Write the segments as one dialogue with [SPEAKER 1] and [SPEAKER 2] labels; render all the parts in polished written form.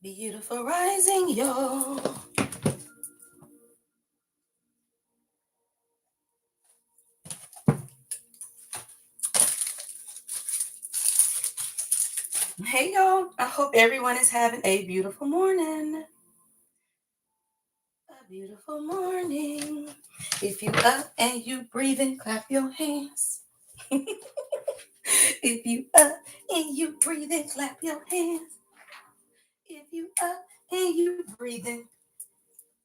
[SPEAKER 1] Beautiful rising, y'all. Hey, y'all. I hope everyone is having a beautiful morning. A beautiful morning. If you up and you breathing, clap your hands. If you up and you breathing, clap your hands. If you up and you breathing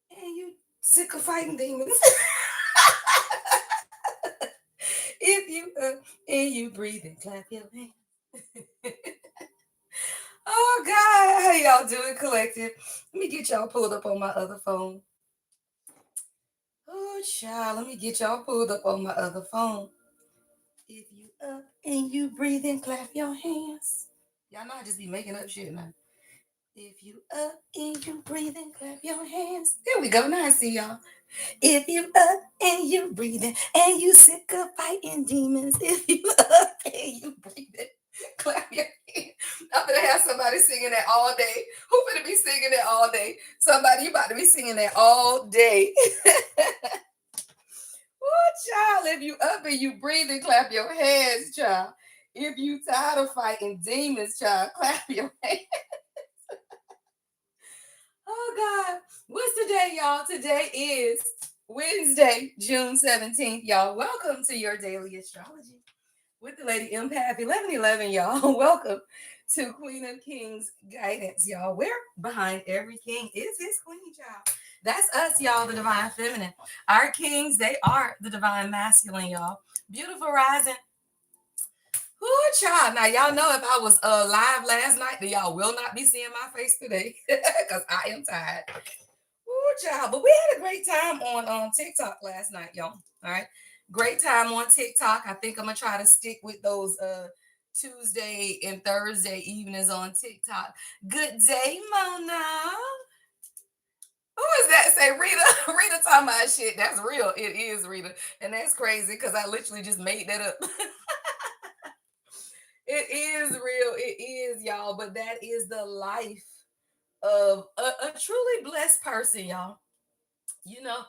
[SPEAKER 1] and you sick of fighting demons. If you up and you breathing, clap your hands. Oh God, how y'all doing, collective? Let me get y'all pulled up on my other phone. Oh child, let me get y'all pulled up on my other phone. If you up and you breathing, clap your hands. Y'all know I just be making up shit now. If you up and you breathing, clap your hands. There we go. Now I see y'all. If you up and you breathing and you sick of fighting demons, if you up and you breathing, clap your hands. I'm gonna have somebody singing that all day. Who gonna be singing that all day? Somebody, you about to be singing that all day. Oh, child, if you up and you breathing, clap your hands, child. If you tired of fighting demons, child, clap your hands. Oh God, what's today, y'all? Today is Wednesday, June 17th, y'all. Welcome to your daily astrology with the Lady Empath 1111, y'all. Welcome to Queen of Kings guidance, y'all. Where behind every king is his queen, child. That's us, y'all, the divine feminine. Our kings, they are the divine masculine, y'all. Beautiful rising. Ooh, child. Now, y'all know if I was live last night, then y'all will not be seeing my face today because I am tired. Ooh, child. But we had a great time on TikTok last night, y'all. All right. Great time on TikTok. I think I'm going to try to stick with those Tuesday and Thursday evenings on TikTok. Good day, Mona. Who is that? Say Rita. Rita talking about shit. That's real. It is Rita. And that's crazy because I literally just made that up. It is real. It is, y'all. But that is the life of a truly blessed person, y'all. You know,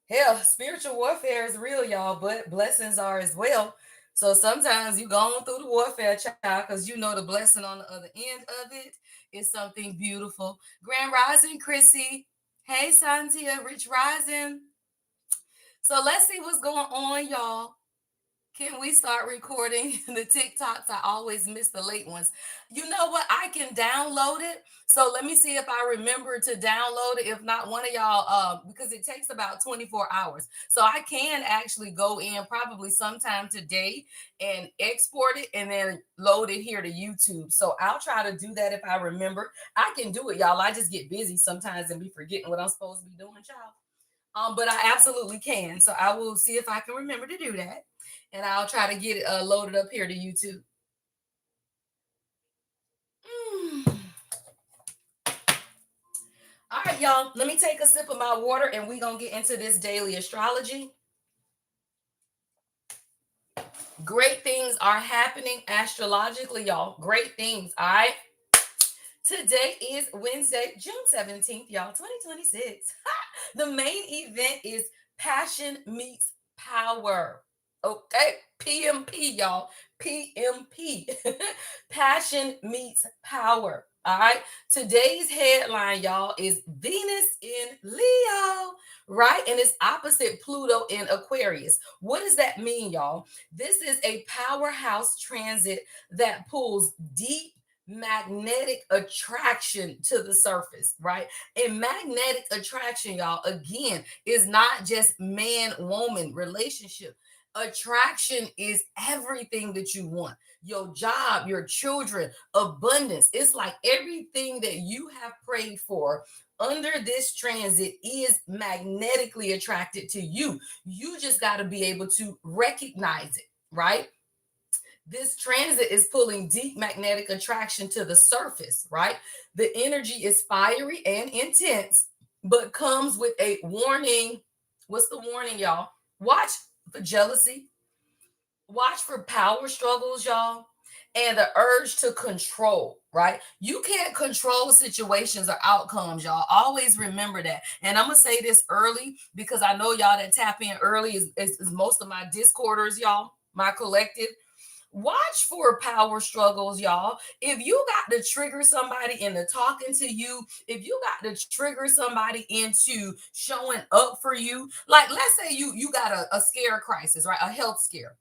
[SPEAKER 1] hell, spiritual warfare is real, y'all, but blessings are as well. So sometimes you go on through the warfare, child, because you know the blessing on the other end of it is something beautiful. Grand Rising, Chrissy. Hey, Santia, Rich Rising. So let's see what's going on, y'all. Can we start recording the TikToks? I always miss the late ones. You know what? I can download it. So let me see if I remember to download it. If not, one of y'all, because it takes about 24 hours. So I can actually go in probably sometime today and export it and then load it here to YouTube. So I'll try to do that if I remember. I can do it, y'all. I just get busy sometimes and be forgetting what I'm supposed to be doing, child. But I absolutely can. So I will see if I can remember to do that. And I'll try to get it loaded up here to YouTube. Mm. All right, y'all. Let me take a sip of my water and we're going to get into this daily astrology. Great things are happening astrologically, y'all. Great things. All right. Today is Wednesday, June 17th, y'all, 2026. The main event is Passion Meets Power. Okay, PMP, y'all. PMP. Passion Meets Power. All right. Today's headline, y'all, is Venus in Leo, right? And it's opposite Pluto in Aquarius. What does that mean, y'all? This is a powerhouse transit that pulls deep magnetic attraction to the surface, right? And magnetic attraction, y'all, again, is not just man woman relationship. Attraction is everything that you want, your job, your children, abundance. It's like everything that you have prayed for under this transit is magnetically attracted to you. You just got to be able to recognize it, right? This transit is pulling deep magnetic attraction to the surface, right? The energy is fiery and intense, but comes with a warning. What's the warning, y'all? Watch for jealousy, watch for power struggles, y'all, and the urge to control, right? You can't control situations or outcomes, y'all. Always remember that. And I'm going to say this early because I know y'all that tap in early is most of my Discorders, y'all, my collective. Watch for power struggles, y'all. If you got to trigger somebody into talking to you, if you got to trigger somebody into showing up for you, like let's say you got a scare crisis, right? A health scare,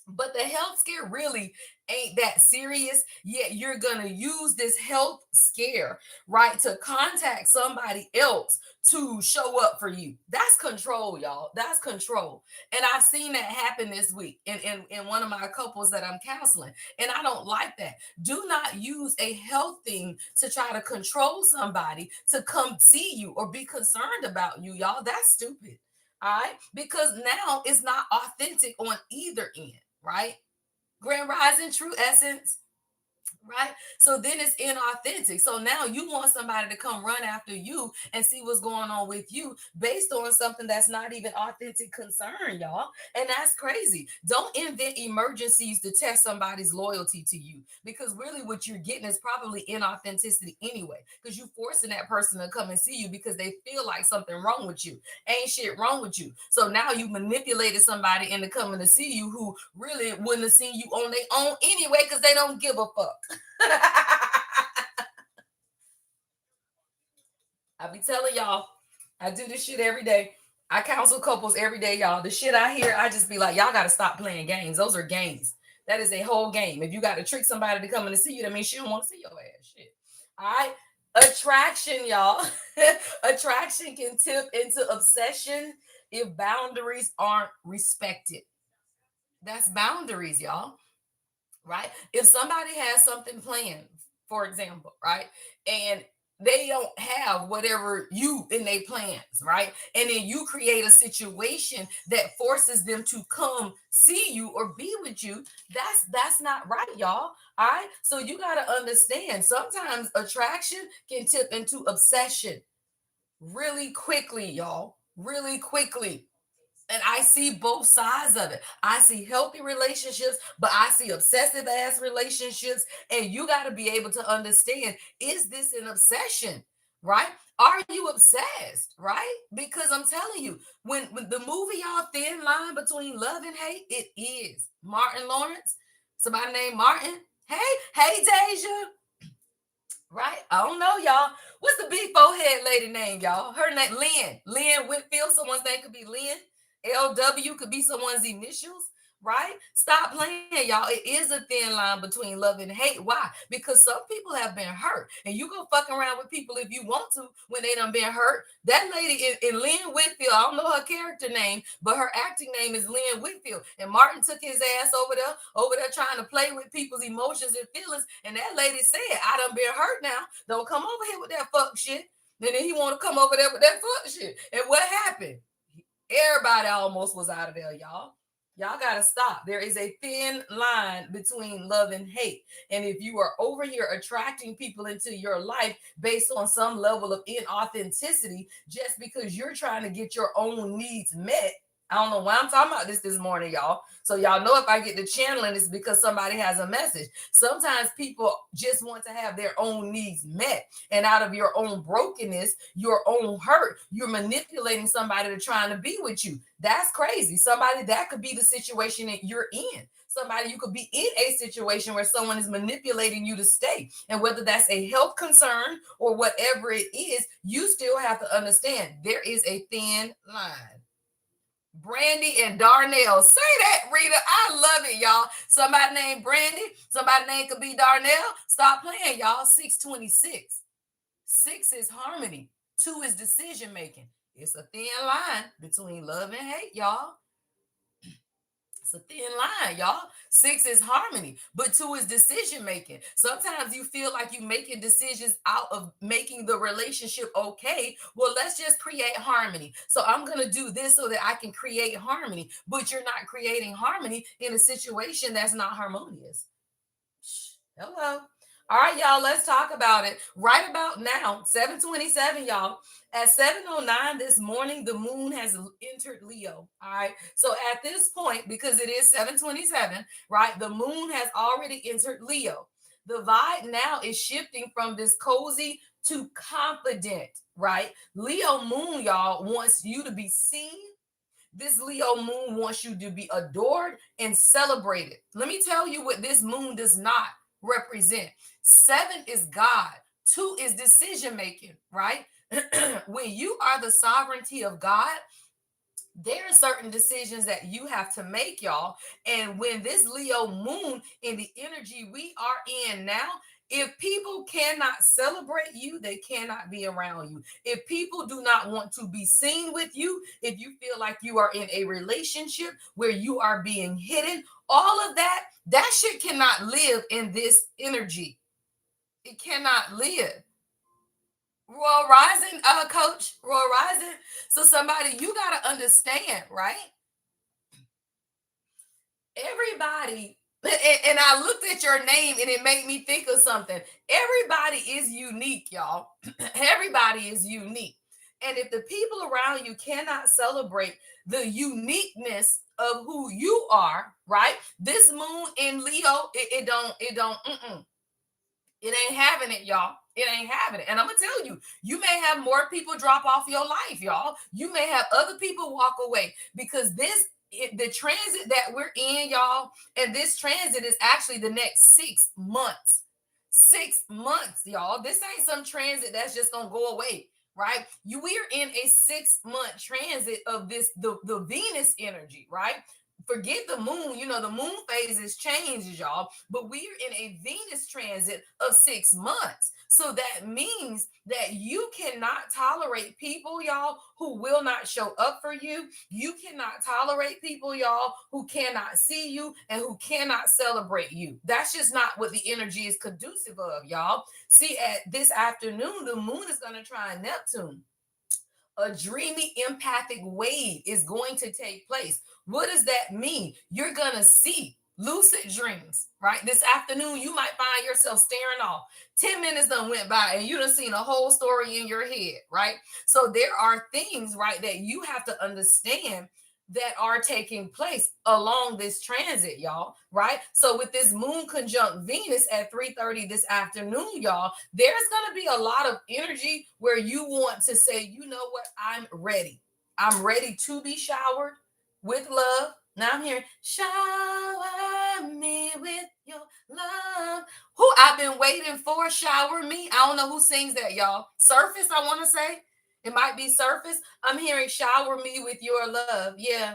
[SPEAKER 1] but the health scare really ain't that serious, yet you're gonna use this health scare, right, to contact somebody else to show up for you. That's control, y'all. That's control. And I've seen that happen this week in one of my couples that I'm counseling, and I don't like that. Do not use a health thing to try to control somebody to come see you or be concerned about you, y'all. That's stupid. All right, because now it's not authentic on either end, right? Grand Rising, True Essence, right? So then it's inauthentic. So now you want somebody to come run after you and see what's going on with you based on something that's not even authentic concern, y'all. And that's crazy. Don't invent emergencies to test somebody's loyalty to you because really what you're getting is probably inauthenticity anyway because you're forcing that person to come and see you because they feel like something wrong with you. Ain't shit wrong with you. So now you manipulated somebody into coming to see you who really wouldn't have seen you on their own anyway because they don't give a fuck. I be telling y'all, I do this shit every day. I counsel couples every day, y'all. The shit I hear, I just be like, y'all got to stop playing games. Those are games. That is a whole game. If you got to trick somebody to come in to see you, that means she don't want to see your ass. Shit. All right. Attraction, y'all. Attraction can tip into obsession if boundaries aren't respected. That's boundaries, y'all, right? If somebody has something planned, for example, right, and they don't have whatever you in their plans, right, and then you create a situation that forces them to come see you or be with you, that's not right, y'all. All right, so you got to understand sometimes attraction can tip into obsession really quickly, y'all, really quickly. And I see both sides of it. I see healthy relationships, but I see obsessive ass relationships. And you got to be able to understand, is this an obsession? Right? Are you obsessed? Right? Because I'm telling you, when the movie y'all thin line between love and hate, it is. Martin Lawrence, somebody named Martin. Hey, Deja. Right? I don't know, y'all. What's the big forehead lady name, y'all? Her name, Lynn. Lynn Whitfield. Someone's name could be Lynn. LW could be someone's initials, right? Stop playing, y'all. It is a thin line between love and hate. Why? Because some people have been hurt, and you go fuck around with people if you want to when they done been hurt. That lady in Lynn Whitfield, I don't know her character name, but her acting name is Lynn Whitfield. And Martin took his ass over there trying to play with people's emotions and feelings. And that lady said, "I done been hurt now. Don't come over here with that fuck shit." And then he want to come over there with that fuck shit. And what happened? Everybody almost was out of there, y'all. Y'all got to stop. There is a thin line between love and hate. And if you are over here attracting people into your life based on some level of inauthenticity, just because you're trying to get your own needs met, I don't know why I'm talking about this morning, y'all. So y'all know if I get to channeling, it's because somebody has a message. Sometimes people just want to have their own needs met. And out of your own brokenness, your own hurt, you're manipulating somebody to trying to be with you. That's crazy. Somebody that could be the situation that you're in. Somebody you could be in a situation where someone is manipulating you to stay. And whether that's a health concern or whatever it is, you still have to understand there is a thin line. Brandy and Darnell. Say that, Rita. I love it, y'all. Somebody named Brandy. Somebody named could be Darnell. Stop playing, y'all. 626. Six is harmony. Two is decision making. It's a thin line between love and hate, y'all. It's a thin line, y'all. Six is harmony, but two is decision making. Sometimes you feel like you're making decisions out of making the relationship okay. Well, let's just create harmony. So I'm going to do this so that I can create harmony, but you're not creating harmony in a situation that's not harmonious. Hello. All right, y'all, let's talk about it. Right about now, 7:27, y'all. At 7:09 this morning, the moon has entered Leo. All right. So at this point, because it is 7:27, right, the moon has already entered Leo. The vibe now is shifting from this cozy to confident, right? Leo moon, y'all, wants you to be seen. This Leo moon wants you to be adored and celebrated. Let me tell you what this moon does not represent. Seven is God, two is decision making, right? When you are the sovereignty of God, there are certain decisions that you have to make, y'all. And when this Leo moon in the energy we are in now, if people cannot celebrate you, they cannot be around you. If people do not want to be seen with you, if you feel like you are in a relationship where you are being hidden, all of that, that shit cannot live in this energy. It cannot live. Royal Rising, coach, Royal Rising. So somebody, you got to understand, right? Everybody, and I looked at your name and it made me think of something. Everybody is unique, y'all. Everybody is unique. And if the people around you cannot celebrate the uniqueness of who you are, right? This moon in Leo, it ain't having it, y'all. It ain't having it. And I'm gonna tell you, you may have more people drop off your life, y'all. You may have other people walk away because the transit that we're in, y'all, and this transit is actually the next 6 months. 6 months, y'all. This ain't some transit that's just gonna go away, right? We're in a 6 month transit of the Venus energy, right? Forget the moon. The moon phases changes, y'all, but we are in a Venus transit of 6 months. So that means that you cannot tolerate people, y'all, who will not show up for you. You cannot tolerate people, y'all, who cannot see you and who cannot celebrate you. That's just not what the energy is conducive of, y'all. See, at this afternoon, the moon is going to try Neptune. A dreamy empathic wave is going to take place. What does that mean? You're going to see lucid dreams, right? This afternoon, you might find yourself staring off. 10 minutes done went by and you done seen a whole story in your head, right? So there are things, right, that you have to understand that are taking place along this transit, y'all, right? So with this moon conjunct Venus at 3:30 this afternoon, y'all, there's going to be a lot of energy where you want to say, you know what, I'm ready. I'm ready to be showered with love. Now I'm hearing, shower me with your love. Who I've been waiting for, shower me. I don't know who sings that, y'all. Surface, I want to say. It might be Surface. I'm hearing shower me with your love. Yeah.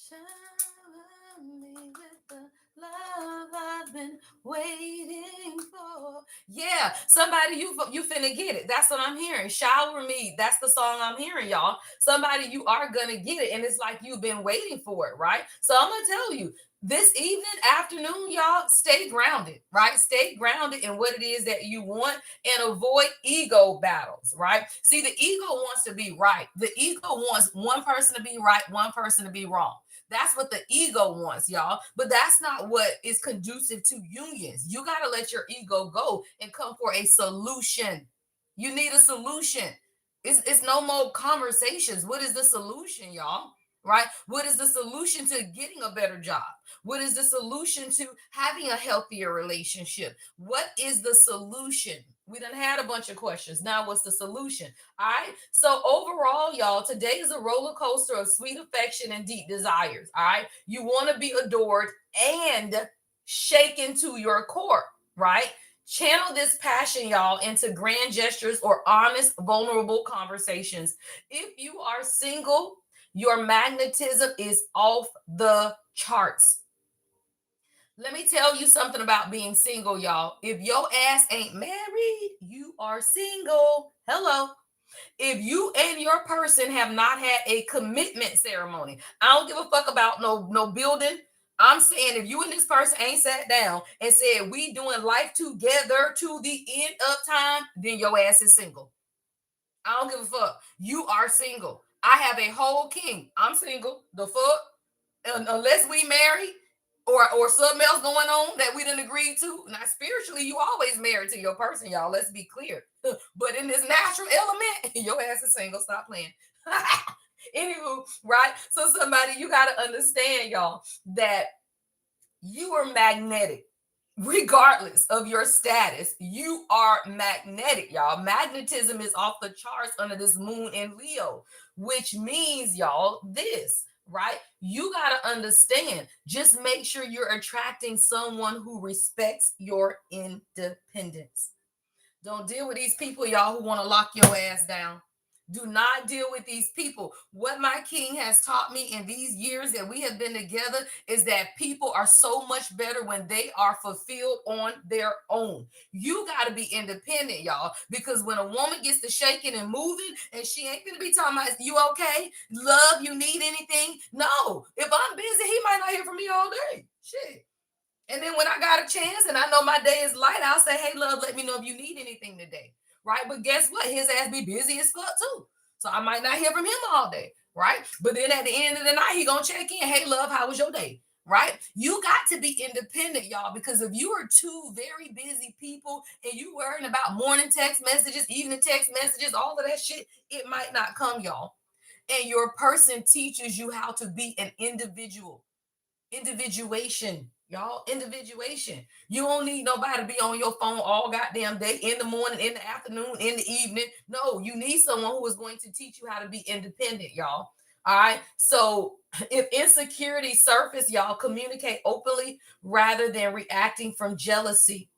[SPEAKER 1] Shower me with the love I've been waiting for. Yeah, somebody, you finna get it. That's what I'm hearing. Shower me. That's the song I'm hearing, y'all. Somebody, you are gonna get it, and it's like you've been waiting for it, right? So I'm gonna tell you, this evening, afternoon, y'all, stay grounded, right? Stay grounded in what it is that you want and avoid ego battles, right? See, the ego wants to be right. The ego wants one person to be right, one person to be wrong. That's what the ego wants, y'all. But that's not what is conducive to unions. You got to let your ego go and come for a solution. You need a solution. It's no more conversations. What is the solution, y'all? Right? What is the solution to getting a better job? What is the solution to having a healthier relationship? What is the solution? We done had a bunch of questions. Now, what's the solution? All right. So overall, y'all, today is a roller coaster of sweet affection and deep desires. All right. You want to be adored and shaken to your core, right? Channel this passion, y'all, into grand gestures or honest, vulnerable conversations. If you are single, your magnetism is off the charts. Let me tell you something about being single, y'all. If your ass ain't married, you are single. Hello. If you and your person have not had a commitment ceremony, I don't give a fuck about no building. I'm saying if you and this person ain't sat down and said we doing life together to the end of time, then your ass is single. I don't give a fuck. You are single. I have a whole king. I'm single. The fuck? Unless we marry or something else going on that we didn't agree to. Now, spiritually, you always married to your person, y'all. Let's be clear. But in this natural element, your ass is single. Stop playing. Anywho, right? So somebody, you got to understand, y'all, that you are magnetic. Regardless of your status, you are magnetic, y'all. Magnetism is off the charts under this moon in Leo, which means, y'all, this, right? You got to understand, just make sure you're attracting someone who respects your independence. Don't deal with these people, y'all, who want to lock your ass down. Do not deal with these people. What my king has taught me in these years that we have been together is that people are so much better when they are fulfilled on their own. You got to be independent, y'all, because when a woman gets to shaking and moving and she ain't going to be talking about, you okay? Love, you need anything? No. If I'm busy, he might not hear from me all day. Shit. And then when I got a chance and I know my day is light, I'll say, hey, love, let me know if you need anything today. Right. But guess what? His ass be busy as fuck too. So I might not hear from him all day. Right. But then at the end of the night, he gonna check in. Hey, love, how was your day? Right. You got to be independent, y'all, because if you are two very busy people and you worrying about morning text messages, evening text messages, all of that shit, it might not come, y'all. And your person teaches you how to be an individual. Individuation, y'all. Individuation. You don't need nobody to be on your phone all goddamn day, in the morning, in the afternoon, in the evening. No, you need someone who is going to teach you how to be independent, y'all. All right. So if insecurity surface, y'all, communicate openly rather than reacting from jealousy.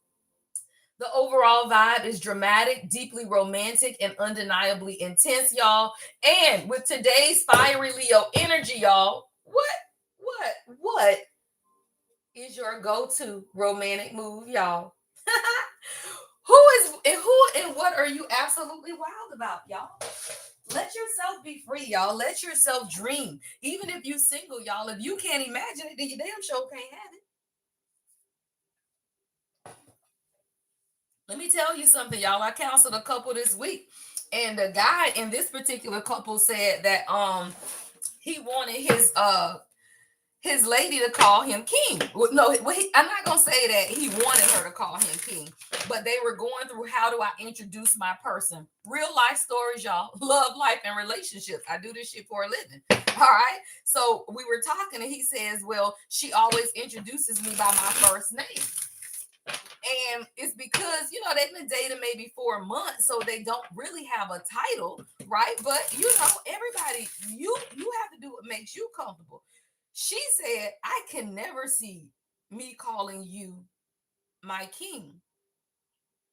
[SPEAKER 1] The overall vibe is dramatic, deeply romantic, and undeniably intense, y'all. And with today's fiery Leo energy, y'all, what is your go-to romantic move, y'all? Who and what are you absolutely wild about, y'all? Let yourself be free, y'all. Let yourself dream. Even if you single, y'all, if you can't imagine it, then you damn sure can't have it. Let me tell you something, y'all. I counseled a couple this week, and the guy in this particular couple said that he wanted his lady to call him king. Well, no, I'm not gonna say that he wanted her to call him king, but they were going through, how do I introduce my person? Real life stories, y'all. Love, life, and relationships. I do this shit for a living. All right. So we were talking, and he says, well, she always introduces me by my first name. And it's because, they've been dating maybe 4 months, so they don't really have a title, right? But everybody, you have to do what makes you comfortable. She said, I can never see me calling you my king.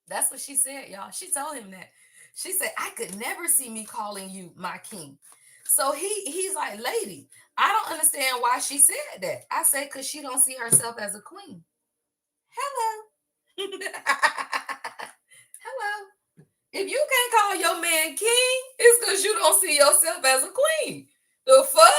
[SPEAKER 1] That's what she said, y'all. She told him that. She said, I could never see me calling you my king. So he's like, lady, I don't understand why she said that. I said, because she don't see herself as a queen. Hello. Hello. If you can't call your man king, it's because you don't see yourself as a queen. The fuck?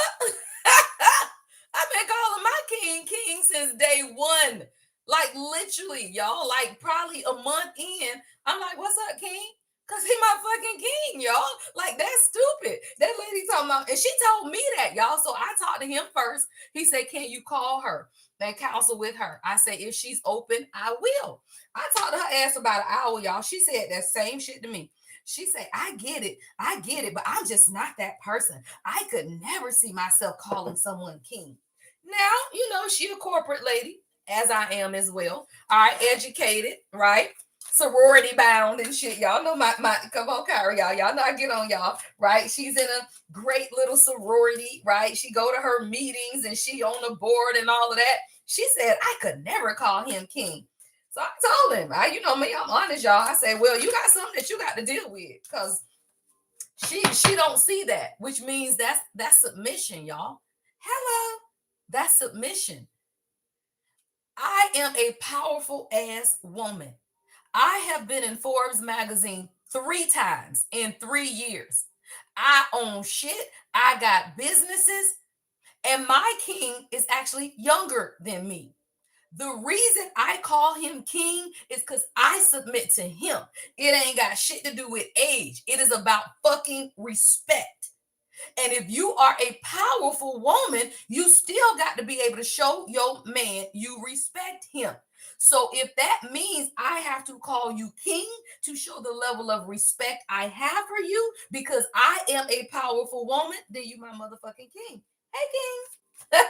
[SPEAKER 1] I've been calling my king since day one. Like literally, y'all, like probably a month in. I'm like, what's up, king? Cause he my fucking king, y'all. Like that's stupid. That lady talking about, and she told me that, y'all. So I talked to him first. He said, can you call her and counsel with her? I said, if she's open, I will. I talked to her ass about an hour, y'all. She said that same shit to me. She said, I get it, but I'm just not that person. I could never see myself calling someone king. Now, she a corporate lady, as I am as well. All right, educated, right? Sorority bound and shit. Y'all know my come on, Kyra, y'all know I get on y'all, right? She's in a great little sorority, right? She go to her meetings and she on the board and all of that. She said, I could never call him king. So I told him, me, I'm honest, y'all. I said, well, you got something that you got to deal with, because she don't see that, which means that's submission, y'all. Hello, that's submission. I am a powerful ass woman. I have been in Forbes magazine 3 times in 3 years. I own shit. I got businesses, and my king is actually younger than me. The reason I call him king is because I submit to him. It ain't got shit to do with age. It is about fucking respect. And if you are a powerful woman, you still got to be able to show your man you respect him. So if that means I have to call you king to show the level of respect I have for you because I am a powerful woman, then you my motherfucking king. Hey, king.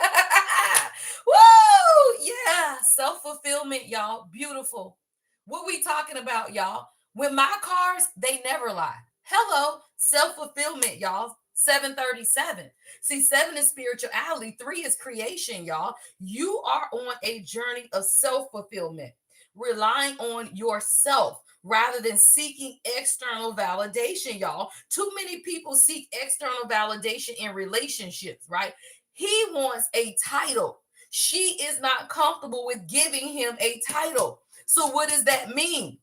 [SPEAKER 1] Woo! Yeah, self-fulfillment, y'all. Beautiful. What we talking about, y'all? When my cars, they never lie. Hello, self-fulfillment, y'all. 737. See, 7 is spirituality, 3 is creation, y'all. You are on a journey of self-fulfillment, relying on yourself rather than seeking external validation, y'all. Too many people seek external validation in relationships, right? He wants a title. She is not comfortable with giving him a title. So, what does that mean?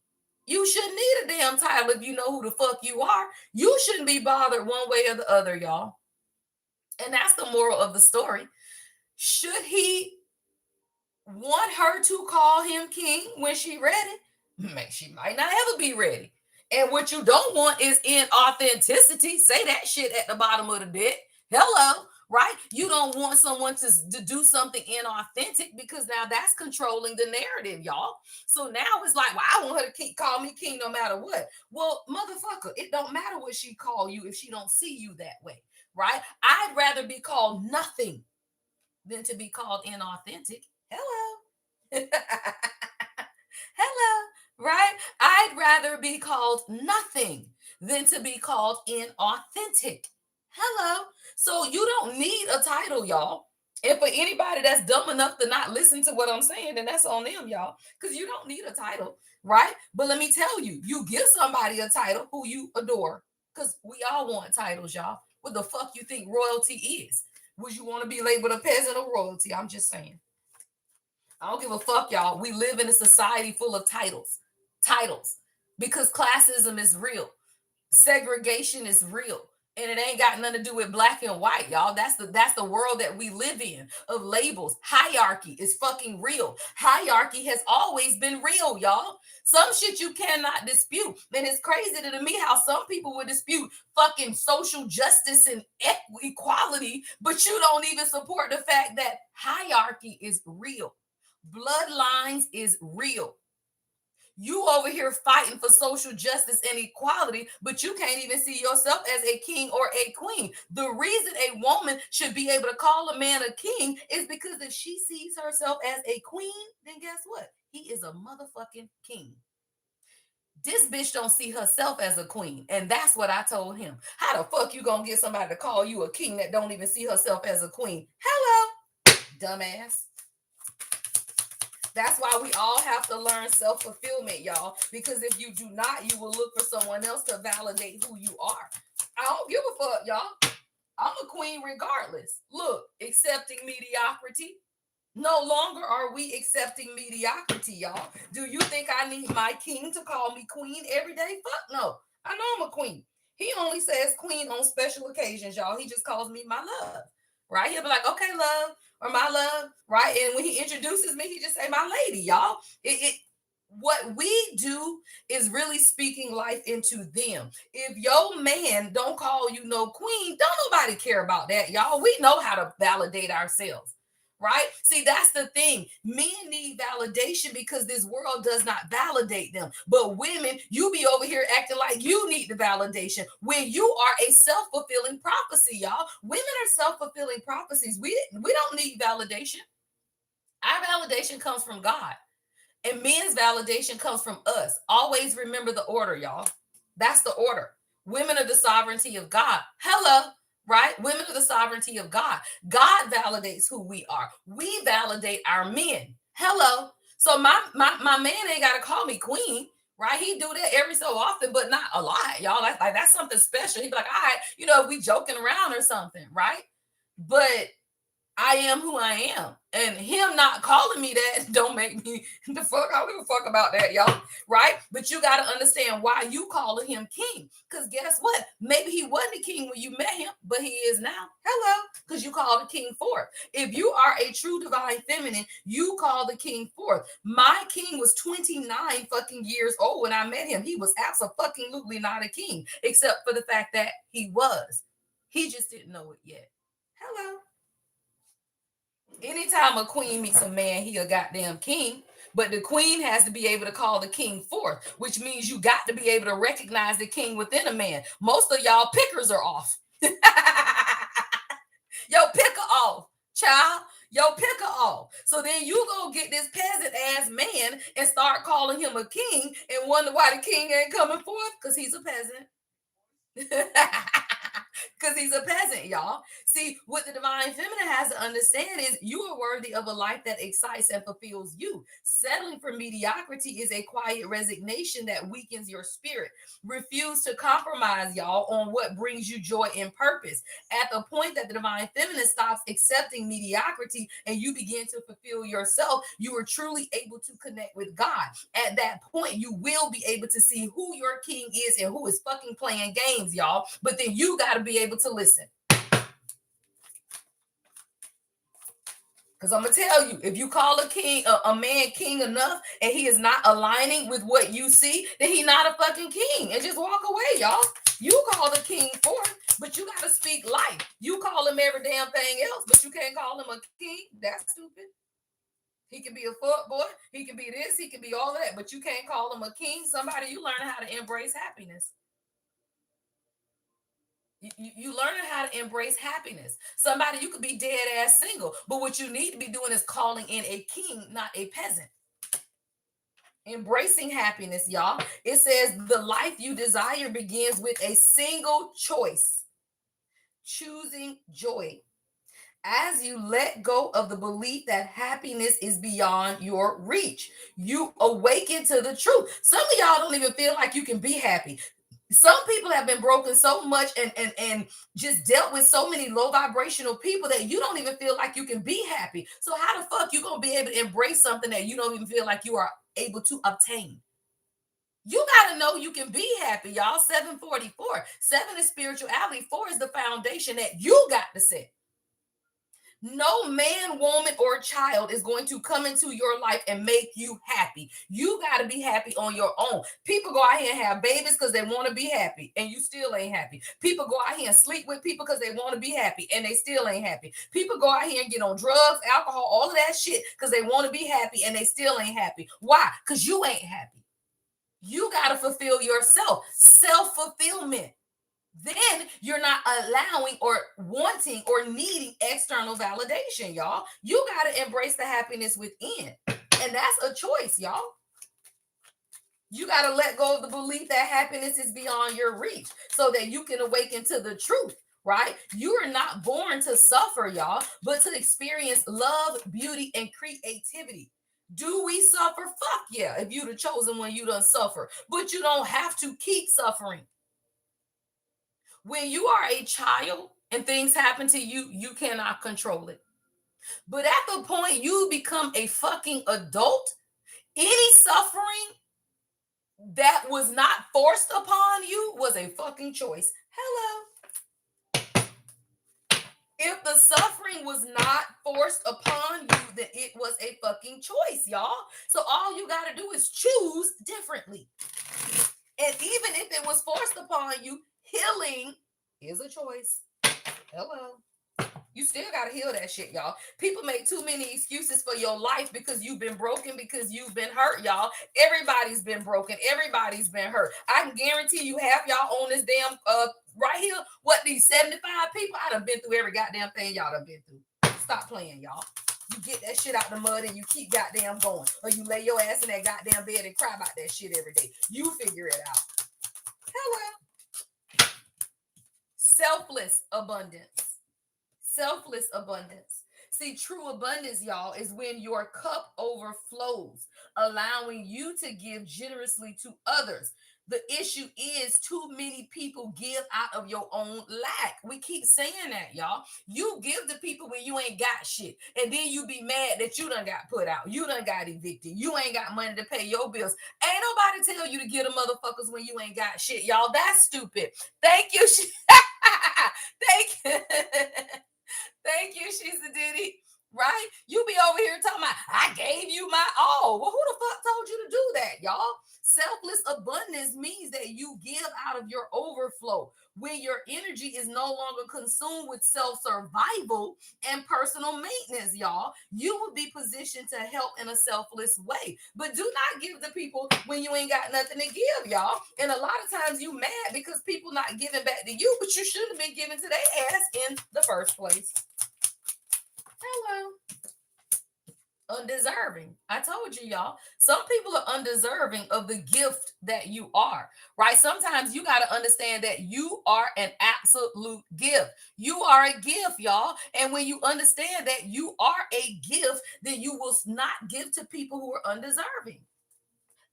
[SPEAKER 1] You shouldn't need a damn title if you know who the fuck you are. You shouldn't be bothered one way or the other, y'all. And that's the moral of the story. Should he want her to call him king when she ready? She might not ever be ready. And what you don't want is inauthenticity. Say that shit at the bottom of the deck. Hello, right? You don't want someone to do something inauthentic because now that's controlling the narrative, y'all. So now it's like, well, I want her to call me king no matter what. Well, motherfucker, it don't matter what she call you if she don't see you that way, right? I'd rather be called nothing than to be called inauthentic. Hello. Hello, right? I'd rather be called nothing than to be called inauthentic. Hello. So you don't need a title, y'all. And for anybody that's dumb enough to not listen to what I'm saying, then that's on them, y'all. Because you don't need a title, right? But let me tell you, you give somebody a title who you adore. Because we all want titles, y'all. What the fuck you think royalty is? Would you want to be labeled a peasant or royalty? I'm just saying. I don't give a fuck, y'all. We live in a society full of titles. Titles. Because classism is real. Segregation is real. And it ain't got nothing to do with black and white, y'all. That's the world that we live in of labels. Hierarchy is fucking real. Hierarchy has always been real, y'all. Some shit you cannot dispute. And it's crazy to me how some people would dispute fucking social justice and equality, but you don't even support the fact that hierarchy is real. Bloodlines is real. You over here fighting for social justice and equality, but you can't even see yourself as a king or a queen. The reason a woman should be able to call a man a king is because if she sees herself as a queen, then guess what? He is a motherfucking king. This bitch don't see herself as a queen. And that's what I told him. How the fuck you gonna get somebody to call you a king that don't even see herself as a queen? Hello, dumbass. That's why we all have to learn self-fulfillment, y'all. Because if you do not, you will look for someone else to validate who you are. I don't give a fuck, y'all. I'm a queen regardless. Look, accepting mediocrity. No longer are we accepting mediocrity, y'all. Do you think I need my king to call me queen every day? Fuck no. I know I'm a queen. He only says queen on special occasions, y'all. He just calls me my love, right? He'll be like, okay, love, or my love, right? And when he introduces me, he just say my lady, y'all. What we do is really speaking life into them. If your man don't call you no queen, don't nobody care about that, y'all. We know how to validate ourselves, right? See, that's the thing. Men need validation because this world does not validate them. But women, you be over here acting like you need the validation when you are a self-fulfilling prophecy, y'all. Women are self-fulfilling prophecies. We don't need validation. Our validation comes from God. And men's validation comes from us. Always remember the order, y'all. That's the order. Women are the sovereignty of God. Hello, right? Women are the sovereignty of God. God validates who we are. We validate our men. Hello. So my man ain't got to call me queen, right? He do that every so often, but not a lot, y'all. Like that's something special. He'd be like, all right, if we joking around or something, right? But I am who I am. And him not calling me that don't make me the fuck. I don't give a fuck about that, y'all. Right? But you got to understand why you calling him king. Because guess what? Maybe he wasn't a king when you met him, but he is now. Hello. Because you called the king forth. If you are a true divine feminine, you call the king forth. My king was 29 fucking years old when I met him. He was absolutely not a king, except for the fact that he was. He just didn't know it yet. Hello. Anytime a queen meets a man, he a goddamn king. But the queen has to be able to call the king forth, which means you got to be able to recognize the king within a man. Most of y'all pickers are off. Yo, picker off, child. Yo, picker off. So then you go get this peasant ass man and start calling him a king and wonder why the king ain't coming forth because he's a peasant. Because he's a peasant, y'all. See, what the divine feminine has to understand is you are worthy of a life that excites and fulfills you. Settling for mediocrity is a quiet resignation that weakens your spirit. Refuse to compromise, y'all, on what brings you joy and purpose. At the point that the divine feminine stops accepting mediocrity and you begin to fulfill yourself, you are truly able to connect with God. At that point, you will be able to see who your king is and who is fucking playing games, y'all. But then you got to be able to listen. Because I'm gonna tell you, if you call a man king enough and he is not aligning with what you see, then he's not a fucking king. And just walk away, y'all. You call the king forth, but you gotta speak life. You call him every damn thing else, but you can't call him a king. That's stupid. He can be a fuck boy, he can be this, he can be all of that, but you can't call him a king. Somebody, you learn how to embrace happiness. You learning how to embrace happiness. Somebody, you could be dead ass single, but what you need to be doing is calling in a king, not a peasant. Embracing happiness, y'all. It says the life you desire begins with a single choice: choosing joy. As you let go of the belief that happiness is beyond your reach, you awaken to the truth. Some of y'all don't even feel like you can be happy. Some people have been broken so much and just dealt with so many low vibrational people that you don't even feel like you can be happy. So how the fuck you gonna be able to embrace something that you don't even feel like you are able to obtain? You got to know you can be happy, y'all. 744. 7 is spirituality. 4 is the foundation that you got to set. No man, woman, or child is going to come into your life and make you happy. You got to be happy on your own. People go out here and have babies because they want to be happy, and you still ain't happy. People go out here and sleep with people because they want to be happy, and they still ain't happy. People go out here and get on drugs, alcohol, all of that shit because they want to be happy, and they still ain't happy. Why? Because you ain't happy. You got to fulfill yourself. Self-fulfillment. Then you're not allowing or wanting or needing external validation, y'all. You got to embrace the happiness within. And that's a choice, y'all. You got to let go of the belief that happiness is beyond your reach so that you can awaken to the truth, right? You are not born to suffer, y'all, but to experience love, beauty, and creativity. Do we suffer? Fuck yeah. If you'd have chosen when you done suffer, but you don't have to keep suffering. When you are a child and things happen to you, you cannot control it. But at the point you become a fucking adult, any suffering that was not forced upon you was a fucking choice. Hello. If the suffering was not forced upon you, then it was a fucking choice, y'all. So all you got to do is choose differently. And even if it was forced upon you, healing is a choice. Hello. You still got to heal that shit, y'all. People make too many excuses for your life because you've been broken, because you've been hurt, y'all. Everybody's been broken. Everybody's been hurt. I can guarantee you half y'all on this damn right here, what, these 75 people? I done been through every goddamn thing y'all done been through. Stop playing, y'all. You get that shit out the mud and you keep goddamn going. Or you lay your ass in that goddamn bed and cry about that shit every day. You figure it out. Hello. Selfless abundance. Selfless abundance. See, true abundance, y'all, is when your cup overflows, allowing you to give generously to others. The issue is too many people give out of your own lack. We keep saying that, y'all. You give to people when you ain't got shit. And then you be mad that you done got put out. You done got evicted. You ain't got money to pay your bills. Ain't nobody tell you to give them motherfuckers when you ain't got shit, y'all. That's stupid. Thank you. Thank you. Thank you, she's a Diddy. Right? You be over here talking about, I gave you my all. Well, who the fuck told you to do that, y'all? Selfless abundance means that you give out of your overflow. When your energy energy is no longer consumed with self-survival and personal maintenance, y'all. You will be positioned to help in a selfless way. But do not give to people when you ain't got nothing to give, y'all. And a lot of times you mad because people not giving back to you, but you should have been giving to their ass in the first place. Hello. Undeserving. I told you, y'all. Some people are undeserving of the gift that you are, right? Sometimes you got to understand that you are an absolute gift. You are a gift, y'all. And when you understand that you are a gift, then you will not give to people who are undeserving.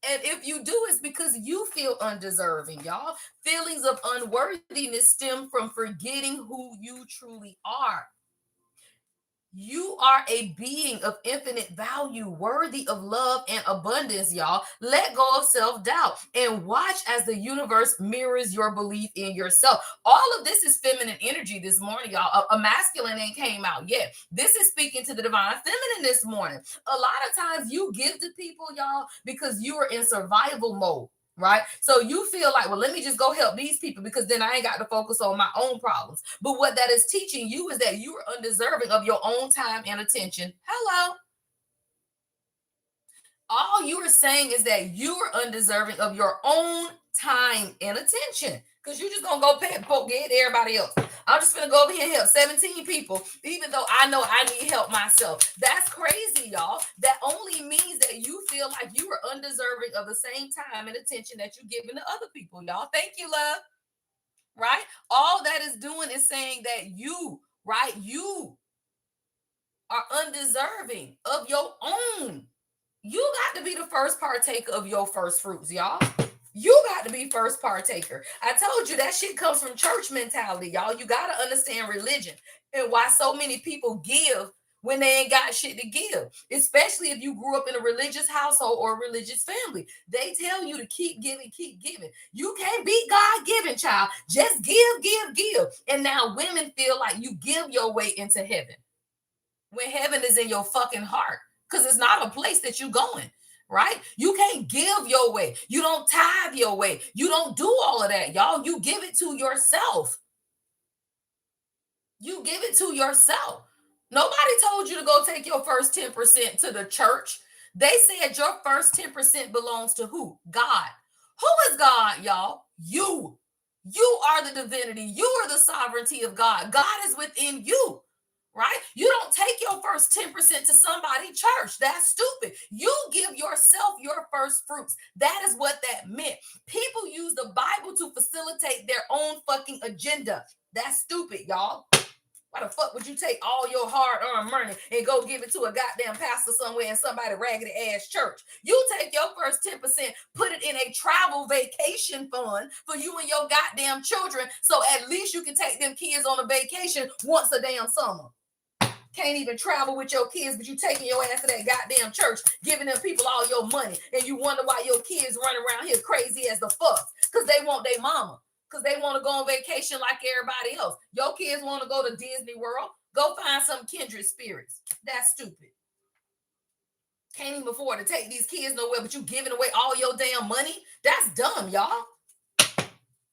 [SPEAKER 1] And if you do, it's because you feel undeserving, y'all. Feelings of unworthiness stem from forgetting who you truly are. You are a being of infinite value, worthy of love and abundance, y'all. Let go of self doubt and watch as the universe mirrors your belief in yourself. All of this is feminine energy this morning, y'all. A masculine ain't came out yet. This is speaking to the divine feminine this morning. A lot of times you give to people, y'all, because you are in survival mode. Right. So you feel like, well, let me just go help these people because then I ain't got to focus on my own problems. But what that is teaching you is that you are undeserving of your own time and attention. Hello. All you are saying is that you are undeserving of your own time and attention because you're just going to go pay get everybody else. I'm just going to go over here and help 17 people, even though I know I need help myself. That's crazy, y'all. That only means that you feel like you are undeserving of the same time and attention that you're giving to other people, y'all. Thank you, love. Right? All that is doing is saying that you, right? You are undeserving of your own. You got to be the first partaker of your first fruits, y'all. You got to be first partaker. I told you that shit comes from church mentality, y'all. You got to understand religion and why so many people give when they ain't got shit to give, especially if you grew up in a religious household or a religious family. They tell you to keep giving, keep giving. You can't beat God giving, child. Just give, give, give. And now women feel like you give your way into heaven when heaven is in your fucking heart because it's not a place that you're going. Right? You can't give your way. You don't tithe your way. You don't do all of that, y'all. You give it to yourself. You give it to yourself. Nobody told you to go take your first 10% to the church. They said your first 10% belongs to who? God. Who is God, y'all? You. You are the divinity. You are the sovereignty of God. God is within you. Right? You don't take your first 10% to somebody church. That's stupid. You give yourself your first fruits. That is what that meant. People use the Bible to facilitate their own fucking agenda. That's stupid, y'all. Why the fuck would you take all your hard-earned money and go give it to a goddamn pastor somewhere in somebody raggedy ass church? You take your first 10%, put it in a travel vacation fund for you and your goddamn children, so at least you can take them kids on a vacation once a damn summer. Can't even travel with your kids, but you taking your ass to that goddamn church, giving them people all your money, and you wonder why your kids run around here crazy as the fuck, because they want their mama. Because they want to go on vacation like everybody else. Your kids want to go to Disney World. Go find some kindred spirits. That's stupid. Can't even afford to take these kids nowhere, but you giving away all your damn money. That's dumb, y'all.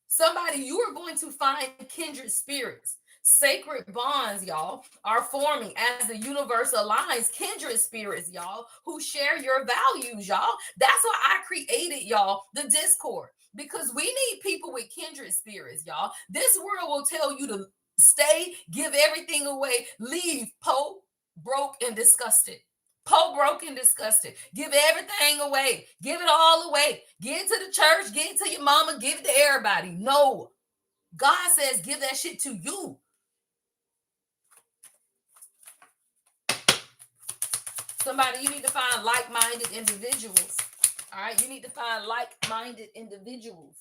[SPEAKER 1] Somebody, you are going to find kindred spirits. Sacred bonds, y'all, are forming as the universe aligns. Kindred spirits, y'all, who share your values, y'all. That's why I created, y'all, the Discord, because we need people with kindred spirits, y'all. This world will tell you to stay, give everything away, leave, broke and disgusted. Broke and disgusted. Give everything away. Give it all away. Give it to the church. Give it to your mama. Give it to everybody. No. God says give that shit to you. Somebody, you need to find like-minded individuals. All right. You need to find like-minded individuals.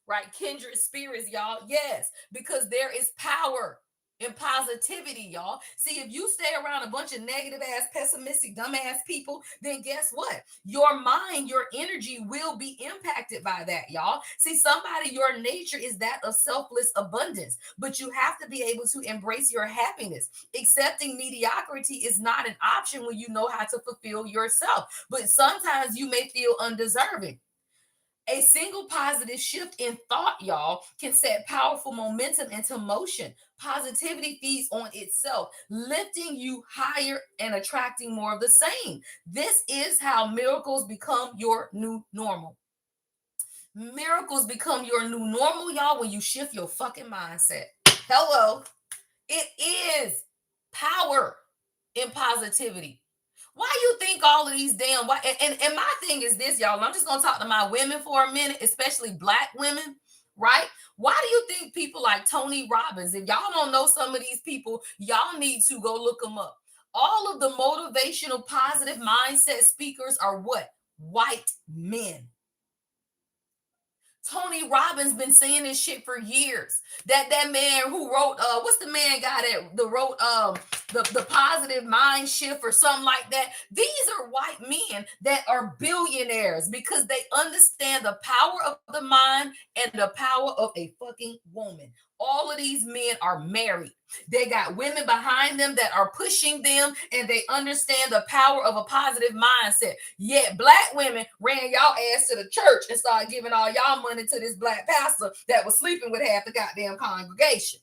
[SPEAKER 1] Right. Kindred spirits, y'all. Yes. Because there is power and positivity, y'all. See, if you stay around a bunch of negative ass, pessimistic, dumbass people, then guess what? Your mind, your energy will be impacted by that, y'all. See, somebody, your nature is that of selfless abundance, but you have to be able to embrace your happiness. Accepting mediocrity is not an option when you know how to fulfill yourself, but sometimes you may feel undeserving. A single positive shift in thought, y'all, can set powerful momentum into motion. Positivity feeds on itself, lifting you higher and attracting more of the same. This is how miracles become your new normal. Miracles become your new normal, y'all, when you shift your fucking mindset. Hello. It is power in positivity. Why you think all of these damn why and my thing is this, y'all. I'm just gonna talk to my women for a minute, especially black women, right? Why do you think people like Tony Robbins, if y'all don't know some of these people, y'all need to go look them up. All of the motivational positive mindset speakers are what? White men. Tony Robbins been saying this shit for years. That man who wrote what's the man guy that wrote the positive mind shift or something like that. These are white men that are billionaires because they understand the power of the mind and the power of a fucking woman. All of these men are married. They got women behind them that are pushing them, and they understand the power of a positive mindset. Yet black women ran y'all ass to the church and started giving all y'all money to this black pastor that was sleeping with half the goddamn congregation.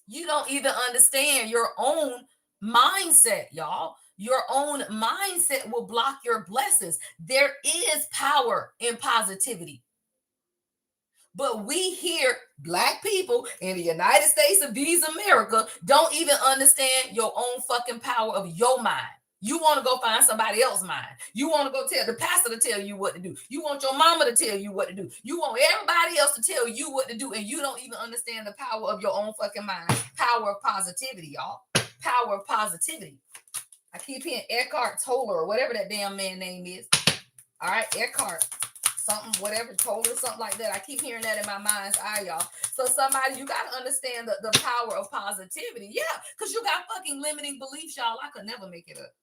[SPEAKER 1] You don't even understand your own mindset, y'all. Your own mindset will block your blessings. There is power in positivity. But we here, black people in the United States of these America, don't even understand your own fucking power of your mind. You want to go find somebody else's mind. You want to go tell the pastor to tell you what to do. You want your mama to tell you what to do. You want everybody else to tell you what to do, and you don't even understand the power of your own fucking mind. Power of positivity, y'all. Power of positivity. I keep hearing Eckhart Tolle or whatever that damn man name is. All right, Eckhart. Something, whatever, Tolle, something like that. I keep hearing that in my mind's eye, y'all. So somebody, you got to understand the power of positivity. Yeah, because you got fucking limiting beliefs, y'all. I could never make it up.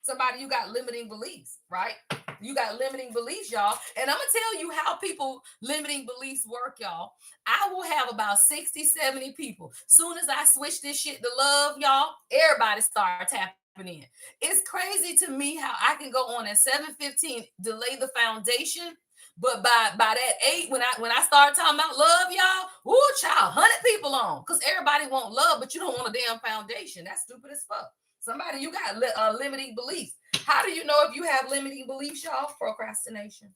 [SPEAKER 1] Somebody, you got limiting beliefs, right? You got limiting beliefs, y'all. And I'm going to tell you how people limiting beliefs work, y'all. I will have about 60, 70 people. Soon as I switch this shit to love, y'all, everybody start tapping in. It's crazy to me how I can go on at 7:15, delay the foundation. But by that 8, when I start talking about love, y'all, ooh, child, 100 people on. Because everybody want love, but you don't want a damn foundation. That's stupid as fuck. Somebody, you got limiting beliefs. How do you know if you have limiting beliefs, y'all? Procrastination.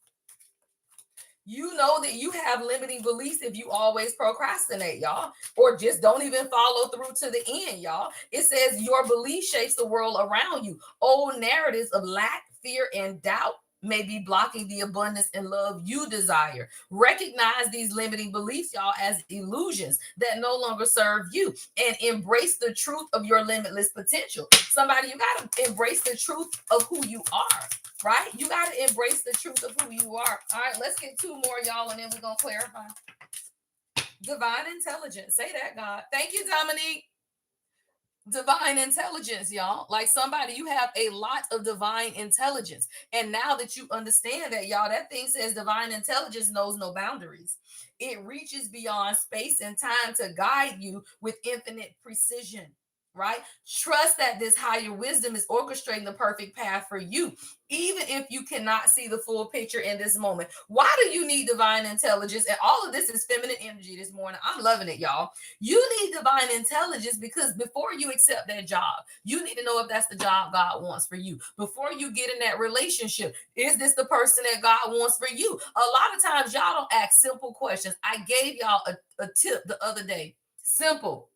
[SPEAKER 1] You know that you have limiting beliefs if you always procrastinate, y'all, or just don't even follow through to the end, y'all. It says your belief shapes the world around you. Old narratives of lack, fear, and doubt may be blocking the abundance and love you desire. Recognize these limiting beliefs, y'all, as illusions that no longer serve you, and embrace the truth of your limitless potential. Somebody, you got to embrace the truth of who you are. Right? You got to embrace the truth of who you are. All right, let's get 2 more, y'all, and then we're going to clarify. Divine intelligence. Say that, God. Thank you, Dominique. Divine intelligence, y'all. Like somebody, you have a lot of divine intelligence. And now that you understand that, y'all, that thing says divine intelligence knows no boundaries. It reaches beyond space and time to guide you with infinite precision. Right? Trust that this higher wisdom is orchestrating the perfect path for you, even if you cannot see the full picture in this moment. Why do you need divine intelligence? And all of this is feminine energy this morning. I'm loving it, y'all. You need divine intelligence because before you accept that job, you need to know if that's the job God wants for you. Before you get in that relationship, is this the person that God wants for you? A lot of times, y'all don't ask simple questions. I gave y'all a tip the other day. Simple.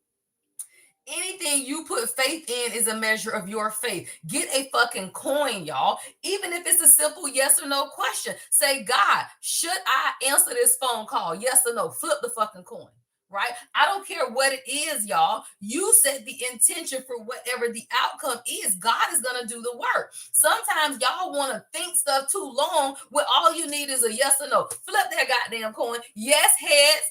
[SPEAKER 1] Anything you put faith in is a measure of your faith. Get a fucking coin, y'all. Even if it's a simple yes or no question. Say, God, should I answer this phone call? Yes or no? Flip the fucking coin. Right? I don't care what it is, y'all. You set the intention for whatever the outcome is. God is going to do the work. Sometimes y'all want to think stuff too long when all you need is a yes or no. Flip that goddamn coin. Yes, heads,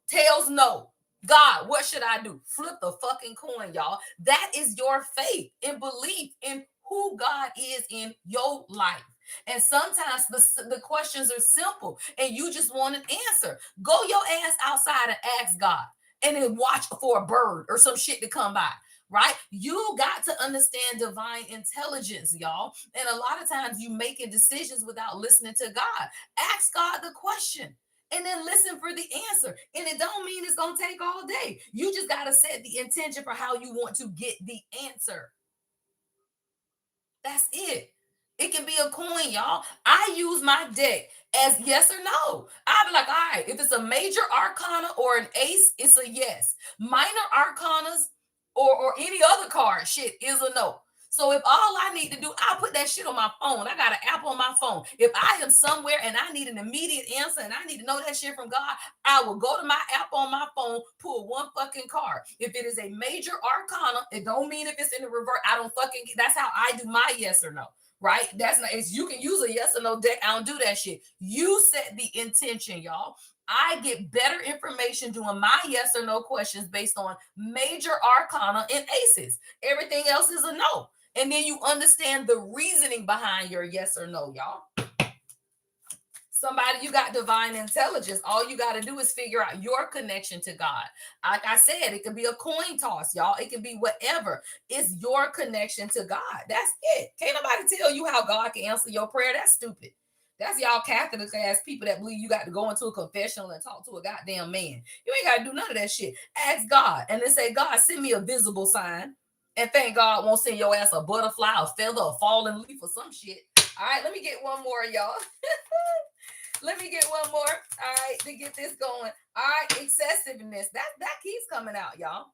[SPEAKER 1] tails, no. God, what should I do? Flip the fucking coin, y'all. That is your faith and belief in who God is in your life. And sometimes the questions are simple and you just want an answer. Go your ass outside and ask God and then watch for a bird or some shit to come by. right? You got to understand divine intelligence, y'all. And a lot of times you making decisions without listening to God. Ask God the question and then listen for the answer. And it don't mean it's gonna take all day. You just gotta set the intention for how you want to get the answer. That's it. It can be a coin, y'all. I use my deck as yes or no. I'll be like, all right, if it's a major arcana or an ace, it's a yes. Minor arcanas or any other card, shit, is a no. So if all I need to do, I'll put that shit on my phone. I got an app on my phone. If I am somewhere and I need an immediate answer and I need to know that shit from God, I will go to my app on my phone, pull one fucking card. If it is a major arcana, it don't mean if it's in the reverse. I don't fucking. That's how I do my yes or no. Right? That's not. It's you can use a yes or no deck. I don't do that shit. You set the intention, y'all. I get better information doing my yes or no questions based on major arcana and aces. Everything else is a no. And then you understand the reasoning behind your yes or no, y'all. Somebody, you got divine intelligence. All you got to do is figure out your connection to God. Like I said, it can be a coin toss, y'all. It can be whatever. It's your connection to God. That's it. Can't nobody tell you how God can answer your prayer. That's stupid. That's y'all Catholic ass people that believe you got to go into a confessional and talk to a goddamn man. You ain't got to do none of that shit. Ask God and then say, God, send me a visible sign. And thank God won't send your ass a butterfly, a feather, a falling leaf, or some shit. All right, let me get one more, y'all. Let me get one more. All right, to get this going. All right, excessiveness. That keeps coming out, y'all.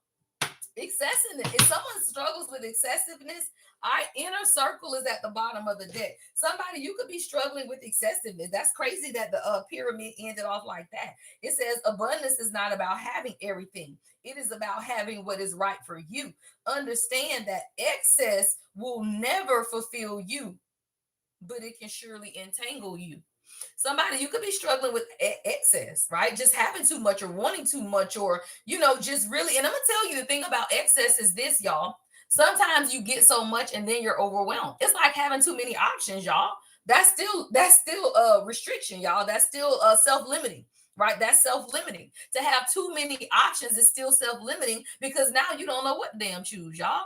[SPEAKER 1] Excessiveness. If someone struggles with excessiveness, our inner circle is at the bottom of the deck. Somebody, you could be struggling with excessiveness. That's crazy that the pyramid ended off like that. It says abundance is not about having everything. It is about having what is right for you. Understand that excess will never fulfill you, but it can surely entangle you. Somebody, you could be struggling with excess, right? Just having too much or wanting too much, or, just really. And I'm going to tell you the thing about excess is this, y'all. Sometimes you get so much and then you're overwhelmed. It's like having too many options, y'all. That's still a restriction, y'all. That's still self-limiting. Right, that's self-limiting. To have too many options is still self-limiting because now you don't know what damn choose, y'all.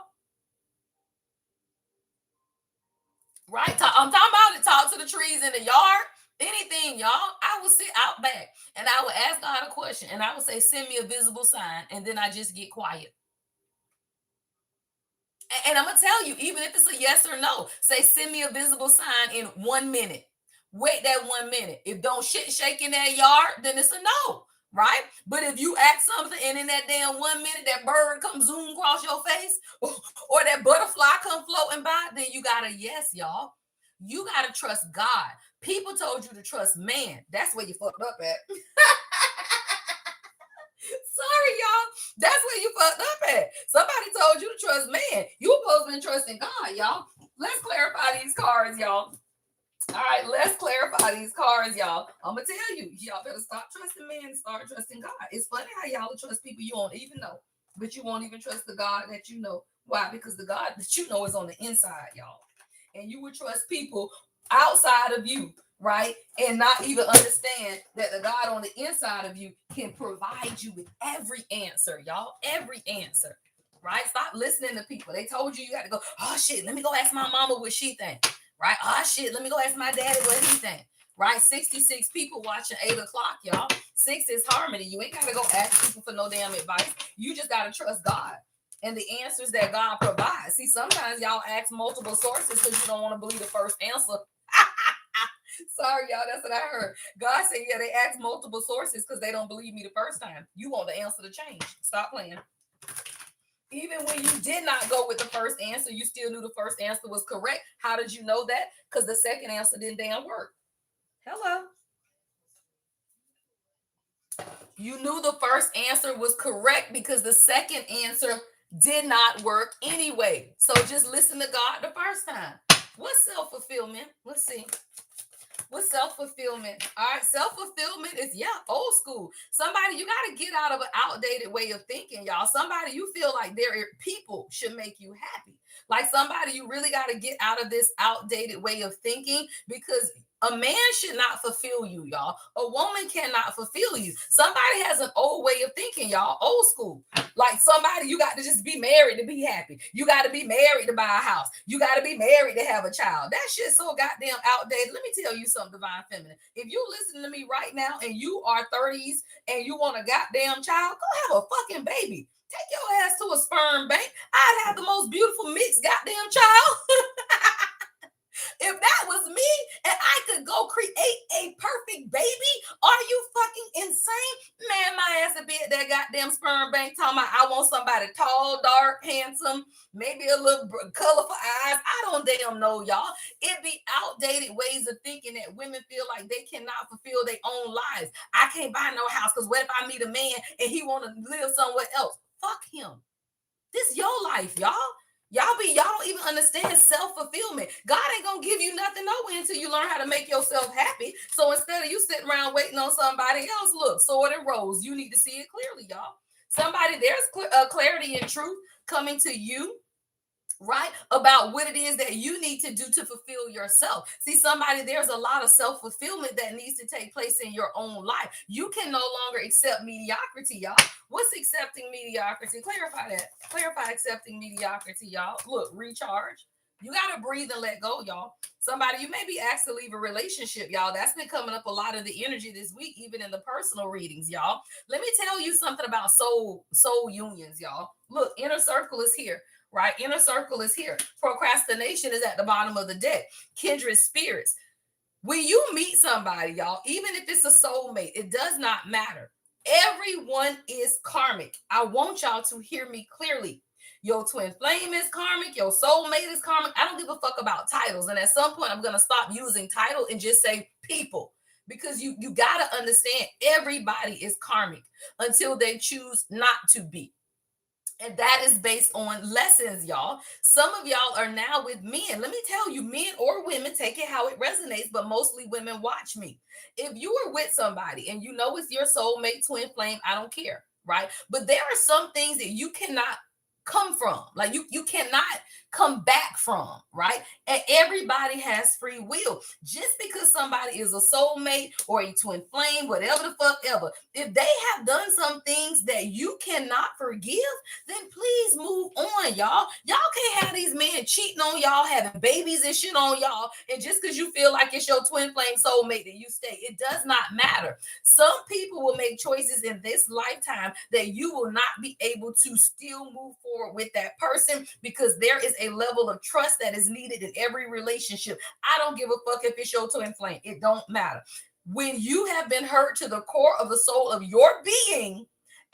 [SPEAKER 1] Right? I'm talking about it. Talk to the trees in the yard. Anything, y'all. I will sit out back and I will ask God a question and I will say, send me a visible sign. And then I just get quiet. And I'm going to tell you, even if it's a yes or no, say, send me a visible sign in 1 minute. Wait that 1 minute. If don't shit shake in that yard, then it's a no. Right? But if you ask something and in that damn 1 minute, that bird comes zoom across your face or that butterfly come floating by, then you got a yes, y'all. You got to trust God. People told you to trust man. That's where you fucked up at. Sorry, y'all. That's where you fucked up at. Somebody told you to trust man. You supposed to be trusting God, y'all. Let's clarify these cards, y'all. All right, let's clarify these cards, y'all. I'm gonna tell you, y'all better stop trusting man and start trusting God. It's funny how y'all will trust people you won't even know, but you won't even trust the God that you know. Why? Because the God that you know is on the inside, y'all. And you would trust people outside of you, right? And not even understand that the God on the inside of you can provide you with every answer, y'all. Every answer, right? Stop listening to people. They told you got to go, oh shit, let me go ask my mama what she think, right? Oh shit, let me go ask my daddy what he think, right? 66 people watching 8 o'clock, y'all. 6 is harmony. You ain't got to go ask people for no damn advice. You just got to trust God and the answers that God provides. See, sometimes y'all ask multiple sources because you don't want to believe the first answer. Sorry, y'all, that's what I heard. God said, yeah, they ask multiple sources because they don't believe me the first time. You want the answer to change. Stop playing. Even when you did not go with the first answer, you still knew the first answer was correct. How did you know that? Because the second answer didn't damn work. Hello. You knew the first answer was correct because the second answer did not work anyway. So just listen to God the first time. What's self-fulfillment? Let's see. What's self-fulfillment? All right, self-fulfillment is, old school. Somebody, you got to get out of an outdated way of thinking, y'all. Somebody you feel like people should make you happy. Like somebody you really got to get out of this outdated way of thinking because A man should not fulfill you, y'all. A woman cannot fulfill you. Somebody has an old way of thinking, y'all. Old school. Like somebody, you got to just be married to be happy. You got to be married to buy a house. You got to be married to have a child. That shit's so goddamn outdated. Let me tell you something, Divine Feminine. If you listen to me right now and you are 30s and you want a goddamn child, go have a fucking baby. Take your ass to a sperm bank. I'd have the most beautiful mixed goddamn child. If that was me and I could go create a perfect baby, are you fucking insane? Man, my ass would be at that goddamn sperm bank talking about I want somebody tall, dark, handsome, maybe a little colorful eyes. I don't damn know, y'all. It be outdated ways of thinking that women feel like they cannot fulfill their own lives. I can't buy no house because what if I meet a man and he want to live somewhere else? Fuck him. This your life, y'all. Y'all don't even understand self-fulfillment. God ain't gonna give you nothing nowhere until you learn how to make yourself happy. So instead of you sitting around waiting on somebody else, look, sword and rose, you need to see it clearly, y'all. Somebody, there's clarity and truth coming to you, right? About what it is that you need to do to fulfill yourself. See, somebody, there's a lot of self-fulfillment that needs to take place in your own life. You can no longer accept mediocrity, y'all. What's accepting mediocrity? Clarify that. Clarify accepting mediocrity, y'all. Look, recharge. You got to breathe and let go, y'all. Somebody, you may be asked to leave a relationship, y'all. That's been coming up a lot of the energy this week, even in the personal readings, y'all. Let me tell you something about soul unions, y'all. Look, inner circle is here. Right? Inner circle is here. Procrastination is at the bottom of the deck. Kindred spirits. When you meet somebody, y'all, even if it's a soulmate, it does not matter. Everyone is karmic. I want y'all to hear me clearly. Your twin flame is karmic. Your soulmate is karmic. I don't give a fuck about titles. And at some point, I'm going to stop using title and just say people. Because you got to understand everybody is karmic until they choose not to be. And that is based on lessons, y'all. Some of y'all are now with men. Let me tell you, men or women, take it how it resonates, but mostly women watch me. If you are with somebody and you know it's your soulmate, twin flame, I don't care, right? But there are some things that you cannot come from, like you cannot come back from, right? And everybody has free will. Just because somebody is a soulmate or a twin flame, whatever the fuck ever, if they have done some things that you cannot forgive, then please move on, y'all. Y'all can't have these men cheating on y'all, having babies and shit on y'all, and just because you feel like it's your twin flame soulmate that you stay, it does not matter. Some people will make choices in this lifetime that you will not be able to still move forward with that person, because there is a level of trust that is needed in every relationship. I don't give a fuck if it's your twin flame. It don't matter. When you have been hurt to the core of the soul of your being,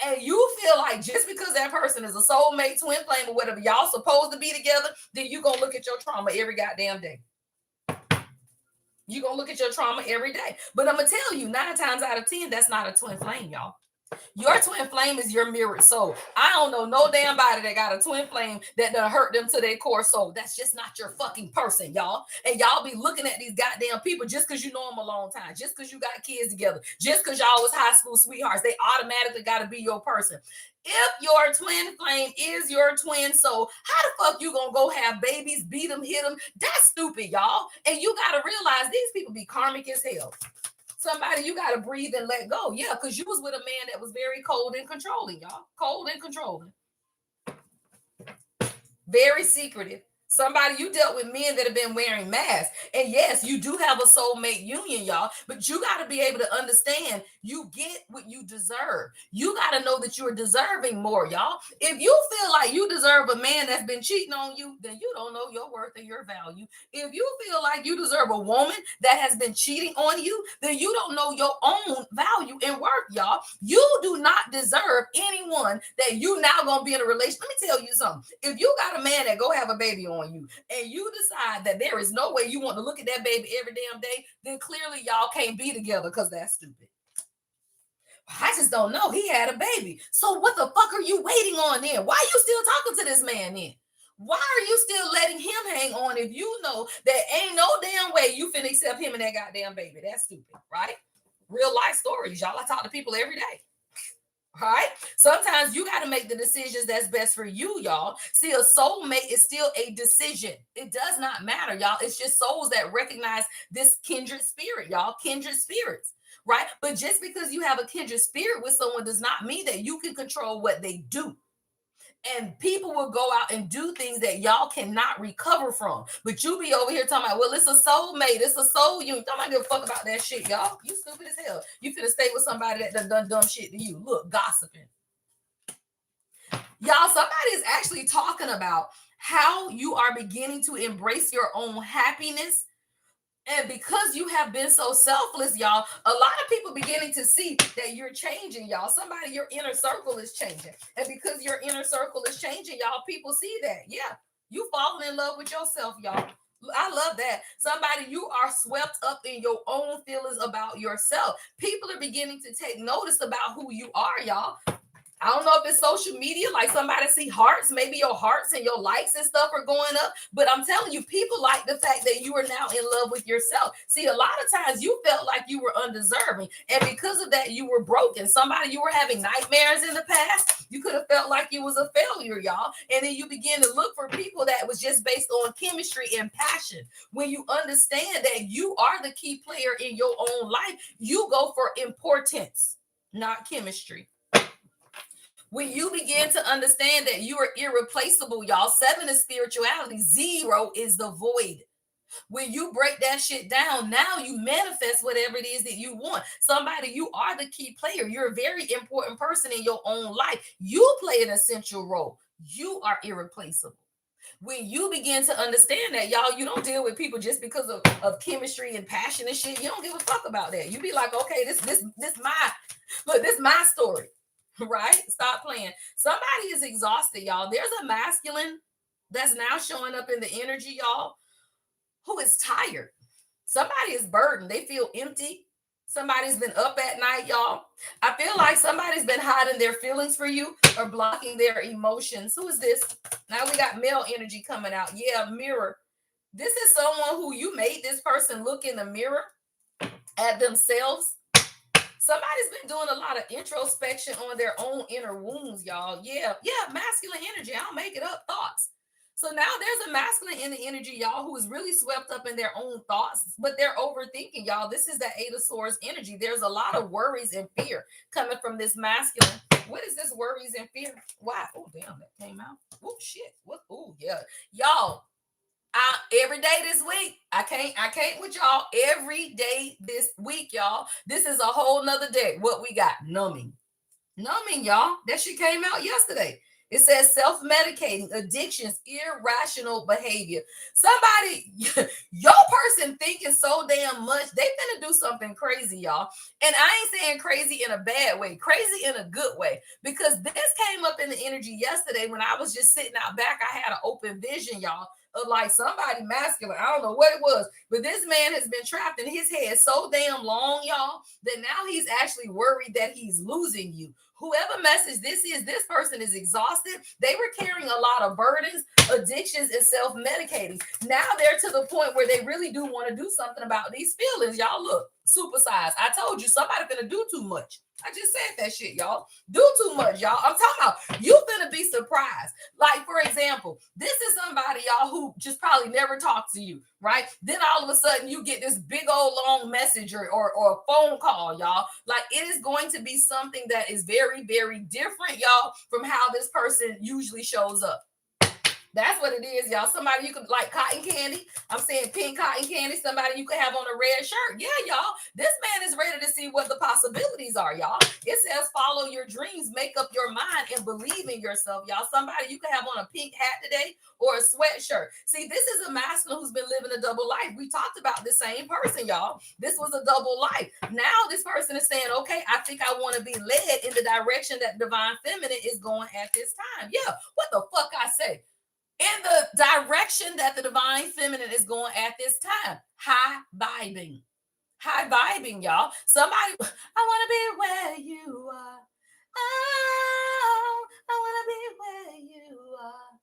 [SPEAKER 1] and you feel like just because that person is a soulmate, twin flame, or whatever, y'all supposed to be together, then you're going to look at your trauma every goddamn day. You're going to look at your trauma every day. But I'm going to tell you, 9 times out of 10, that's not a twin flame, y'all. Your twin flame is your mirrored soul. I don't know no damn body that got a twin flame that done hurt them to their core soul. That's just not your fucking person, y'all. And y'all be looking at these goddamn people just because you know them a long time, just because you got kids together, just because y'all was high school sweethearts. They automatically got to be your person. If your twin flame is your twin soul, how the fuck you gonna go have babies, beat them, hit them? That's stupid, y'all. And you got to realize these people be karmic as hell. Somebody, you got to breathe and let go. Yeah, because you was with a man that was very cold and controlling, y'all. Cold and controlling. Very secretive. Somebody, you dealt with men that have been wearing masks. And yes, you do have a soulmate union, y'all, but you got to be able to understand you get what you deserve. You got to know that you're deserving more, y'all. If you feel like you deserve a man that's been cheating on you, then you don't know your worth and your value. If you feel like you deserve a woman that has been cheating on you, then you don't know your own value and worth, y'all. You do not deserve anyone that you now going to be in a relationship. Let me tell you something. If you got a man that go have a baby on you and you decide that there is no way you want to look at that baby every damn day, then clearly y'all can't be together, because that's stupid. I just don't know. He had a baby. So what the fuck are you waiting on then? Why are you still talking to this man then? Why are you still letting him hang on if you know that ain't no damn way you finna accept him and that goddamn baby? That's stupid, right? Real life stories, y'all. I talk to people every day. All right. Sometimes you got to make the decisions that's best for you, y'all. See, a soulmate is still a decision. It does not matter, y'all. It's just souls that recognize this kindred spirit, y'all. Kindred spirits, right? But just because you have a kindred spirit with someone does not mean that you can control what they do. And people will go out and do things that y'all cannot recover from. But you be over here talking about, well, it's a soulmate, it's a soul union. Don't give a fuck about that shit, y'all. You stupid as hell. You finna stay with somebody that done dumb shit to you. Look, gossiping. Y'all, somebody is actually talking about how you are beginning to embrace your own happiness. And because you have been so selfless, y'all, a lot of people beginning to see that you're changing, y'all. Somebody, your inner circle is changing. And because your inner circle is changing, y'all, people see that. Yeah, you falling in love with yourself, y'all. I love that. Somebody, you are swept up in your own feelings about yourself. People are beginning to take notice about who you are, y'all. I don't know if it's social media, like somebody see hearts, maybe your hearts and your likes and stuff are going up. But I'm telling you, people like the fact that you are now in love with yourself. See, a lot of times you felt like you were undeserving. And because of that, you were broken. Somebody, you were having nightmares in the past. You could have felt like you was a failure, y'all. And then you begin to look for people that was just based on chemistry and passion. When you understand that you are the key player in your own life, you go for importance, not chemistry. When you begin to understand that you are irreplaceable, y'all, 7 is spirituality, 0 is the void. When you break that shit down, now you manifest whatever it is that you want. Somebody, you are the key player. You're a very important person in your own life. You play an essential role. You are irreplaceable. When you begin to understand that, y'all, you don't deal with people just because of chemistry and passion and shit. You don't give a fuck about that. You be like, okay, this my story. Right? Stop playing. Somebody is exhausted, y'all. There's a masculine that's now showing up in the energy, y'all, who is tired. Somebody is burdened. They feel empty. Somebody's been up at night, y'all. I feel like somebody's been hiding their feelings for you or blocking their emotions. Who is this? Now we got male energy coming out. Yeah, mirror. This is someone who you made this person look in the mirror at themselves. Somebody's been doing a lot of introspection on their own inner wounds, y'all. Yeah, masculine energy. I'll make it up. Thoughts. So now there's a masculine in the energy, y'all, who is really swept up in their own thoughts, but they're overthinking, y'all. This is the 8 of Swords energy. There's a lot of worries and fear coming from this masculine. What is this worries and fear? Why? Oh, damn, that came out. Oh, shit. What? Oh, yeah. Y'all, every day this week, I can't with y'all every day this week, y'all. This is a whole nother day. What we got? Numbing, y'all. That shit came out yesterday. It says self-medicating, addictions, irrational behavior. Somebody, your person thinking so damn much, they finna do something crazy, y'all. And I ain't saying crazy in a bad way, crazy in a good way, because this came up in the energy yesterday when I was just sitting out back. I had an open vision, y'all, of like somebody masculine. I don't know what it was, but this man has been trapped in his head so damn long, y'all, that now he's actually worried that he's losing you. Whoever message this is, this person is exhausted. They were carrying a lot of burdens, addictions, and self-medicating. Now they're to the point where they really do want to do something about these feelings. Y'all, look, supersize. I told you somebody finna do too much. I just said that shit, y'all. Do too much, y'all. I'm talking about you finna be surprised. Like, for example, this is somebody, y'all, who just probably never talked to you, right? Then all of a sudden you get this big old long message or a phone call, y'all. Like, it is going to be something that is very, very different, y'all, from how this person usually shows up. That's what it is, y'all. Somebody you could like cotton candy. I'm saying pink cotton candy. Somebody you could have on a red shirt. Yeah, y'all. This man is ready to see what the possibilities are, y'all. It says follow your dreams, make up your mind, and believe in yourself, y'all. Somebody you could have on a pink hat today or a sweatshirt. See, this is a masculine who's been living a double life. We talked about the same person, y'all. This was a double life. Now this person is saying, okay, I think I want to be led in the direction that divine feminine is going at this time. Yeah, what the fuck I say? In the direction that the divine feminine is going at this time. High vibing. High vibing, y'all. Somebody, I want to be where you are. Oh, I want to be where you are.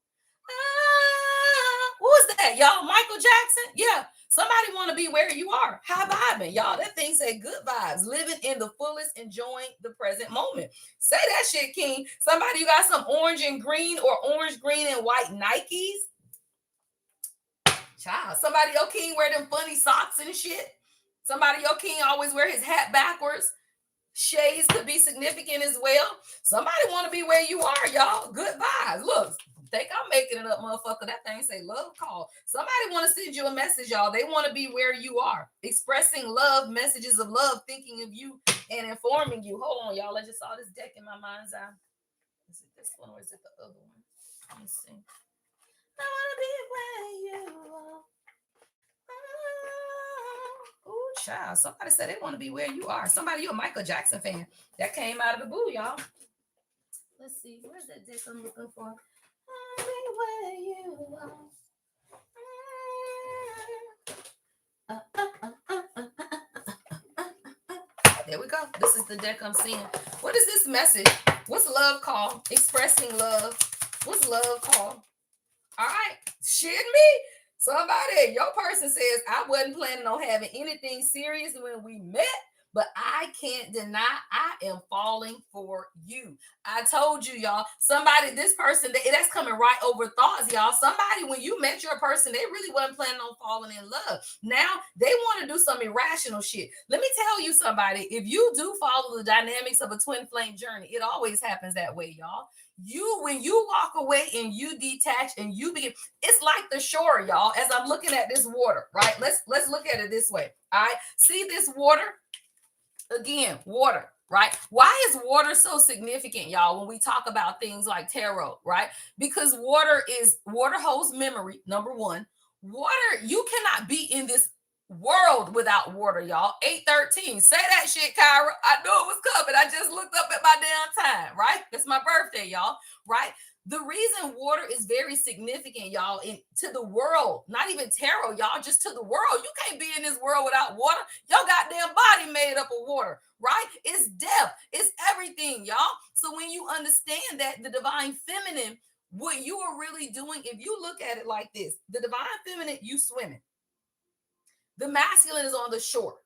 [SPEAKER 1] Oh, who's that, y'all? Michael Jackson? Yeah. Somebody want to be where you are. High vibing, y'all. That thing say good vibes. Living in the fullest, enjoying the present moment. Say that shit, King. Somebody, you got some orange and green or orange, green, and white Nikes? Child. Somebody, your king wear them funny socks and shit. Somebody, your king always wear his hat backwards. Shades could be significant as well. Somebody want to be where you are, y'all. Good vibes. Look, think I'm making it up, motherfucker. That thing say love call. Somebody want to send you a message, y'all. They want to be where you are, expressing love, messages of love, thinking of you and informing you. Hold on, y'all. I just saw this deck in my mind's eye. Is it this one or is it the other one? Let me see. I want to be where you are. Oh, child. Somebody said they want to be where you are. Somebody, you're a Michael Jackson fan. That came out of the blue, y'all. Let's see. Where's that deck I'm looking for? I'll be where you are. There we go. This is the deck I'm seeing. What is this message? What's love called? Expressing love. What's love called? All right. Shit me. Somebody, your person says, I wasn't planning on having anything serious when we met, but I can't deny I am falling for you. I told you, y'all. Somebody, this person, that's coming right over thoughts, y'all. Somebody, when you met your person, they really wasn't planning on falling in love. Now, they want to do some irrational shit. Let me tell you, somebody, if you do follow the dynamics of a twin flame journey, it always happens that way, y'all. When you walk away and you detach and you begin, it's like the shore, y'all. As I'm looking at this water, right? Let's look at it this way. All right. See this water? Again, water, right? Why is water so significant, y'all, when we talk about things like tarot, right? Because water holds memory, number one. Water, you cannot be in this world without water, y'all. 813. Say that shit, Kyra. I knew it was coming. I just looked up at my damn time, right? It's my birthday, y'all, right? The reason water is very significant, y'all, to the world, not even tarot, y'all, just to the world. You can't be in this world without water. Your goddamn body made up of water, right? It's depth. It's everything, y'all. So when you understand that the divine feminine, what you are really doing, if you look at it like this, the divine feminine, you swimming. The masculine is on the shore.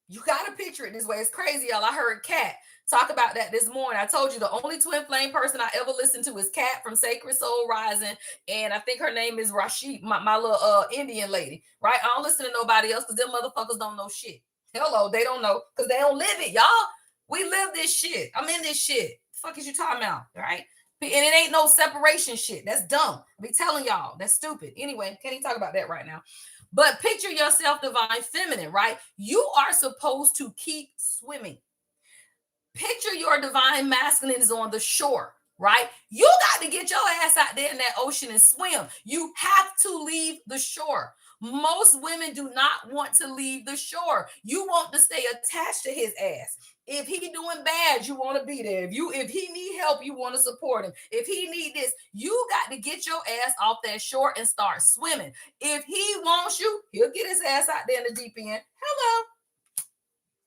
[SPEAKER 1] You got to picture it this way. It's crazy, y'all. I heard Kat talk about that this morning. I told you the only twin flame person I ever listened to is Kat from Sacred Soul Rising. And I think her name is Rashid, my little Indian lady, right? I don't listen to nobody else because them motherfuckers don't know shit. Hello, they don't know because they don't live it, y'all. We live this shit. I'm in this shit. The fuck is you talking about, right? And it ain't no separation shit. That's dumb. I be telling y'all. That's stupid. Anyway, can't even talk about that right now. But picture yourself divine feminine, right? You are supposed to keep swimming. Picture your divine masculine is on the shore, right? You got to get your ass out there in that ocean and swim. You have to leave the shore. Most women do not want to leave the shore. You want to stay attached to his ass. If he doing bad, you want to be there. If he need help, you want to support him. If he need this, you got to get your ass off that shore and start swimming. If he wants you, he'll get his ass out there in the deep end. Hello.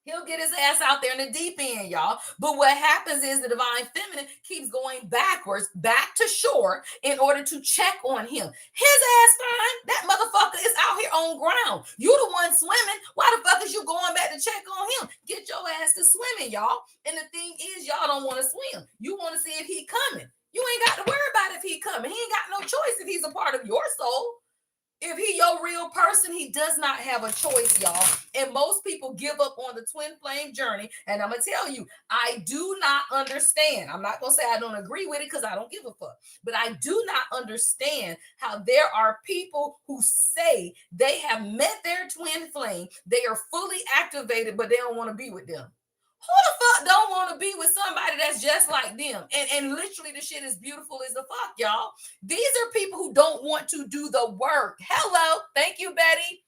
[SPEAKER 1] He'll get his ass out there in the deep end, y'all. But what happens is the divine feminine keeps going backwards, back to shore, in order to check on him. His ass fine. That motherfucker is out here on ground. You the one swimming. Why the fuck is you going back to check on him? Get your ass to swimming, y'all. And the thing is, y'all don't want to swim. You want to see if he coming. You ain't got to worry about if he coming. He ain't got no choice if he's a part of your soul. If he your real person, he does not have a choice, y'all. And most people give up on the twin flame journey. And I'm going to tell you, I do not understand. I'm not going to say I don't agree with it because I don't give a fuck. But I do not understand how there are people who say they have met their twin flame. They are fully activated, but they don't want to be with them. Who the fuck don't want to be with somebody that's just like them? And literally the shit is beautiful as the fuck, y'all. These are people who don't want to do the work. Hello. Thank you, Betty.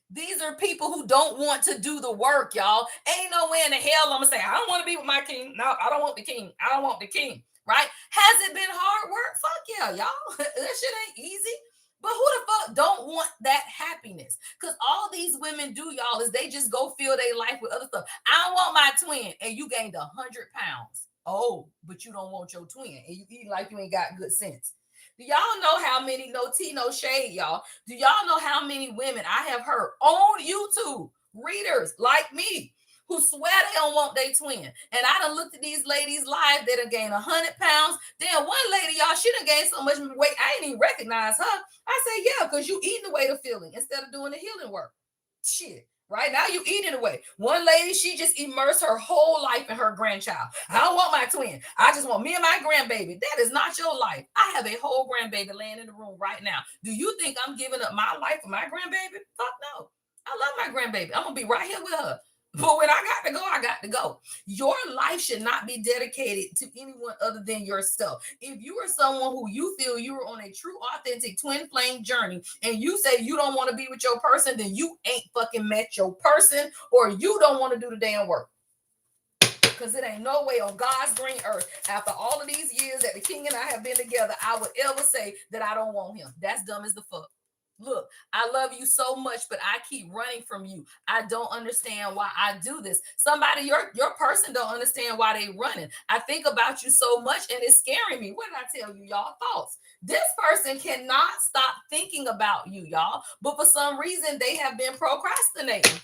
[SPEAKER 1] These are people who don't want to do the work, y'all. Ain't no way in the hell I'm going to say, I don't want to be with my king. No, I don't want the king. I don't want the king, right? Has it been hard work? Fuck yeah, y'all. That shit ain't easy. But who the fuck don't want that happiness? Because all these women do, y'all, is they just go fill their life with other stuff. I don't want my twin, and you gained 100 pounds. Oh, but you don't want your twin, and you eat like you ain't got good sense. Do y'all know how many, no tea, no shade, y'all? Do y'all know how many women I have heard on YouTube, readers like me, who swear they don't want their twin? And I done looked at these ladies live that done gained 100 pounds. Then one lady, y'all, she done gained so much weight, I ain't even recognize her. I say, yeah, because you eating away the feeling instead of doing the healing work. Shit. Right now, you eating away. One lady, she just immersed her whole life in her grandchild. I don't want my twin. I just want me and my grandbaby. That is not your life. I have a whole grandbaby laying in the room right now. Do you think I'm giving up my life for my grandbaby? Fuck no. I love my grandbaby. I'm gonna be right here with her. But when I got to go, I got to go. Your life should not be dedicated to anyone other than yourself. If you are someone who you feel you are on a true, authentic twin flame journey and you say you don't want to be with your person, then you ain't fucking met your person, or you don't want to do the damn work. Because it ain't no way on God's green earth, after all of these years that the king and I have been together, I would ever say that I don't want him. That's dumb as the fuck. Look, I love you so much, but I keep running from you. I don't understand why I do this. Somebody, your person don't understand why they running. I think about you so much and it's scaring me. What did I tell you, y'all? Thoughts. This person cannot stop thinking about you, y'all, but for some reason they have been procrastinating.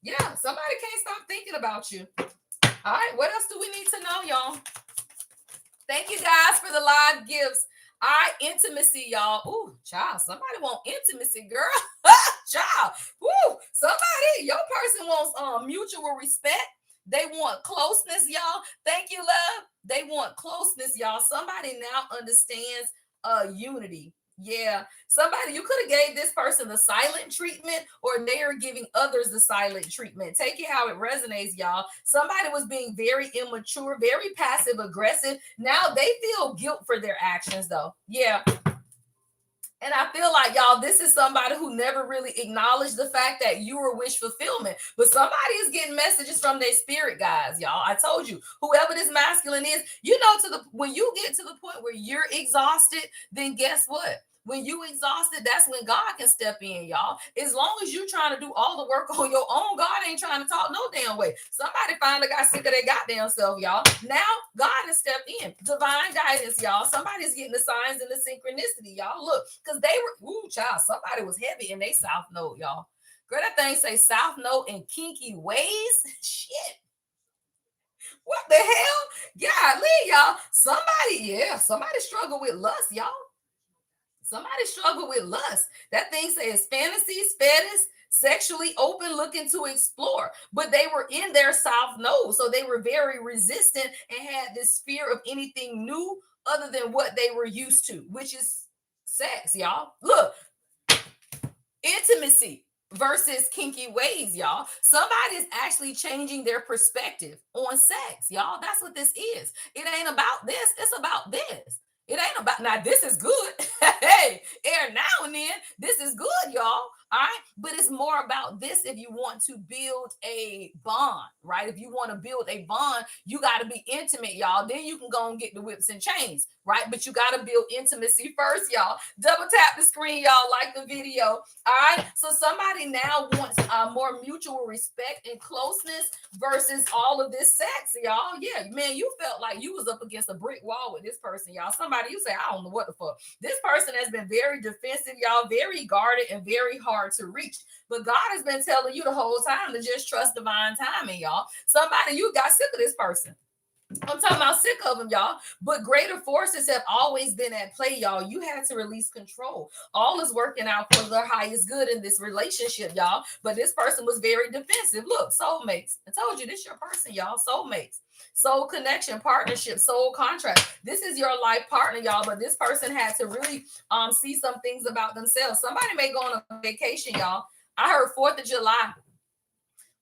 [SPEAKER 1] Yeah, somebody can't stop thinking about you. All right, what else do we need to know, y'all? Thank you guys for the live gifts. All right, intimacy, y'all. Ooh, child, somebody want intimacy, girl. Child, woo, somebody, your person wants mutual respect. They want closeness, y'all. Thank you, love. They want closeness, y'all. Somebody now understands unity. Yeah, somebody, you could have gave this person the silent treatment, or they are giving others the silent treatment. Take it how it resonates, y'all. Somebody was being very immature, very passive aggressive. Now they feel guilt for their actions, though. Yeah. And I feel like, y'all, this is somebody who never really acknowledged the fact that you were wish fulfillment. But somebody is getting messages from their spirit guides, y'all. I told you, whoever this masculine is, you know, when you get to the point where you're exhausted, then guess what? When you exhausted, that's when God can step in, y'all. As long as you trying to do all the work on your own, God ain't trying to talk no damn way. Somebody finally got sick of their goddamn self, y'all. Now God has stepped in. Divine guidance, y'all. Somebody's getting the signs and the synchronicity, y'all. Look, because they were, ooh, child, somebody was heavy in they south node, y'all. Girl, that thing say south node in kinky ways. Shit. What the hell? Golly, y'all. Somebody struggle with lust, y'all. Somebody struggle with lust. That thing says fantasies, fetish, sexually open, looking to explore. But they were in their south node, so they were very resistant and had this fear of anything new other than what they were used to, which is sex, y'all. Look, intimacy versus kinky ways, y'all. Somebody's actually changing their perspective on sex, y'all. That's what this is. It ain't about this, it's about this. It ain't about, now this is good. Hey, every now and then, this is good, y'all. All right. But it's more about this if you want to build a bond, right? If you want to build a bond, you got to be intimate, y'all. Then you can go and get the whips and chains, right? But you got to build intimacy first, y'all. Double tap the screen, y'all. Like the video. All right. So somebody now wants more mutual respect and closeness versus all of this sex, y'all. Yeah, man, you felt like you was up against a brick wall with this person, y'all. Somebody, you say, I don't know what the fuck. This person has been very defensive, y'all, very guarded and very hard to reach. But God has been telling you the whole time to just trust divine timing, y'all. Somebody, you got sick of this person. I'm talking about sick of them, y'all. But greater forces have always been at play, y'all. You had to release control. All is working out for their highest good in this relationship, y'all. But this person was very defensive. Look, soulmates. I told you, this your person, y'all. Soulmates. Soul connection, partnership, soul contract. This is your life partner, y'all. But this person had to really see some things about themselves. Somebody may go on a vacation, y'all. I heard 4th of July.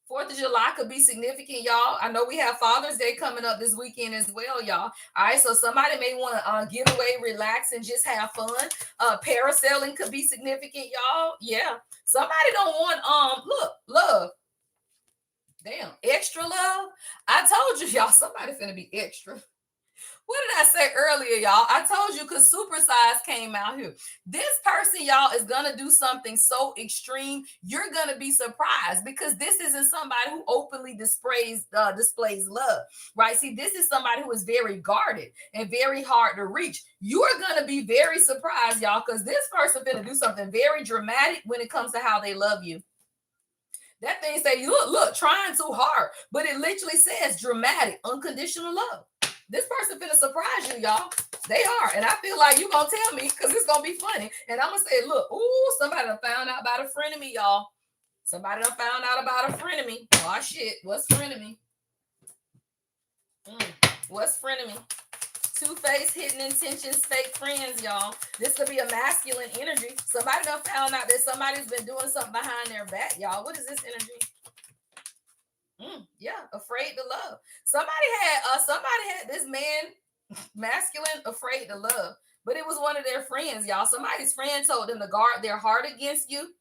[SPEAKER 1] 4th of July could be significant, y'all. I know we have Father's Day coming up this weekend as well, y'all. All right, so somebody may want to get away, relax, and just have fun. Parasailing could be significant, y'all. Yeah. Somebody don't want, look, love. Damn, extra love. I told you, y'all, somebody finna be extra. What did I say earlier, y'all? I told you because supersize came out here. This person, y'all, is gonna do something so extreme. You're gonna be surprised because this isn't somebody who openly displays love, right? See, this is somebody who is very guarded and very hard to reach. You are gonna be very surprised, y'all, because this person gonna do something very dramatic when it comes to how they love you. That thing say, look, trying too hard, but it literally says dramatic, unconditional love. This person finna surprise you, y'all. They are, and I feel like you gonna tell me because it's gonna be funny. And I'm gonna say, look, ooh, somebody done found out about a friend of me, y'all. Somebody done found out about a friend of me. Oh shit, what's friend of me? What's friend of me? Two-faced, hidden intentions, fake friends, y'all. This could be a masculine energy. Somebody done found out that somebody's been doing something behind their back, y'all. What is this energy? Yeah, afraid to love. Somebody had this man, masculine, afraid to love, but it was one of their friends, y'all. Somebody's friend told them to guard their heart against you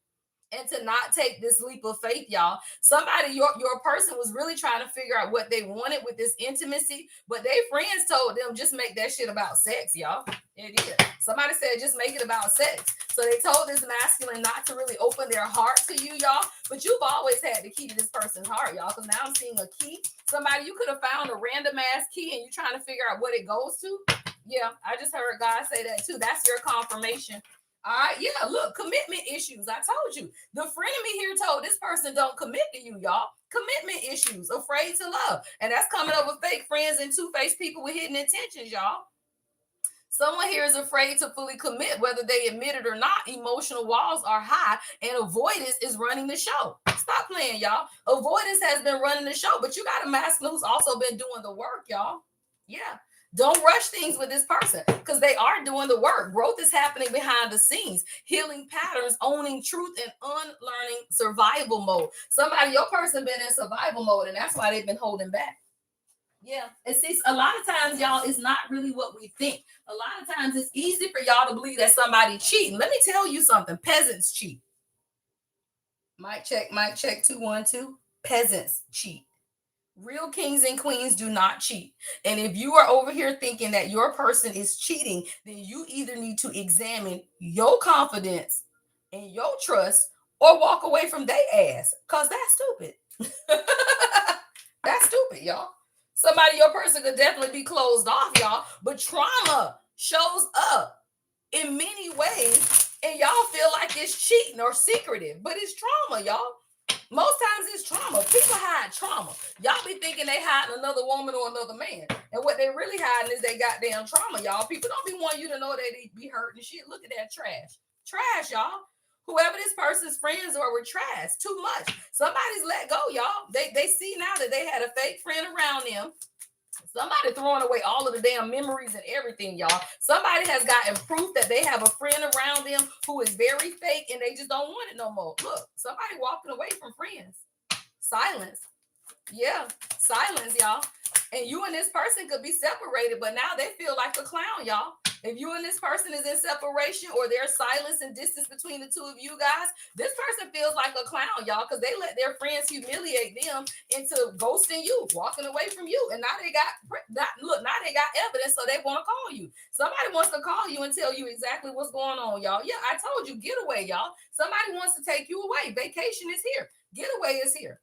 [SPEAKER 1] and to not take this leap of faith, y'all. Somebody, your person was really trying to figure out what they wanted with this intimacy, but their friends told them just make that shit about sex, y'all. It is. Somebody said just make it about sex. So they told this masculine not to really open their heart to you, y'all. But you've always had the key to this person's heart, y'all. Because now I'm seeing a key. Somebody, you could have found a random ass key and you're trying to figure out what it goes to. Yeah, I just heard God say that too. That's your confirmation. All right, yeah, look, commitment issues. I told you. The friend of me here told this person don't commit to you, y'all. Commitment issues, afraid to love. And that's coming up with fake friends and two-faced people with hidden intentions, y'all. Someone here is afraid to fully commit, whether they admit it or not. Emotional walls are high, and avoidance is running the show. Stop playing, y'all. Avoidance has been running the show, but you got a masculine who's also been doing the work, y'all. Yeah. Don't rush things with this person because they are doing the work. Growth is happening behind the scenes, healing patterns, owning truth, and unlearning survival mode. Somebody, your person been in survival mode, and that's why they've been holding back. Yeah, and see, a lot of times, y'all, it's not really what we think. A lot of times, it's easy for y'all to believe that somebody cheating. Let me tell you something: peasants cheat. Mic check 212. Peasants cheat. Real kings and queens do not cheat. And if you are over here thinking that your person is cheating, then you either need to examine your confidence and your trust or walk away from their ass because that's stupid. That's stupid, y'all. Somebody, your person could definitely be closed off, y'all, but trauma shows up in many ways and y'all feel like it's cheating or secretive, but it's trauma, y'all. Most times it's trauma. People hide trauma. Y'all be thinking they hiding another woman or another man. And what they really hiding is they goddamn trauma, y'all. People don't be wanting you to know they be hurting shit. Look at that trash. Trash, y'all. Whoever this person's friends are were trash. Too much. Somebody's let go, y'all. They see now that they had a fake friend around them. Somebody throwing away all of the damn memories and everything, y'all. Somebody has gotten proof that they have a friend around them who is very fake and they just don't want it no more. Look, somebody walking away from friends. Silence. Yeah, silence, y'all. And you and this person could be separated, but now they feel like a clown, y'all. If you and this person is in separation or there's silence and distance between the two of you guys, this person feels like a clown, y'all, because they let their friends humiliate them into ghosting you, walking away from you. And now they got evidence, so they want to call you. Somebody wants to call you and tell you exactly what's going on, y'all. Yeah, I told you, get away, y'all. Somebody wants to take you away. Vacation is here. Getaway is here.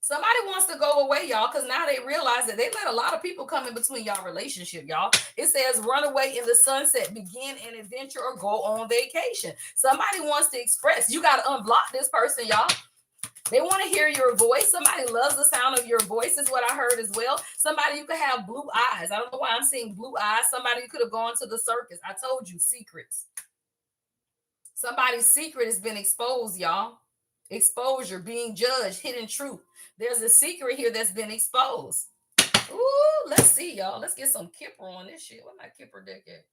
[SPEAKER 1] Somebody wants to go away, y'all, because now they realize that they let a lot of people come in between y'all relationship, y'all. It says run away in the sunset, begin an adventure, or go on vacation. Somebody wants to express. You got to unblock this person, y'all. They want to hear your voice. Somebody loves the sound of your voice is what I heard as well. Somebody, you could have blue eyes. I don't know why I'm seeing blue eyes. Somebody could have gone to the circus. I told you, secrets. Somebody's secret has been exposed, y'all. Exposure, being judged, hidden truth. There's a secret here that's been exposed. Ooh, let's see, y'all. Let's get some Kipper on this shit. What my Kipper dick at?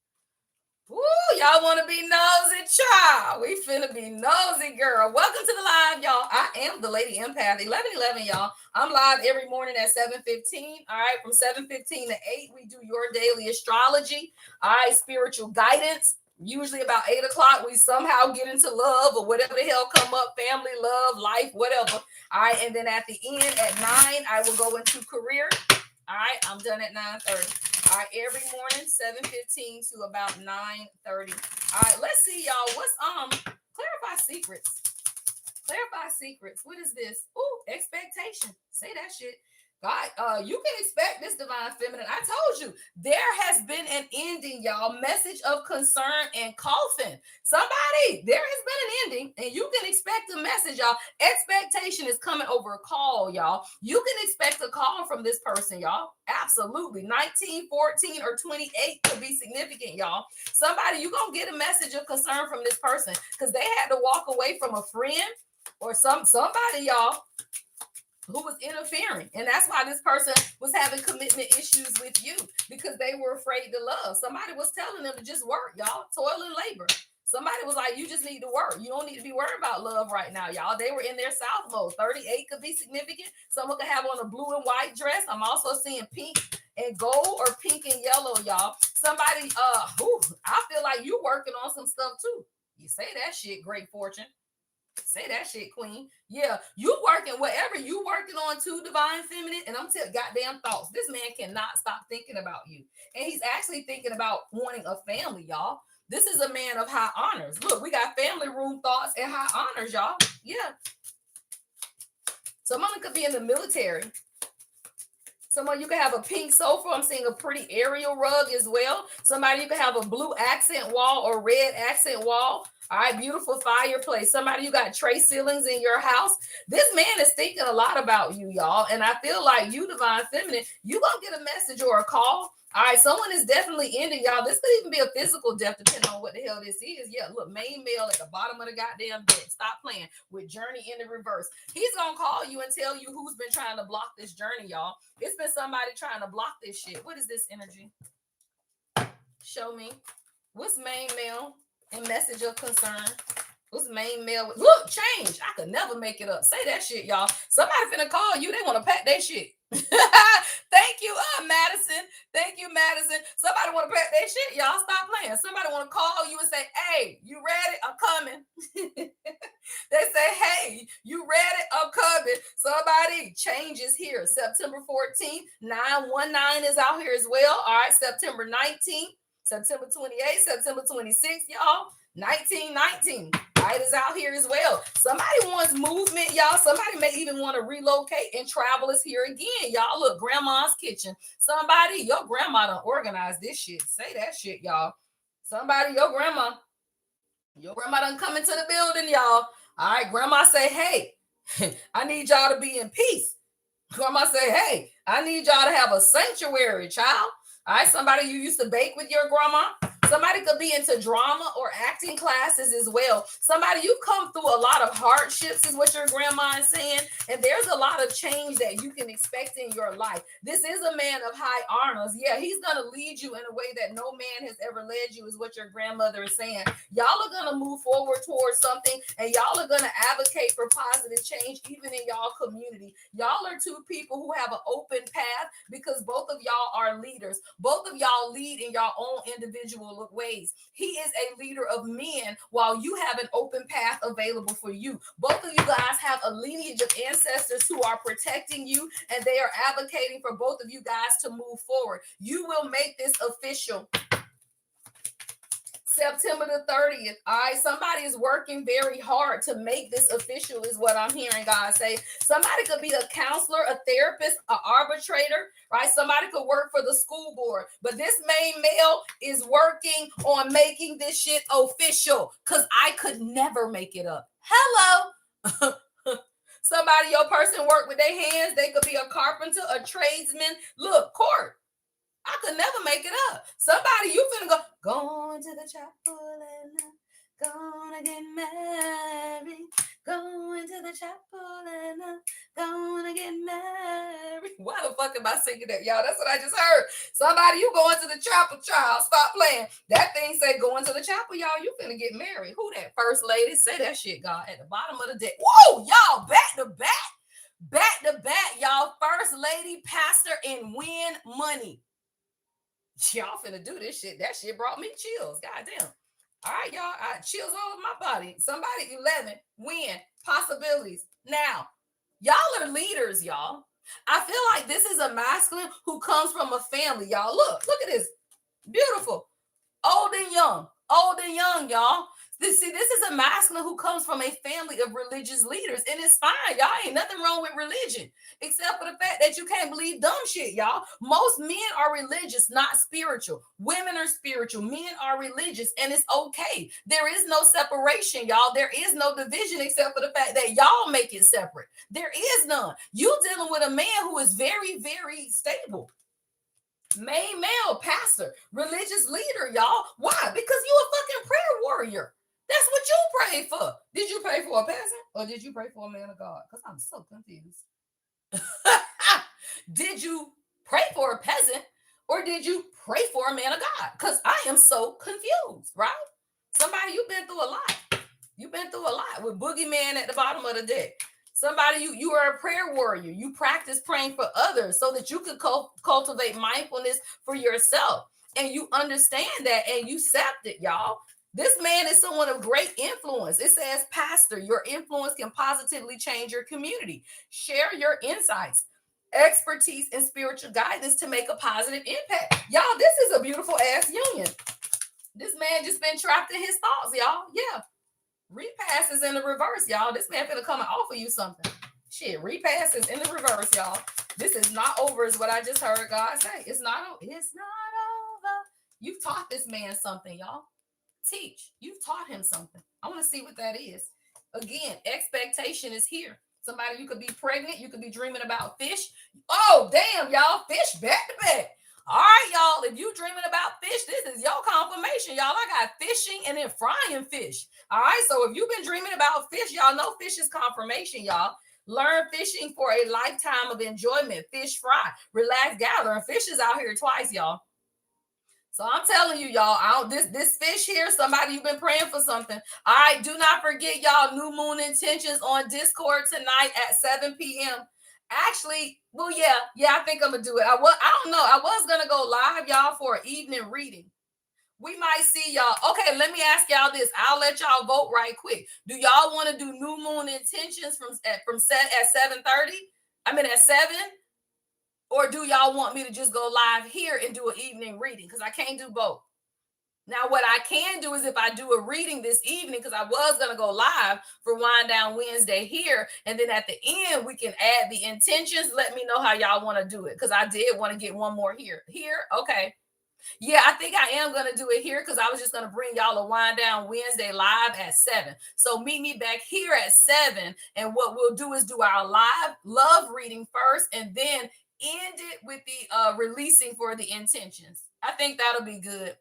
[SPEAKER 1] Ooh, y'all want to be nosy, child? We finna be nosy, girl. Welcome to the live, y'all. I am the Lady Empath, 1111, y'all. I'm live every morning at 7:15. All right, from 7:15 to 8, we do your daily astrology. All right, spiritual guidance. Usually about 8 o'clock, we somehow get into love or whatever the hell come up, family, love, life, whatever. All right, and then at the end at 9, I will go into career. All right, I'm done at 9:30. All right, every morning, 7:15 to about 9:30. All right, let's see, y'all. What's clarify secrets? Clarify secrets. What is this? Ooh, expectation. Say that shit. God, you can expect this divine feminine. I told you there has been an ending, y'all. Message of concern and coffin. Somebody, there has been an ending, and you can expect a message, y'all. Expectation is coming over a call, y'all. You can expect a call from this person, y'all. Absolutely. 19, 14, or 28 could be significant, y'all. Somebody, you gonna get a message of concern from this person because they had to walk away from a friend or somebody, y'all, who was interfering. And that's why this person was having commitment issues with you, because they were afraid to love. Somebody was telling them to just work, y'all, toil and labor. Somebody was like, you just need to work. You don't need to be worried about love right now, y'all. They were in their south mode. 38 could be significant. Someone could have on a blue and white dress. I'm also seeing pink and gold or pink and yellow, y'all. Somebody, I feel like you working on some stuff too. You say that shit, great fortune. Say that shit, queen. Yeah, you working whatever you working on too, divine feminine. And I'm telling goddamn thoughts. This man cannot stop thinking about you. And he's actually thinking about wanting a family, y'all. This is a man of high honors. Look, we got family room thoughts and high honors, y'all. Yeah. Someone could be in the military. Someone, you can have a pink sofa. I'm seeing a pretty aerial rug as well. Somebody, you can have a blue accent wall or red accent wall. All right, beautiful fireplace. Somebody, you got tray ceilings in your house. This man is thinking a lot about you, y'all. And I feel like you, divine feminine, you gonna get a message or a call. All right, someone is definitely ending, y'all. This could even be a physical death, depending on what the hell this is. Yeah, look, main male at the bottom of the goddamn bed. Stop playing with journey in the reverse. He's gonna call you and tell you who's been trying to block this journey, y'all. It's been somebody trying to block this shit. What is this energy? Show me. What's main male and message of concern? What's main male? Look, change. I could never make it up. Say that shit, y'all. Somebody finna call you. They want to pack that shit. Thank you, Madison. Thank you, Madison. Somebody want to pack that shit, y'all. Stop playing. Somebody want to call you and say, "Hey, you ready? I'm coming." They say, "Hey, you ready? I'm coming." Somebody changes here. September 14th, 919 is out here as well. All right, September 19th, September 28th, September 26th, y'all. 1919. Right, is out here as well. Somebody wants movement, y'all. Somebody may even want to relocate, and travel is here again, y'all. Look, grandma's kitchen. Somebody, your grandma done organized this shit. Say that shit, y'all. Somebody, your grandma done come into the building, y'all. All right, grandma say, "Hey, I need y'all to be in peace." Grandma say, "Hey, I need y'all to have a sanctuary, child." All right, somebody, you used to bake with your grandma. Somebody could be into drama or acting classes as well. Somebody, you come through a lot of hardships, is what your grandma is saying. And there's a lot of change that you can expect in your life. This is a man of high honors. Yeah, he's going to lead you in a way that no man has ever led you, is what your grandmother is saying. Y'all are going to move forward towards something, and y'all are going to advocate for positive change, even in y'all community. Y'all are two people who have an open path, because both of y'all are leaders. Both of y'all lead in your own individual ways. He is a leader of men, while you have an open path available for you. Both of you guys have a lineage of ancestors who are protecting you, and they are advocating for both of you guys to move forward. You will make this official. September the 30th. All right, somebody is working very hard to make this official, is what I'm hearing God say. Somebody could be a counselor, a therapist, an arbitrator, right? Somebody could work for the school board, but this main male is working on making this shit official, because I could never make it up. Hello. Somebody, your person work with their hands. They could be a carpenter, a tradesman. Look, court. I could never make it up. Somebody, you finna going to the chapel and gonna get married. Going to the chapel and gonna get married. Why the fuck am I singing that, y'all? That's what I just heard. Somebody, you going to the chapel, child. Stop playing. That thing say going to the chapel, y'all. You finna get married. Who that first lady? Say that shit, God, at the bottom of the deck. Whoa, y'all, back to back. Back to back, y'all. First lady, pastor, and win money. Y'all finna do this shit. That shit brought me chills. Goddamn. All right, y'all. Chills all over my body. Somebody 11. Win. Possibilities. Now, y'all are leaders, y'all. I feel like this is a masculine who comes from a family, y'all. Look at this. Beautiful. Old and young, y'all. This is a masculine who comes from a family of religious leaders, and it's fine, y'all. Ain't nothing wrong with religion, except for the fact that you can't believe dumb shit, y'all. Most men are religious, not spiritual. Women are spiritual. Men are religious, and it's okay. There is no separation, y'all. There is no division, except for the fact that y'all make it separate. There is none. You dealing with a man who is very, very stable. Main male, pastor, religious leader, y'all. Why? Because you a fucking prayer warrior. That's what you prayed for. Did you pray for a peasant or did you pray for a man of God? Because I'm so confused. Did you pray for a peasant or did you pray for a man of God? Because I am so confused, right? Somebody, you've been through a lot. You've been through a lot with boogeyman at the bottom of the deck. Somebody, you are a prayer warrior. You practice praying for others so that you could cultivate mindfulness for yourself. And you understand that and you accept it, y'all. This man is someone of great influence. It says, Pastor, your influence can positively change your community. Share your insights, expertise, and spiritual guidance to make a positive impact. Y'all, this is a beautiful ass union. This man just been trapped in his thoughts, y'all. Yeah. Repass is in the reverse, y'all. This man finna come and offer you something. Shit, repass is in the reverse, y'all. This is not over, is what I just heard God say. It's not over. It's not over. You've taught this man something, y'all. Teach. You've taught him something. I want to see what that is. Again, expectation is here. Somebody, you could be pregnant. You could be dreaming about fish. Oh, damn, y'all. Fish back to back. All right, y'all. If you dreaming about fish, this is your confirmation, y'all. I got fishing and then frying fish. All right. So if you've been dreaming about fish, y'all know fish is confirmation, y'all. Learn fishing for a lifetime of enjoyment. Fish fry. Relax, gather. And fish is out here twice, y'all. So I'm telling you, y'all, this fish here, somebody, you've been praying for something. All right, do not forget, y'all, new moon intentions on Discord tonight at 7 p.m. Actually, well, yeah, I think I'm gonna do it. I don't know. I was gonna go live, y'all, for an evening reading. We might see y'all. Okay, let me ask y'all this. I'll let y'all vote right quick. Do y'all want to do new moon intentions from set at 7:30? I mean at 7? Or do y'all want me to just go live here and do an evening reading? Because I can't do both. Now, what I can do is if I do a reading this evening, because I was going to go live for Wind Down Wednesday here, and then at the end, we can add the intentions. Let me know how y'all want to do it, because I did want to get one more here. Here? Okay. Yeah, I think I am going to do it here because I was just going to bring y'all a Wind Down Wednesday live at 7. So meet me back here at 7. And what we'll do is do our live love reading first and then end it with the releasing for the intentions. I think that'll be good.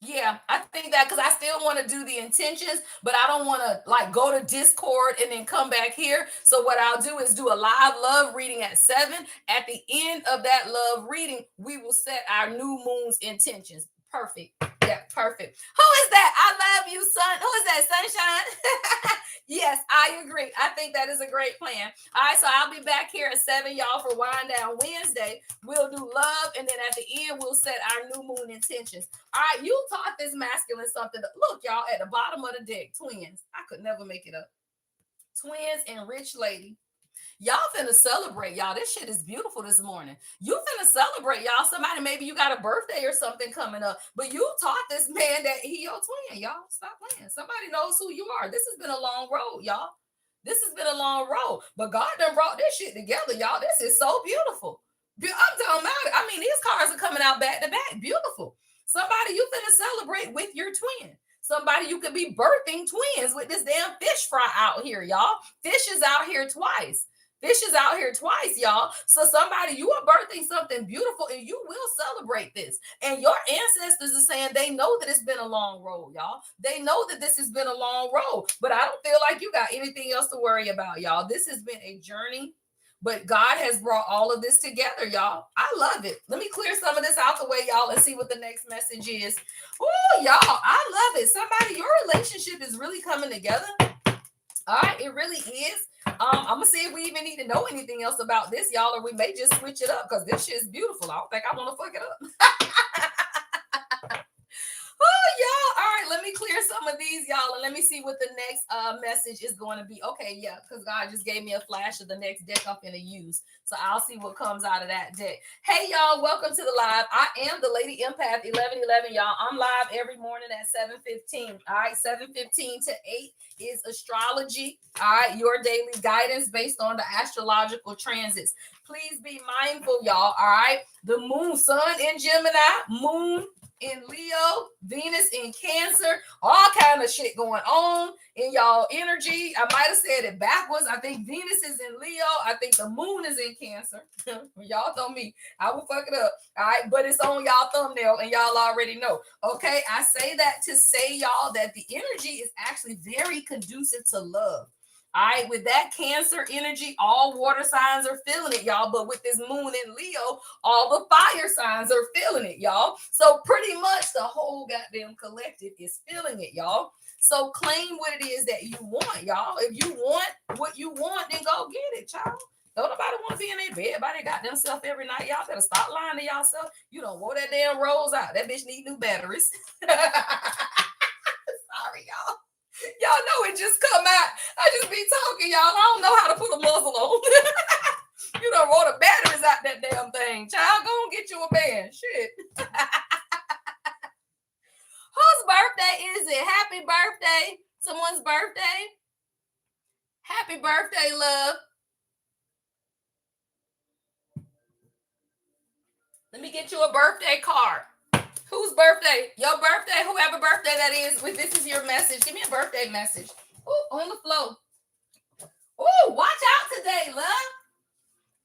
[SPEAKER 1] Yeah, I think that because I still want to do the intentions, but I don't want to like go to Discord and then come back here. So what I'll do is do a live love reading at 7. At the end of that love reading, we will set our new moon's intentions. Perfect. Yeah, perfect. Who is that? I love you, son. Who is that? Sunshine? Yes, I agree. I think that is a great plan. All right, so I'll be back here at 7, y'all, for Wind Down Wednesday. We'll do love, and then at the end, we'll set our new moon intentions. All right, you taught this masculine something. Look, y'all, at the bottom of the deck, twins. I could never make it up. Twins and rich lady. Y'all finna celebrate, y'all. This shit is beautiful this morning. You finna celebrate, y'all. Somebody, maybe you got a birthday or something coming up, but you taught this man that he your twin, y'all. Stop playing. Somebody knows who you are. This has been a long road, y'all. This has been a long road, but God done brought this shit together, y'all. This is so beautiful. I'm talking about it. I mean, these cars are coming out back to back. Beautiful. Somebody, you finna celebrate with your twin. Somebody, you could be birthing twins with this damn fish fry out here, y'all. Fish is out here twice. Fish is out here twice, y'all. So somebody, you are birthing something beautiful and you will celebrate this. And your ancestors are saying they know that it's been a long road, y'all. They know that this has been a long road, but I don't feel like you got anything else to worry about, y'all. This has been a journey, but God has brought all of this together, y'all. I love it. Let me clear some of this out the way, y'all, and see what the next message is. Oh, y'all, I love it. Somebody, your relationship is really coming together. All right, it really is. I'm gonna see if we even need to know anything else about this, y'all, or we may just switch it up because this shit is beautiful. I don't think I want to fuck it up. Oh, y'all. All right, let me clear some of these, y'all, and let me see what the next message is going to be. Okay, yeah, because God just gave me a flash of the next deck I'm going to use. So I'll see what comes out of that deck. Hey, y'all, welcome to the live. I am the Lady Empath 1111, y'all. I'm live every morning at 7:15. All right, 7:15 to 8 is astrology. All right, your daily guidance based on the astrological transits. Please be mindful, y'all. All right, the moon, sun in Gemini, moon in Leo, Venus in Cancer, all kind of shit going on in y'all energy. I might have said it backwards. I think Venus is in Leo. I think the moon is in Cancer. Y'all know me. I will fuck it up. All right, but it's on y'all thumbnail and y'all already know. Okay, I say that to say, y'all, that the energy is actually very conducive to love. All right, with that Cancer energy, all water signs are feeling it, y'all. But with this moon in Leo, all the fire signs are feeling it, y'all. So pretty much the whole goddamn collective is feeling it, y'all. So claim what it is that you want, y'all. If you want what you want, then go get it, child. Don't nobody want to be in their bed by their goddamn self every night. Y'all better stop lying to y'allself. You don't wore that damn rose out. That bitch need new batteries. Sorry, y'all. Y'all know it just come out. I just be talking, y'all. I don't know how to put a muzzle on. You done roll the batteries out that damn thing. Child, go and get you a band. Shit. Whose birthday is it? Happy birthday. Someone's birthday. Happy birthday, love. Let me get you a birthday card. Whose birthday? Your birthday, whoever birthday that is. This is your message. Give me a birthday message. Ooh, on the floor. Ooh, watch out today, love.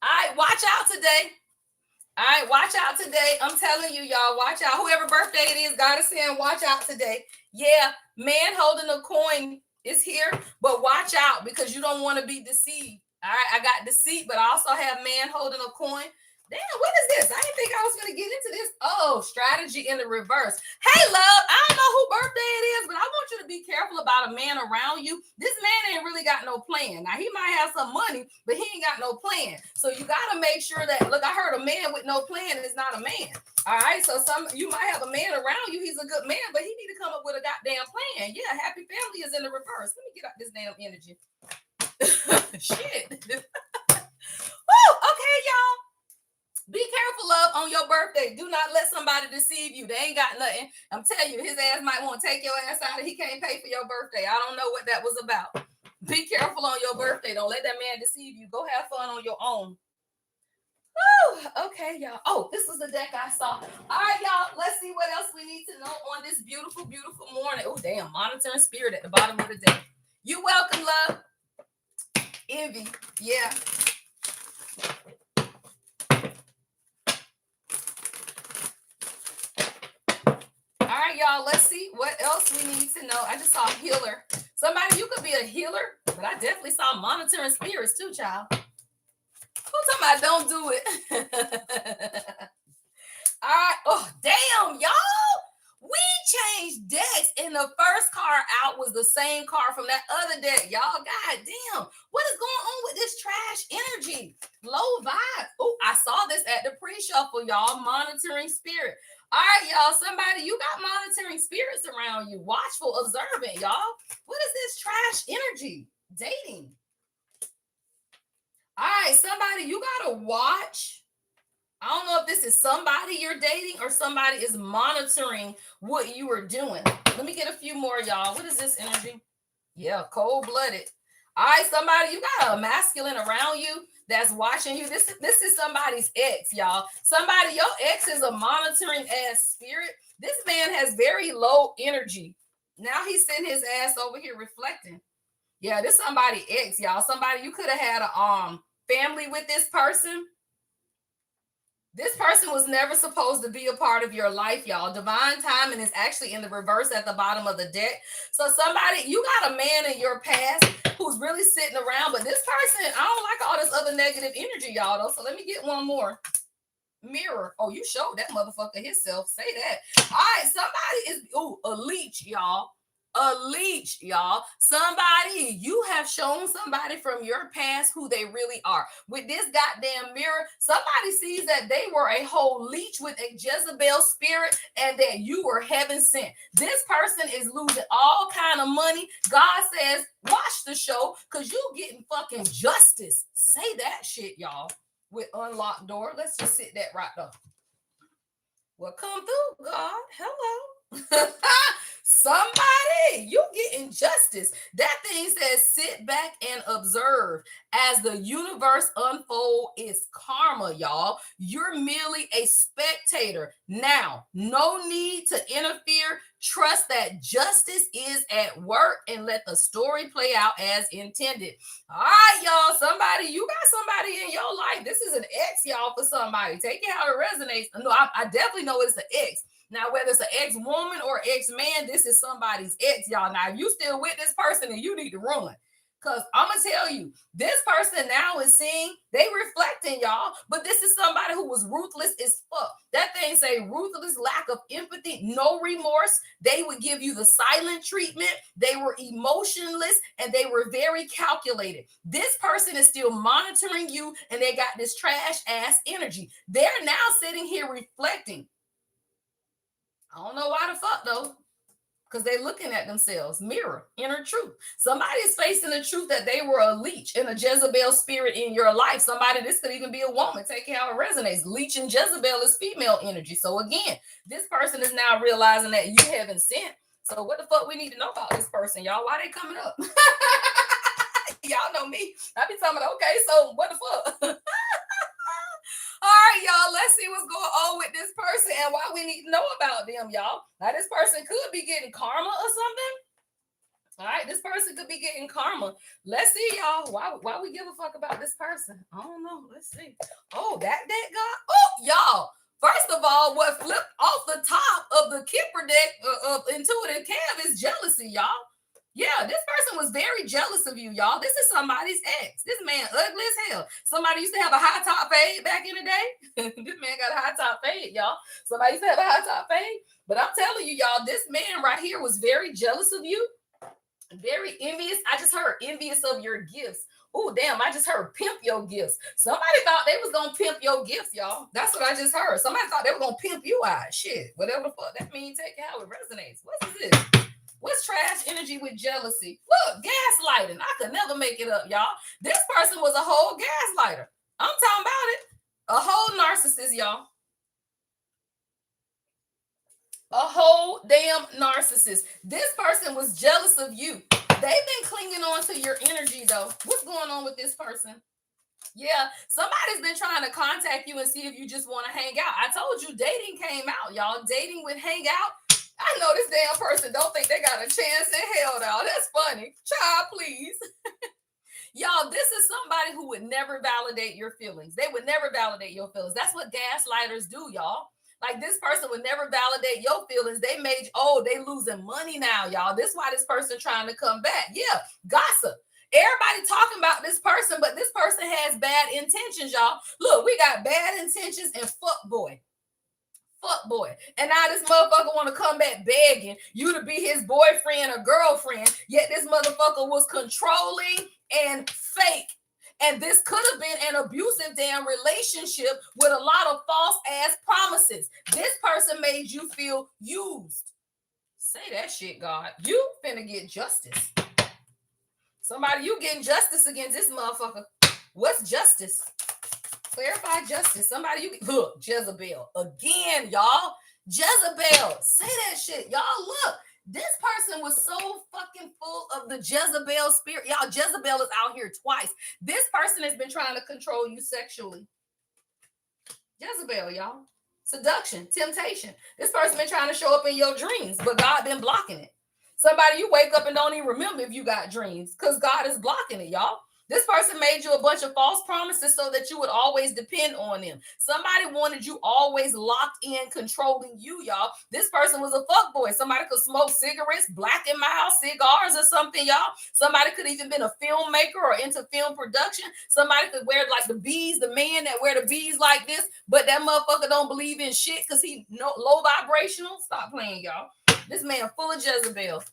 [SPEAKER 1] All right, watch out today. All right, watch out today. I'm telling you, y'all, watch out. Whoever birthday it is, God is saying, watch out today. Yeah, man holding a coin is here, but watch out because you don't want to be deceived. All right, I got deceit, but I also have man holding a coin. Damn, what is this? I didn't think I was going to get into this. Oh, strategy in the reverse. Hey, love, I don't know who birthday it is, but I want you to be careful about a man around you. This man ain't really got no plan. Now, he might have some money, but he ain't got no plan. So you got to make sure that, look, I heard a man with no plan is not a man. All right, so you might have a man around you. He's a good man, but he need to come up with a goddamn plan. Yeah, happy family is in the reverse. Let me get out this damn energy. Shit. Woo, okay, y'all. Be careful, love, on your birthday. Do not let somebody deceive you. They ain't got nothing. I'm telling you, his ass might want to take your ass out and he can't pay for your birthday. I don't know what that was about. Be careful on your birthday. Don't let that man deceive you. Go have fun on your own. Woo, okay, y'all. Oh, this is the deck I saw. All right, y'all. Let's see what else we need to know on this beautiful, beautiful morning. Oh, damn. Monitoring spirit at the bottom of the deck. You welcome, love. Envy. Yeah. All right, y'all, let's see what else we need to know. I just saw healer. Somebody, you could be a healer, but I definitely saw monitoring spirits too, child. Who talking about don't do it? All right. Oh, damn, y'all. We changed decks, and the first card out was the same card from that other deck. Y'all, god damn. What is going on with this trash energy? Low vibe. Oh, I saw this at the pre-shuffle, y'all. Monitoring spirit. All right, y'all. Somebody, you got monitoring spirits around you. Watchful, observant, y'all. What is this trash energy? Dating. All right, somebody, you got to watch. I don't know if this is somebody you're dating or somebody is monitoring what you are doing. Let me get a few more, y'all. What is this energy? Yeah, cold-blooded. All right, somebody, you got a masculine around you that's watching you. This is somebody's ex, y'all. Somebody, your ex is a monitoring ass spirit. This man has very low energy. Now he's sitting his ass over here reflecting. Yeah, this somebody ex, y'all. Somebody, you could have had a family with this person. This person was never supposed to be a part of your life, y'all. Divine timing is actually in the reverse at the bottom of the deck. So somebody, you got a man in your past who's really sitting around, but this person, I don't like all this other negative energy, y'all, though. So let me get one more. Mirror. Oh, you showed that motherfucker himself. Say that. All right, somebody is, a leech, y'all. A leech, y'all. Somebody, you have shown somebody from your past who they really are. With this goddamn mirror, somebody sees that they were a whole leech with a Jezebel spirit and that you were heaven sent. This person is losing all kind of money. God says, watch the show because you getting fucking justice. Say that shit, y'all. With unlocked door. Let's just sit that right there. Well, come through, God. Hello. Somebody, you getting justice. That thing says sit back and observe as the universe unfold is karma, y'all. You're merely a spectator. Now, no need to interfere. Trust that justice is at work and let the story play out as intended. All right, y'all. Somebody, you got somebody in your life. This is an ex, y'all, for somebody. Take it how it resonates. No, I definitely know it's an ex. Now, whether it's an ex-woman or ex-man, this is somebody's ex, y'all. Now, if you still with this person, then you need to run. Because I'm going to tell you, this person now is seeing, they reflecting, y'all. But this is somebody who was ruthless as fuck. That thing say ruthless, lack of empathy, no remorse. They would give you the silent treatment. They were emotionless and they were very calculated. This person is still monitoring you and they got this trash ass energy. They're now sitting here reflecting. I don't know why the fuck though. Because they're looking at themselves. Mirror, inner truth. Somebody is facing the truth that they were a leech and a Jezebel spirit in your life. Somebody, this could even be a woman. Take how it resonates. Leech and Jezebel is female energy. So again, this person is now realizing that you haven't sent. So what the fuck we need to know about this person, y'all? Why they coming up? Y'all know me. I be talking about, okay, so what the fuck? All right, y'all, let's see what's going on with this person and why we need to know about them, y'all. Now, this person could be getting karma or something. All right, this person could be getting karma. Let's see, y'all. Why we give a fuck about this person? I don't know. Let's see. Oh, that guy. Oh, y'all. First of all, what flipped off the top of the Kipper deck of Intuitive Cav is jealousy, y'all. Yeah, this person was very jealous of you, y'all. This is somebody's ex. This man ugly as hell. Somebody used to have a high top fade back in the day. This man got a high top fade, y'all. Somebody used to have a high top fade. But I'm telling you, y'all, this man right here was very jealous of you. Very envious. I just heard envious of your gifts. Oh, damn, I just heard pimp your gifts. Somebody thought they was going to pimp your gifts, y'all. That's what I just heard. Somebody thought they were going to pimp you out. Shit, whatever the fuck that means, take it how it resonates. What is this? What's trash energy with jealousy? Look, gaslighting. I could never make it up, y'all. This person was a whole gaslighter. I'm talking about it. A whole narcissist, y'all. A whole damn narcissist. This person was jealous of you. They've been clinging on to your energy, though. What's going on with this person? Yeah, somebody's been trying to contact you and see if you just want to hang out. I told you dating came out, y'all. Dating with hang out. I know this damn person don't think they got a chance in hell, though. That's funny. Child, please. Y'all, this is somebody who would never validate your feelings. They would never validate your feelings. That's what gaslighters do, y'all. Like, this person would never validate your feelings. They made, they losing money now, y'all. This is why this person trying to come back. Yeah, gossip. Everybody talking about this person, but this person has bad intentions, y'all. Look, we got bad intentions and fuck boy. Fuck boy. And now this motherfucker want to come back begging you to be his boyfriend or girlfriend, yet this motherfucker was controlling and fake. And this could have been an abusive damn relationship with a lot of false ass promises. This person made you feel used. Say that shit, God. You finna get justice. Somebody, you getting justice against this motherfucker. What's justice? Clarify justice. Somebody, you look, Jezebel. Again, y'all. Jezebel. Say that shit. Y'all, look. This person was so fucking full of the Jezebel spirit. Y'all, Jezebel is out here twice. This person has been trying to control you sexually. Jezebel, y'all. Seduction, temptation. This person been trying to show up in your dreams, but God been blocking it. Somebody, you wake up and don't even remember if you got dreams because God is blocking it, y'all. This person made you a bunch of false promises so that you would always depend on them. Somebody wanted you always locked in, controlling you, y'all. This person was a fuckboy. Somebody could smoke cigarettes, black in my house, cigars or something, y'all. Somebody could even been a filmmaker or into film production. Somebody could wear like the bees, the man that wear the bees like this, but that motherfucker don't believe in shit because he low vibrational. Stop playing, y'all. This man full of Jezebel.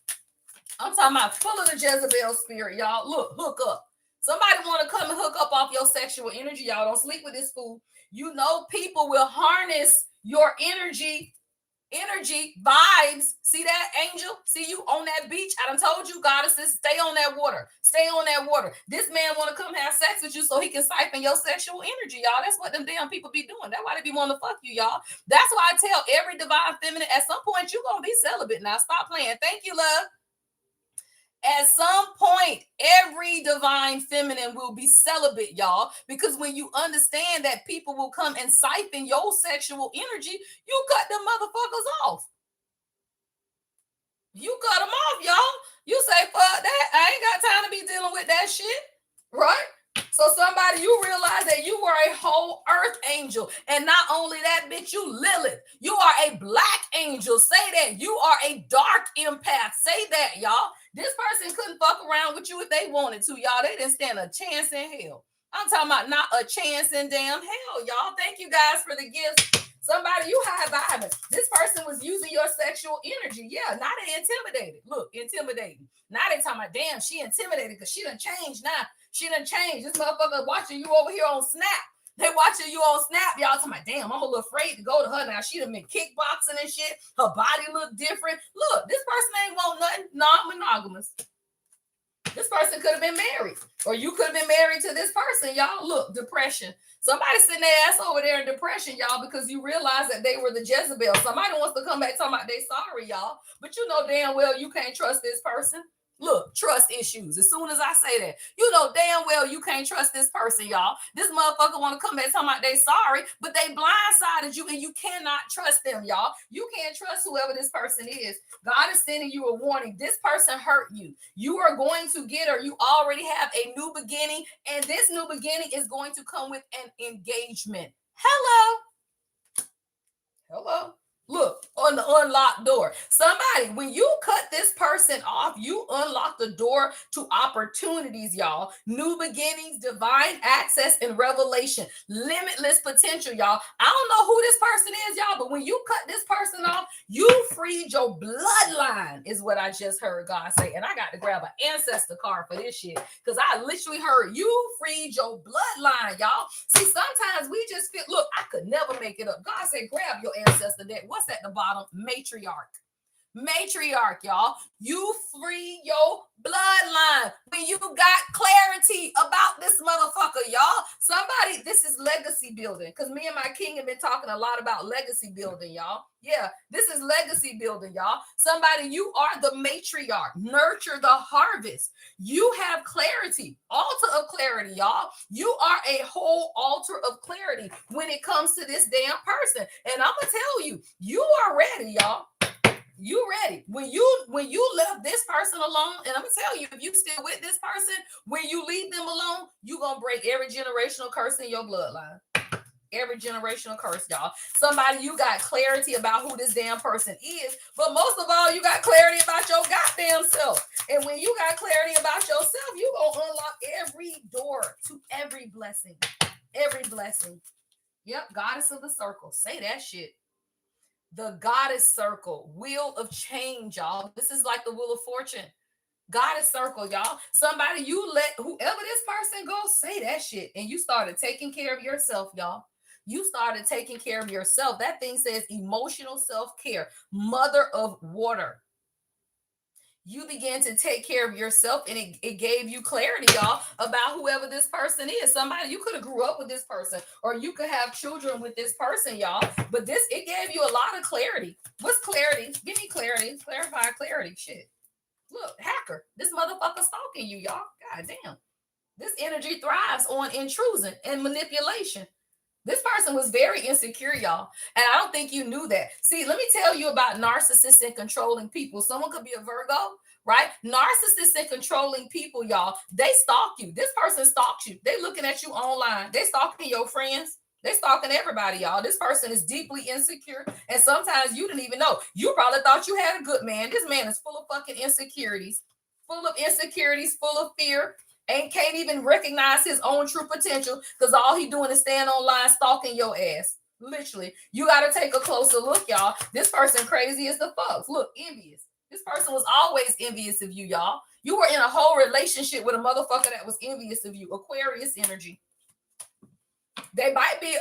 [SPEAKER 1] I'm talking about full of the Jezebel spirit, y'all. Look, hook up. Somebody want to come and hook up off your sexual energy, y'all. Don't sleep with this fool. You know, people will harness your energy, vibes. See that, angel? See you on that beach? I done told you, goddesses, stay on that water. Stay on that water. This man want to come have sex with you so he can siphon your sexual energy, y'all. That's what them damn people be doing. That's why they be wanting to fuck you, y'all. That's why I tell every divine feminine, at some point, you going to be celibate. Now, stop playing. Thank you, love. At some point, every divine feminine will be celibate, y'all, because when you understand that people will come and siphon your sexual energy, you cut them motherfuckers off. You cut them off, y'all. You say, fuck that. I ain't got time to be dealing with that shit, right? So somebody, you realize that you were a whole earth angel. And not only that, bitch, you Lilith. You are a black angel. Say that. You are a dark empath. Say that, y'all. This person couldn't fuck around with you if they wanted to, y'all. They didn't stand a chance in hell. I'm talking about not a chance in damn hell, y'all. Thank you guys for the gifts. Somebody, you high-vibing. This person was using your sexual energy. Yeah, now they intimidated. Look, intimidating. Now they talking about, damn, she intimidated because she done changed now. She done changed. This motherfucker watching you over here on Snap. They watching you on Snap. Y'all talking about, damn, I'm a little afraid to go to her now. She done been kickboxing and shit. Her body look different. Look, this person ain't want nothing non-monogamous. This person could have been married. Or you could have been married to this person, y'all. Look, depression. Somebody sitting their ass over there in depression, y'all, because you realize that they were the Jezebel. Somebody wants to come back talking about they sorry, y'all. But you know damn well you can't trust this person. Look, trust issues. As soon as I say that, you know damn well you can't trust this person, y'all. This motherfucker want to come back talking about they sorry, but they blindsided you and you cannot trust them, y'all. You can't trust whoever this person is. God is sending you a warning. This person hurt you. You are going to get, or you already have, a new beginning, and this new beginning is going to come with an engagement. Hello. Hello. Look, on the unlocked door. Somebody, when you cut this person off, you unlock the door to opportunities, y'all. New beginnings, divine access, and revelation. Limitless potential, y'all. I don't know who this person is, y'all, but when you cut this person off, you freed your bloodline, is what I just heard God say. And I got to grab an ancestor card for this shit, because I literally heard you freed your bloodline, y'all. See, sometimes we just feel, look, I could never make it up. God said, grab your ancestor deck. What's at the bottom? Matriarch. Matriarch, y'all. You free your bloodline when you got clarity about this motherfucker, y'all. Somebody, this is legacy building, because me and my king have been talking a lot about legacy building, y'all. Yeah, this is legacy building, y'all. Somebody, you are the matriarch. Nurture the harvest. You have clarity, altar of clarity, y'all. You are a whole altar of clarity when it comes to this damn person. And I'm gonna tell you, you are ready, y'all. You ready. When you left this person alone, and I'm gonna tell you, if you still with this person, when you leave them alone, you gonna break every generational curse in your bloodline. Every generational curse, y'all. Somebody, you got clarity about who this damn person is, but most of all, you got clarity about your goddamn self. And when you got clarity about yourself, you gonna unlock every door to every blessing. Every blessing. Yep, goddess of the circle. Say that shit. The goddess circle, wheel of change, y'all. This is like the wheel of fortune. Goddess circle, y'all. Somebody, you let whoever this person go, say that shit. And you started taking care of yourself, y'all. You started taking care of yourself. That thing says emotional self-care, mother of water. You began to take care of yourself, and it gave you clarity, y'all, about whoever this person is. Somebody, you could have grew up with this person, or you could have children with this person, y'all. But it gave you a lot of clarity. What's clarity? Give me clarity. Clarify clarity. Shit. Look, hacker. This motherfucker stalking you, y'all. God damn. This energy thrives on intrusion and manipulation. This person was very insecure, y'all. And I don't think you knew that. See, let me tell you about narcissists and controlling people. Someone could be a Virgo, right? Narcissists and controlling people, y'all, they stalk you. This person stalks you. They looking at you online. They stalking your friends. They stalking everybody, y'all. This person is deeply insecure. And sometimes you didn't even know. You probably thought you had a good man. This man is full of fucking insecurities, full of fear. Can't even recognize his own true potential, because all he doing is stand online stalking your ass. Literally, you got to take a closer look, y'all. This person crazy as the fuck. Look, envious. This person was always envious of you, y'all. You were in a whole relationship with a motherfucker that was envious of you. Aquarius energy. They might be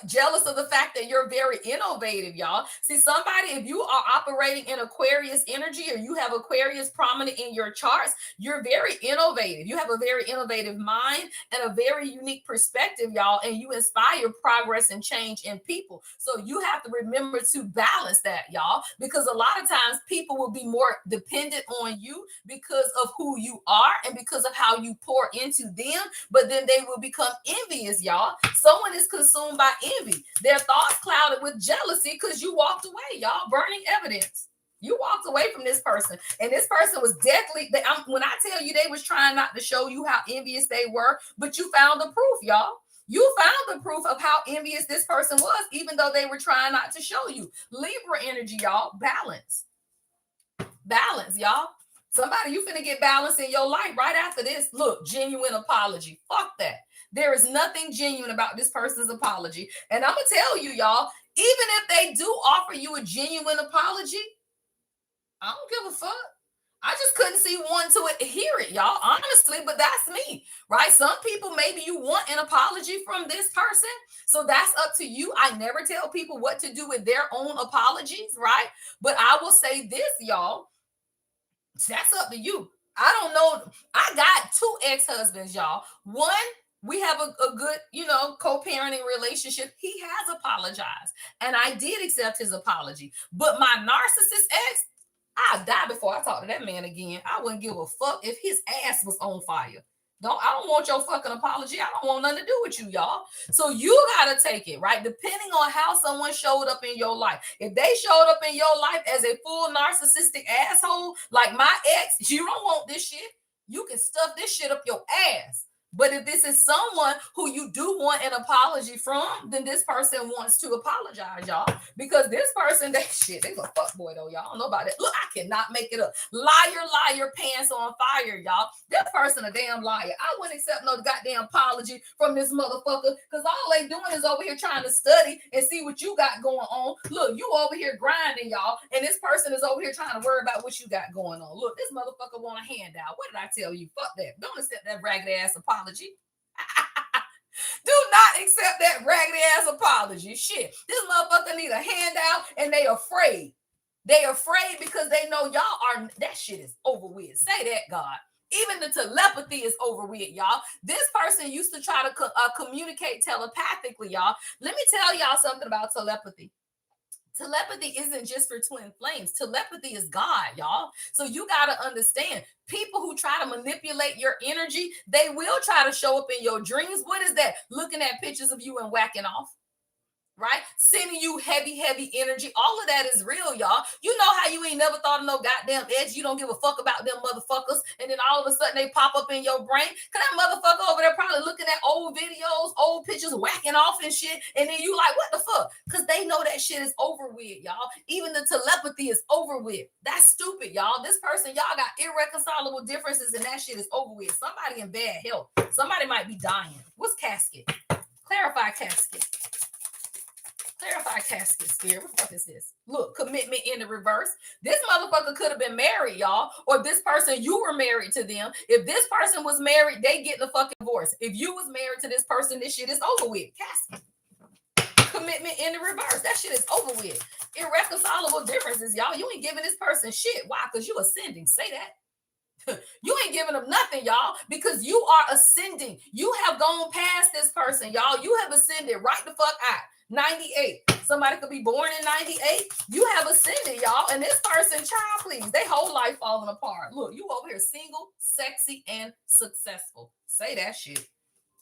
[SPEAKER 1] jealous of the fact that you're very innovative, y'all. See, somebody, if you are operating in Aquarius energy or you have Aquarius prominent in your charts, you're very innovative. You have a very innovative mind and a very unique perspective, y'all, and you inspire progress and change in people. So you have to remember to balance that, y'all, because a lot of times people will be more dependent on you because of who you are and because of how you pour into them, but then they will become envious, y'all. Someone is consumed by envy. Their thoughts clouded with jealousy because you walked away, y'all. Burning evidence. You walked away from this person, and this person was deathly. When I tell you, they was trying not to show you how envious they were, but you found the proof, y'all. You found the proof of how envious this person was, even though they were trying not to show you. Libra energy, y'all. Balance. Balance, y'all. Somebody, you finna get balance in your life right after this. Look, genuine apology. Fuck that. There is nothing genuine about this person's apology. And I'm going to tell you, y'all, even if they do offer you a genuine apology, I don't give a fuck. I just couldn't see one to hear it, y'all, honestly, but that's me, right? Some people, maybe you want an apology from this person, so that's up to you. I never tell people what to do with their own apologies, right? But I will say this, y'all, that's up to you. I don't know. I got 2 ex-husbands, y'all. One, we have a good, co-parenting relationship. He has apologized, and I did accept his apology. But my narcissist ex, I'd die before I talk to that man again. I wouldn't give a fuck if his ass was on fire. I don't want your fucking apology. I don't want nothing to do with you, y'all. So you gotta take it, right? Depending on how someone showed up in your life. If they showed up in your life as a full narcissistic asshole, like my ex, you don't want this shit. You can stuff this shit up your ass. But if this is someone who you do want an apology from, then this person wants to apologize, y'all. Because this person, they a fuck boy though, y'all. I don't know about it. Look, I cannot make it up. Liar, pants on fire, y'all. This person a damn liar. I wouldn't accept no goddamn apology from this motherfucker because all they doing is over here trying to study and see what you got going on. Look, you over here grinding, y'all, and this person is over here trying to worry about what you got going on. Look, this motherfucker want a handout. What did I tell you? Fuck that. Don't accept that ragged ass apology. Do not accept that raggedy ass apology. Shit. This motherfucker need a handout and they afraid. They afraid because they know y'all that shit is over with. Say that, God. Even the telepathy is over with, y'all. This person used to try to communicate telepathically, y'all. Let me tell y'all something about telepathy. Telepathy isn't just for twin flames. Telepathy is God, y'all. So you got to understand, people who try to manipulate your energy, they will try to show up in your dreams. What is that? Looking at pictures of you and whacking off. Right? Sending you heavy energy. All of that is real, y'all. You know how you ain't never thought of no goddamn edge. You don't give a fuck about them motherfuckers. And then all of a sudden they pop up in your brain. Cause that motherfucker over there probably looking at old videos, old pictures, whacking off and shit. And then you like, what the fuck? Cause they know that shit is over with, y'all. Even the telepathy is over with. That's stupid, y'all. This person, y'all got irreconcilable differences and that shit is over with. Somebody in bad health. Somebody might be dying. What's casket? Clarify casket. Clarify casket, spirit. What the fuck is this? Look, commitment in the reverse. This motherfucker could have been married, y'all. Or this person, you were married to them. If this person was married, they get the fucking divorce. If you was married to this person, this shit is over with. Casket. Commitment in the reverse. That shit is over with. Irreconcilable differences, y'all. You ain't giving this person shit. Why? Because you ascending. Say that. You ain't giving them nothing, y'all, because you are ascending. You have gone past this person, y'all. You have ascended right the fuck out. 98. Somebody could be born in 98. You have ascended, y'all. And this person, child, please, they whole life falling apart. Look, you over here single, sexy, and successful. Say that shit.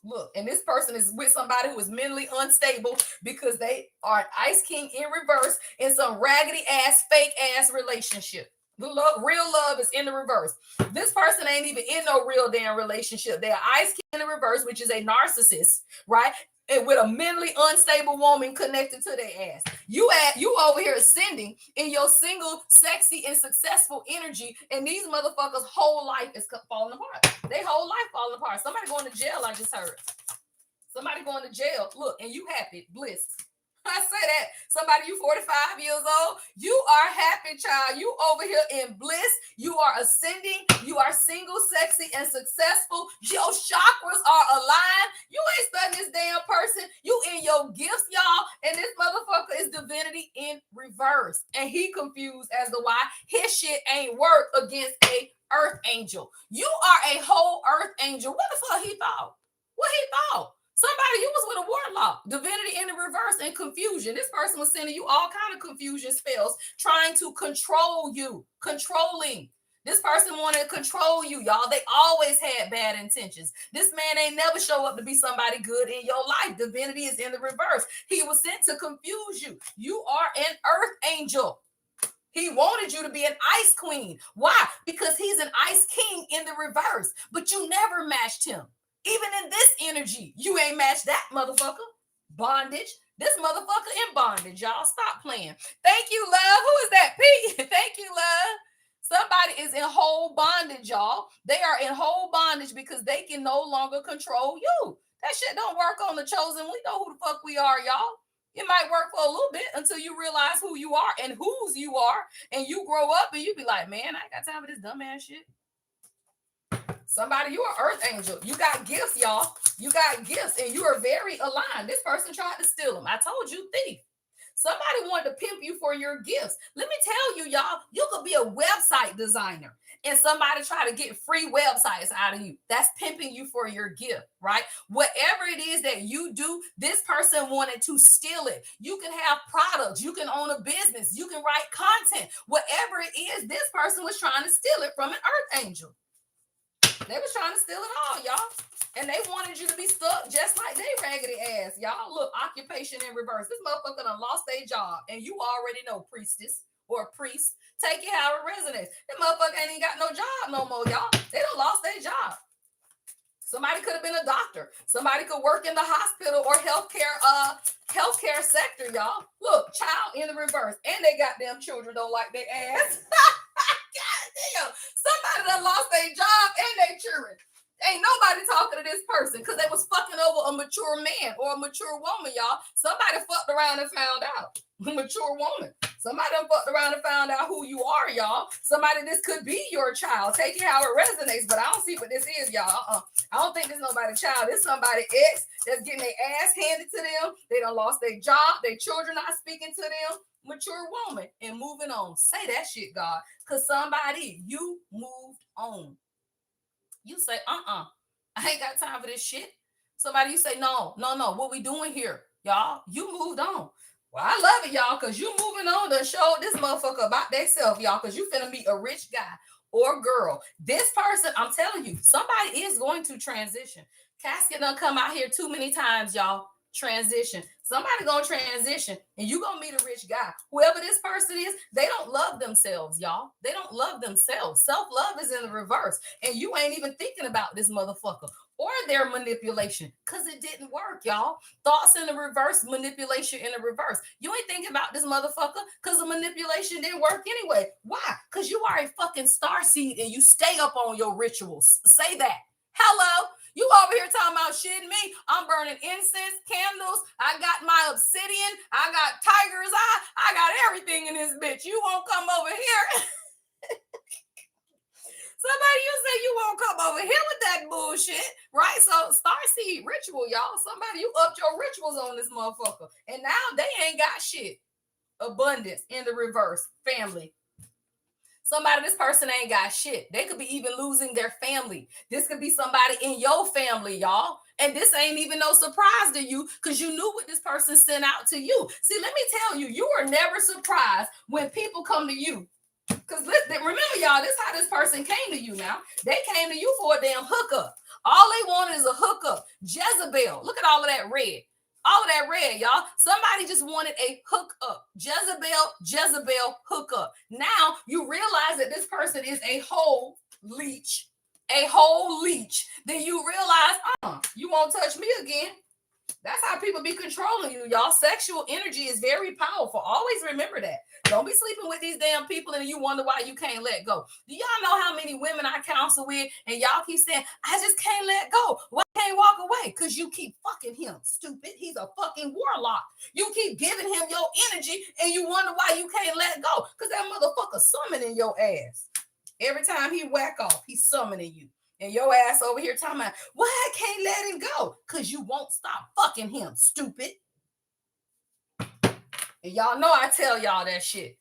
[SPEAKER 1] Look, and this person is with somebody who is mentally unstable because they are an ice king in reverse in some raggedy ass, fake ass relationship. Real love is in the reverse. This person ain't even in no real damn relationship. They're ice king in the reverse, which is a narcissist, right? And with a mentally unstable woman connected to their ass. You over here ascending in your single, sexy, and successful energy, and these motherfuckers' whole life is falling apart. Their whole life falling apart. Somebody going to jail, I just heard. Somebody going to jail. Look, and you happy, bliss. I say that. Somebody, you 45 years old, you are happy, child. You over here in bliss. You are ascending. You are single, sexy, and successful. Your chakras are aligned. You ain't studying this damn person. You in your gifts, y'all. And this motherfucker is divinity in reverse. And he confused as to why his shit ain't work against a earth angel. You are a whole earth angel. What the fuck he thought? What he thought? Somebody, you was with a warlock, divinity in the reverse, and confusion. This person was sending you all kind of confusion spells, trying to control you, controlling. This person wanted to control you, y'all. They always had bad intentions. This man ain't never show up to be somebody good in your life. Divinity is in the reverse. He was sent to confuse you. You are an earth angel. He wanted you to be an ice queen. Why? Because he's an ice king in the reverse, but you never matched him. Even in this energy, you ain't matched that motherfucker. Bondage. This motherfucker in bondage, y'all. Stop playing. Thank you, love. Who is that? P. Thank you, love. Somebody is in whole bondage, y'all. They are in whole bondage because they can no longer control you. That shit don't work on the chosen. We know who the fuck we are, y'all. It might work for a little bit until you realize who you are and whose you are. And you grow up and you be like, man, I ain't got time for this dumbass shit. Somebody, you are earth angel. You got gifts, y'all. You got gifts and you are very aligned. This person tried to steal them. I told you, thief. Somebody wanted to pimp you for your gifts. Let me tell you, y'all, you could be a website designer and somebody try to get free websites out of you. That's pimping you for your gift, right? Whatever it is that you do, this person wanted to steal it. You can have products. You can own a business. You can write content. Whatever it is, this person was trying to steal it from an earth angel. They was trying to steal it all, y'all. And they wanted you to be stuck just like they raggedy ass, y'all. Look, occupation in reverse. This motherfucker done lost their job. And you already know, priestess or priest. Take it how it resonates. This motherfucker ain't even got no job no more, y'all. They done lost their job. Somebody could have been a doctor. Somebody could work in the hospital or healthcare sector, y'all. Look, child in the reverse. And they goddamn children don't like their ass. God damn. Somebody done lost their job and their children. Ain't nobody talking to this person because they was fucking over a mature man or a mature woman, y'all. Somebody fucked around and found out. A mature woman. Somebody done fucked around and found out who you are, y'all. Somebody, this could be your child. Take it how it resonates, but I don't see what this is, y'all. I don't think this nobody's child. This somebody ex that's getting their ass handed to them. They done lost their job. Their children not speaking to them. Mature woman and moving on. Say that shit, God. Because somebody, you moved on. You say, I ain't got time for this shit. Somebody, you say, no. What we doing here, y'all? You moved on. Well, I love it, y'all, because you moving on to show this motherfucker about themselves, y'all, because you finna meet a rich guy or girl. This person, I'm telling you, somebody is going to transition. Casket done come out here too many times, y'all. Transition. Somebody gonna transition and you gonna meet a rich guy. Whoever this person is, they don't love themselves, y'all. They don't love themselves. Self-love is in the reverse. And you ain't even thinking about this motherfucker or their manipulation because it didn't work, y'all. Thoughts in the reverse, manipulation in the reverse. You ain't thinking about this motherfucker because the manipulation didn't work anyway. Why? Because you are a fucking starseed and you stay up on your rituals. Say that. Hello. You over here talking about shitting me. I'm burning incense, candles. I got my obsidian. I got tiger's eye. I got everything in this bitch. You won't come over here. Somebody, you say you won't come over here with that bullshit, right? So starseed ritual, y'all. Somebody, you upped your rituals on this motherfucker. And now they ain't got shit. Abundance in the reverse. Family. Somebody, this person ain't got shit. They could be even losing their family. This could be somebody in your family, y'all. And this ain't even no surprise to you because you knew what this person sent out to you. See, let me tell you, you are never surprised when people come to you. Because remember, y'all, this is how this person came to you now. They came to you for a damn hookup. All they wanted is a hookup. Jezebel. Look at all of that red. All of that red, y'all. Somebody just wanted a hookup. Jezebel hookup. Now you realize that this person is a whole leech. Then you realize, you won't touch me again. That's how people be controlling you, y'all. Sexual energy is very powerful. Always remember that. Don't be sleeping with these damn people and you wonder why you can't let go. Do y'all know how many women I counsel with and y'all keep saying, I just can't let go? Why can't walk away? Because you keep fucking him, stupid. He's a fucking warlock. You keep giving him your energy and you wonder why you can't let go. Because that motherfucker summoning your ass. Every time he whack off, he's summoning you. And your ass over here talking about, why I can't let him go? Because you won't stop fucking him, stupid. And y'all know I tell y'all that shit.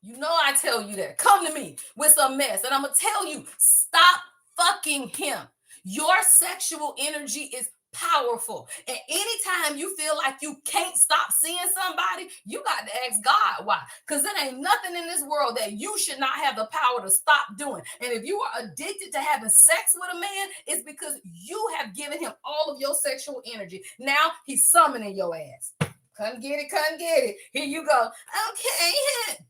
[SPEAKER 1] You know I tell you that. Come to me with some mess. And I'm going to tell you, stop fucking him. Your sexual energy is powerful. And anytime you feel like you can't stop seeing somebody, you got to ask God why. Because there ain't nothing in this world that you should not have the power to stop doing. And if you are addicted to having sex with a man, it's because you have given him all of your sexual energy. Now he's summoning your ass. Come get it, come get it. Here you go. Okay,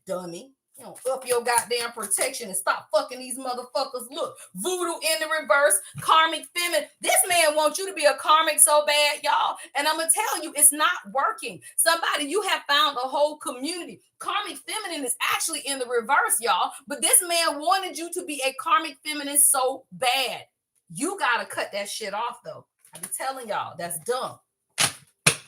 [SPEAKER 1] dummy. You know, up your goddamn protection and stop fucking these motherfuckers. Look, voodoo in the reverse, karmic feminine. This man wants you to be a karmic so bad, y'all. And I'm going to tell you, it's not working. Somebody, you have found a whole community. Karmic feminine is actually in the reverse, y'all. But this man wanted you to be a karmic feminine so bad. You got to cut that shit off, though. I'm telling y'all, that's dumb.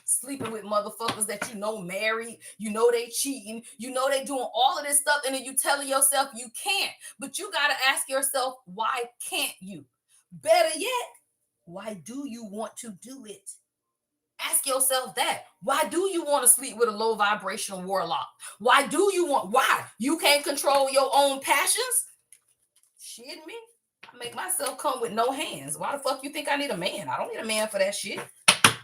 [SPEAKER 1] Sleeping with motherfuckers that you know married, you know they cheating, you know they doing all of this stuff, and then you telling yourself you can't. But you got to ask yourself, why can't you? Better yet, why do you want to do it? Ask yourself that. Why do you want to sleep with a low vibrational warlock? Why? You can't control your own passions? Shit me. I make myself come with no hands. Why the fuck you think I need a man? I don't need a man for that shit.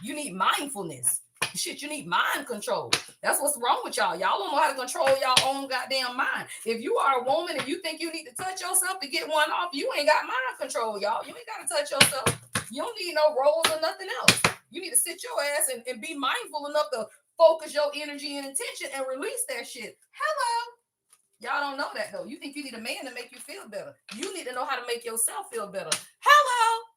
[SPEAKER 1] You need mindfulness. Shit, you need mind control. That's what's wrong with y'all. Y'all don't know how to control y'all own goddamn mind. If you are a woman and you think you need to touch yourself to get one off, you ain't got mind control, y'all. You ain't got to touch yourself. You don't need no rolls or nothing else. You need to sit your ass and be mindful enough to focus your energy and attention and release that shit. Hello. Y'all don't know that, though. You think you need a man to make you feel better. You need to know how to make yourself feel better. Hello.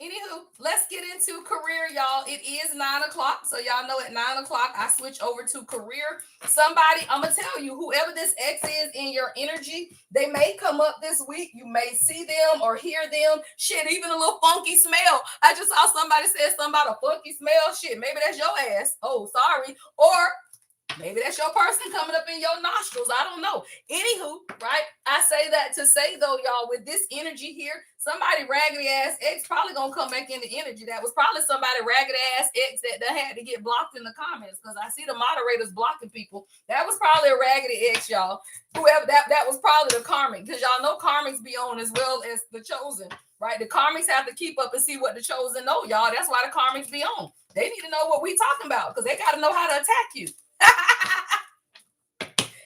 [SPEAKER 1] Anywho, let's get into career, y'all. It is 9 o'clock. So y'all know at 9 o'clock, I switch over to career. Somebody, I'm going to tell you, whoever this X is in your energy, they may come up this week. You may see them or hear them. Shit, even a little funky smell. I just saw somebody say something about a funky smell. Shit, maybe that's your ass. Oh, sorry. Or maybe that's your person coming up in your nostrils. I don't know. Anywho, right? I say that to say, though, y'all, with this energy here, somebody raggedy ass ex probably gonna come back into energy. That was probably somebody raggedy ass ex that had to get blocked in the comments, because I see the moderators blocking people. That was probably a raggedy ex, y'all. Whoever that was probably the karmic, because y'all know karmics be on as well as the chosen, right? The karmics have to keep up and see what the chosen know, y'all. That's why the karmics be on. They need to know what we talking about, because they got to know how to attack you.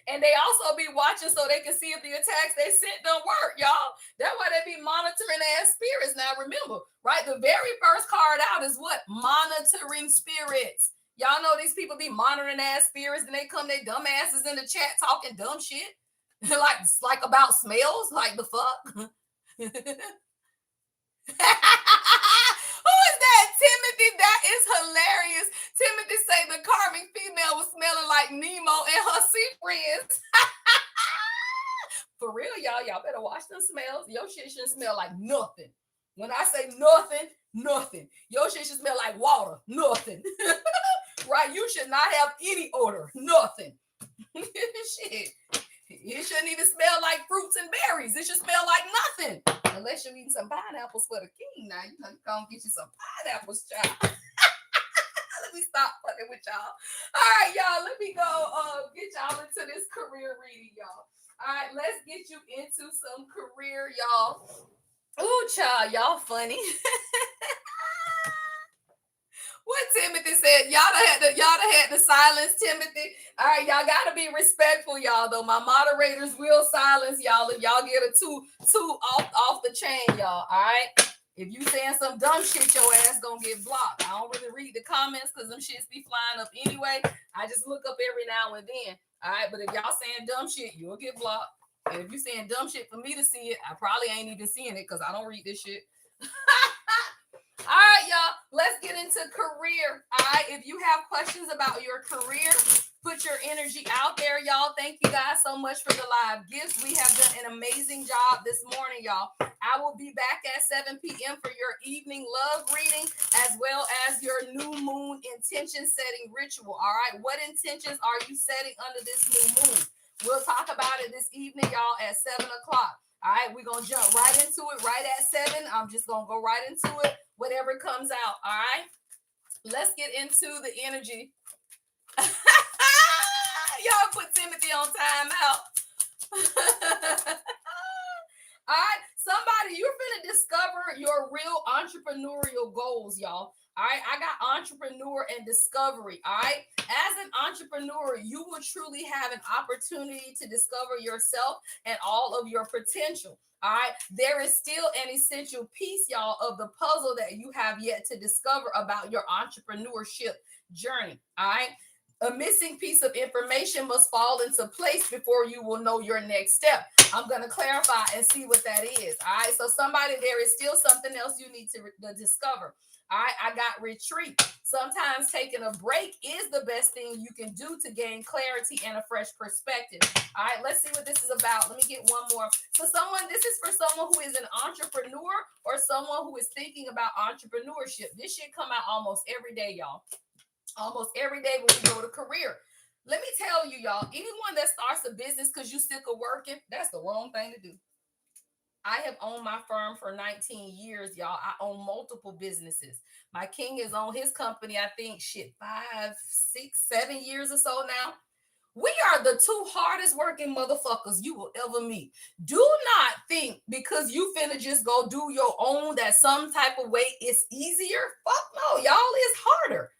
[SPEAKER 1] And they also be watching so they can see if the attacks they sent don't work, y'all. That's why they be monitoring ass spirits. Now remember, right? The very first card out is what? Monitoring spirits. Y'all know these people be monitoring ass spirits, and they come they dumb asses in the chat talking dumb shit. like about smells, like the fuck. Who is that? Timothy, that is hilarious. Timothy say the karmic female was smelling like Nemo and her sea friends. For real, y'all better watch them smells. Your shit shouldn't smell like nothing. When I say nothing, nothing. Your shit should smell like water, nothing. Right? You should not have any odor, nothing. Shit. It shouldn't even smell like fruits and berries. It should smell like nothing. Unless you're eating some pineapples for the king. Now, you know, you go get you some pineapples, child. Let me stop fucking with y'all. All right, y'all. Let me go get y'all into this career reading, y'all. All right, let's get you into some career, y'all. Ooh, child, y'all funny. What Timothy said, y'all done had to silence Timothy. All right, y'all gotta be respectful, y'all. Though my moderators will silence y'all if y'all get a two off the chain, y'all. All right. If you saying some dumb shit, your ass gonna get blocked. I don't really read the comments because them shits be flying up anyway. I just look up every now and then. All right, but if y'all saying dumb shit, you'll get blocked. And if you saying dumb shit for me to see it, I probably ain't even seeing it because I don't read this shit. All right, y'all. Let's get into career. All right. If you have questions about your career, put your energy out there, y'all. Thank you guys so much for the live gifts. We have done an amazing job this morning, y'all. I will be back at 7 p.m. for your evening love reading, as well as your new moon intention setting ritual. All right. What intentions are you setting under this new moon? We'll talk about it this evening, y'all, at 7 o'clock. All right, we're going to jump right into it right at 7. I'm just going to go right into it, whatever comes out. All right, let's get into the energy. Y'all put Timothy on timeout. All right, somebody, you're going to discover your real entrepreneurial goals, y'all. All right, I got entrepreneur and discovery. All right, as an entrepreneur, you will truly have an opportunity to discover yourself and all of your potential. All right, there is still an essential piece, y'all, of the puzzle that you have yet to discover about your entrepreneurship journey. All right, a missing piece of information must fall into place before you will know your next step. I'm going to clarify and see what that is. All right, so somebody, there is still something else you need to discover. All right, I got retreat. Sometimes taking a break is the best thing you can do to gain clarity and a fresh perspective. All right, let's see what this is about. Let me get one more. So this is for someone who is an entrepreneur or someone who is thinking about entrepreneurship. This should come out almost every day, y'all. Almost every day when we go to career. Let me tell you, y'all, anyone that starts a business because you sick of working, that's the wrong thing to do. I have owned my firm for 19 years, y'all. I own multiple businesses. My king is on his company, I think, 5, 6, 7 years or so now. We are the two hardest working motherfuckers you will ever meet. Do not think because you finna just go do your own that some type of way it's easier. Fuck no, y'all, it's harder.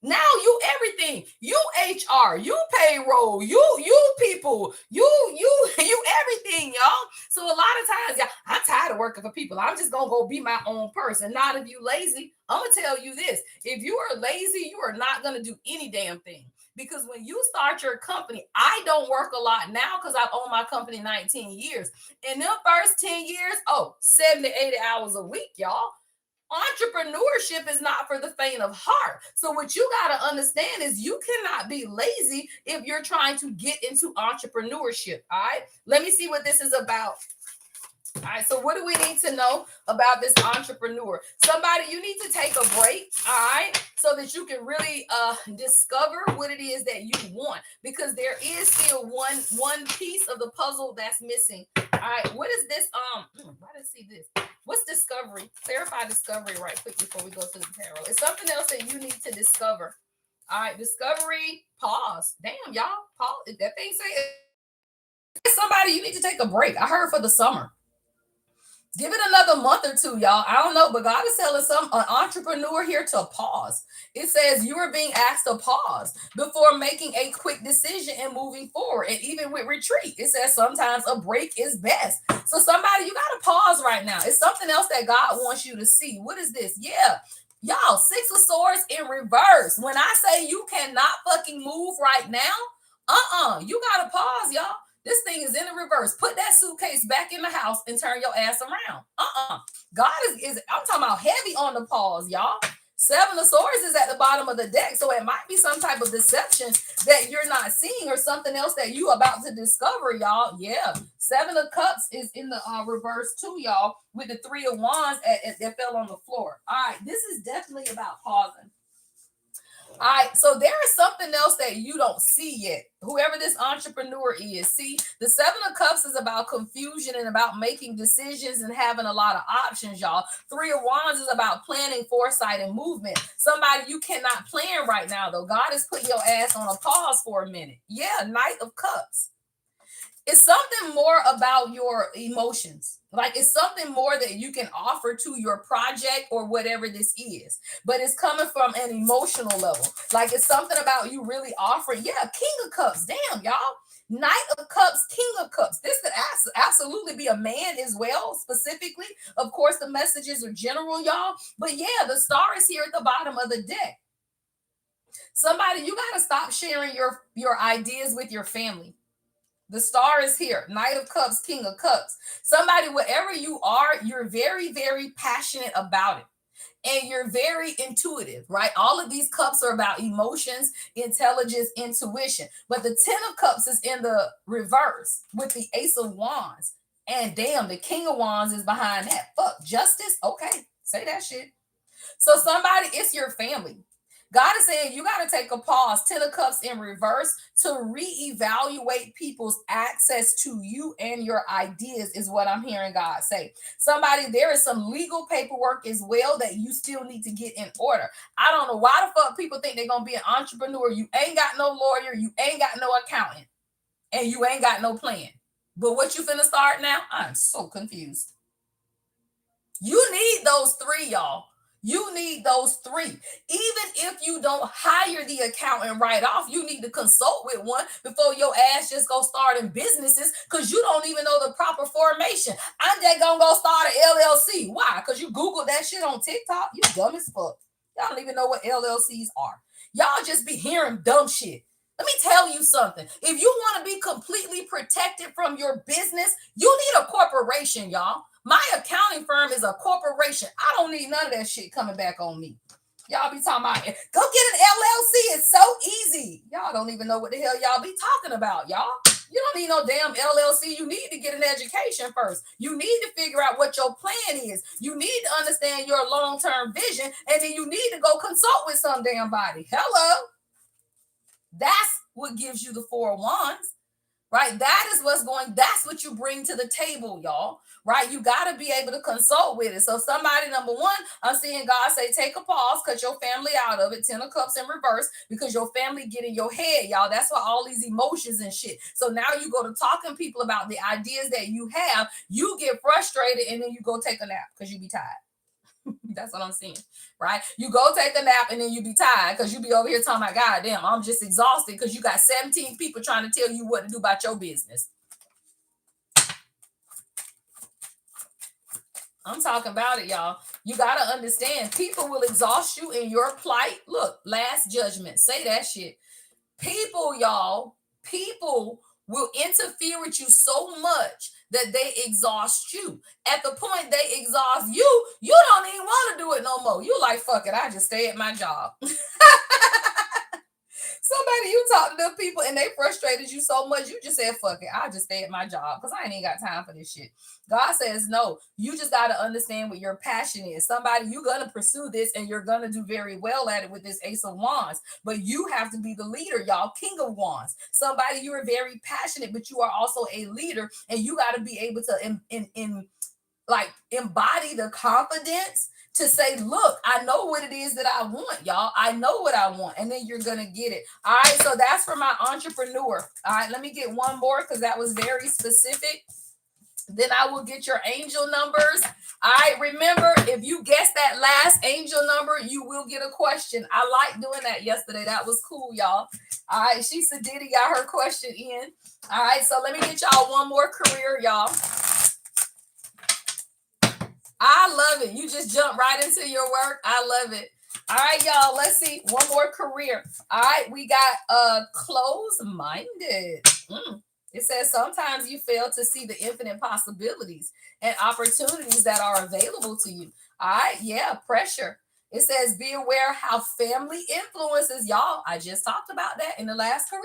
[SPEAKER 1] Now you everything. You HR, you payroll, you people, you everything, y'all. So a lot of times, yeah, I'm tired of working for people. I'm just gonna go be my own person. Not if you lazy. I'm gonna tell you this: if you are lazy, you are not gonna do any damn thing. Because when you start your company, I don't work a lot now because I've owned my company 19 years. In them first 10 years, 70, 80 hours a week, y'all. Entrepreneurship is not for the faint of heart. So what you got to understand is you cannot be lazy if you're trying to get into entrepreneurship. All right, let me see what this is about. All right, so what do we need to know about this entrepreneur? Somebody, you need to take a break, all right, so that you can really discover what it is that you want, because there is still one piece of the puzzle that's missing. All right, what is this? Why did I see this? What's discovery? Clarify discovery right quick before we go to the tarot. It's something else that you need to discover. All right, discovery, pause. Damn, y'all, pause. If that thing say somebody, you need to take a break. I heard for the summer. Give it another month or two, y'all. I don't know, but God is telling an entrepreneur here to pause. It says you are being asked to pause before making a quick decision and moving forward. And even with retreat, it says sometimes a break is best. So somebody, you got to pause right now. It's something else that God wants you to see. What is this? Yeah. Y'all, 6 of Swords in reverse. When I say you cannot fucking move right now, you got to pause, y'all. This thing is in the reverse. Put that suitcase back in the house and turn your ass around. God is I'm talking about heavy on the pause, y'all. 7 of Swords is at the bottom of the deck. So it might be some type of deception that you're not seeing or something else that you about to discover, y'all. Yeah. 7 of Cups is in the reverse too, y'all, with the 3 of Wands that fell on the floor. All right. This is definitely about pausing. All right, so there is something else that you don't see yet. Whoever this entrepreneur is, see, the 7 of Cups is about confusion and about making decisions and having a lot of options, y'all. 3 of Wands is about planning, foresight, and movement. Somebody you cannot plan right now, though. God is putting your ass on a pause for a minute. Yeah, Knight of Cups. It's something more about your emotions. Like it's something more that you can offer to your project or whatever this is. But it's coming from an emotional level. Like it's something about you really offering. Yeah, King of Cups. Damn, y'all. Knight of Cups, King of Cups. This could absolutely be a man as well, specifically. Of course, the messages are general, y'all. But yeah, the star is here at the bottom of the deck. Somebody, you got to stop sharing your ideas with your family. The star is here. Knight of Cups, King of Cups. Somebody, wherever you are, you're very, very passionate about it. And you're very intuitive, right? All of these cups are about emotions, intelligence, intuition. But the 10 of cups is in the reverse with the ace of wands. And damn, the king of wands is behind that. Fuck, justice? Okay, say that shit. So somebody, it's your family. God is saying you got to take a pause, 10 of cups in reverse, to reevaluate people's access to you and your ideas, is what I'm hearing God say. Somebody, there is some legal paperwork as well that you still need to get in order. I don't know why the fuck people think they're going to be an entrepreneur. You ain't got no lawyer, you ain't got no accountant, and you ain't got no plan. But what you finna start now? I'm so confused. You need those three, y'all. You need those three. Even if you don't hire the accountant right off, you need to consult with one before your ass just go starting businesses, because you don't even know the proper formation. I'm just gonna go start an LLC. Why? Because you Googled that shit on TikTok. You dumb as fuck. Y'all don't even know what LLCs are. Y'all just be hearing dumb shit. Let me tell you something. If you want to be completely protected from your business, you need a corporation, y'all. My accounting firm is a corporation. I don't need none of that shit coming back on me. Y'all be talking about, go get an LLC. It's so easy. Y'all don't even know what the hell y'all be talking about, y'all. You don't need no damn LLC. You need to get an education first. You need to figure out what your plan is. You need to understand your long-term vision, and then you need to go consult with some damn body. Hello. That's what gives you the 4 of wands, right? That's what you bring to the table, y'all, right? You got to be able to consult with it. So somebody, number one, I'm seeing God say, take a pause, cut your family out of it, 10 of cups in reverse, because your family get in your head, y'all. That's why all these emotions and shit. So now you go to talking to people about the ideas that you have, you get frustrated, and then you go take a nap because you be tired. That's what I'm saying, right? You go take a nap and then you be tired because you be over here talking about, God damn, I'm just exhausted because you got 17 people trying to tell you what to do about your business. I'm talking about it, y'all. You got to understand, people will exhaust you in your plight. Look, last judgment, say that shit. People, y'all, people will interfere with you so much that they exhaust you. At the point they exhaust you, you don't even want to do it no more. You like, fuck it, I just stay at my job. Somebody, you talk to them people and they frustrated you so much, you just said, fuck it, I'll just stay at my job because I ain't got time for this shit. God says, no, you just got to understand what your passion is. Somebody, you're going to pursue this and you're going to do very well at it with this ace of wands, but you have to be the leader, y'all. King of wands. Somebody, you are very passionate, but you are also a leader, and you got to be able to embody the confidence to say, look, I know what it is that I want, y'all. I know what I want. And then you're going to get it. All right. So that's for my entrepreneur. All right. Let me get one more because that was very specific. Then I will get your angel numbers. All right. Remember, if you guess that last angel number, you will get a question. I like doing that yesterday. That was cool, y'all. All right. She said, Diddy got her question in. All right. So let me get y'all one more career, y'all. I love it. You just jump right into your work. I love it. All right, y'all. Let's see. One more career. All right. We got closed-minded. It says sometimes you fail to see the infinite possibilities and opportunities that are available to you. All right. Yeah. Pressure. It says be aware how family influences y'all. I just talked about that in the last career.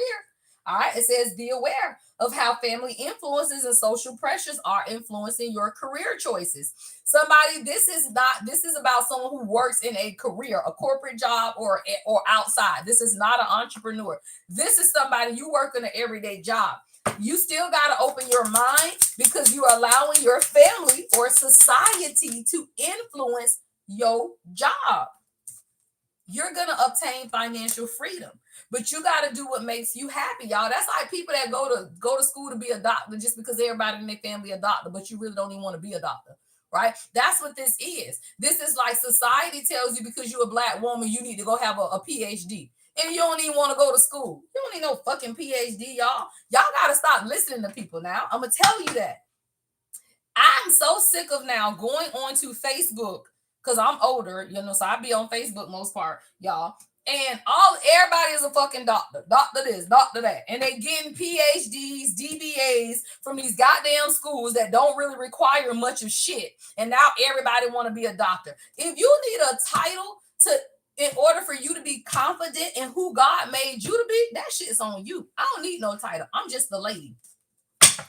[SPEAKER 1] All right. It says be aware of how family influences and social pressures are influencing your career choices. Somebody, this is about someone who works in a career, a corporate job, or outside. This is not an entrepreneur. This is somebody, you work in an everyday job. You still got to open your mind because you are allowing your family or society to influence your job. You're going to obtain financial freedom, but you got to do what makes you happy, y'all. That's like people that go to school to be a doctor just because everybody in their family a doctor, but you really don't even want to be a doctor, right? That's what this is. This is like society tells you because you're a black woman, you need to go have a PhD. And you don't even want to go to school. You don't need no fucking PhD, y'all. Y'all got to stop listening to people now. I'm going to tell you that. I'm so sick of now going on to Facebook because I'm older, so I be on Facebook most part, y'all. And everybody is a fucking doctor. Doctor this, doctor that. And they getting PhDs, DBAs from these goddamn schools that don't really require much of shit. And now everybody want to be a doctor. If you need a title in order for you to be confident in who God made you to be, that shit's on you. I don't need no title. I'm just the lady.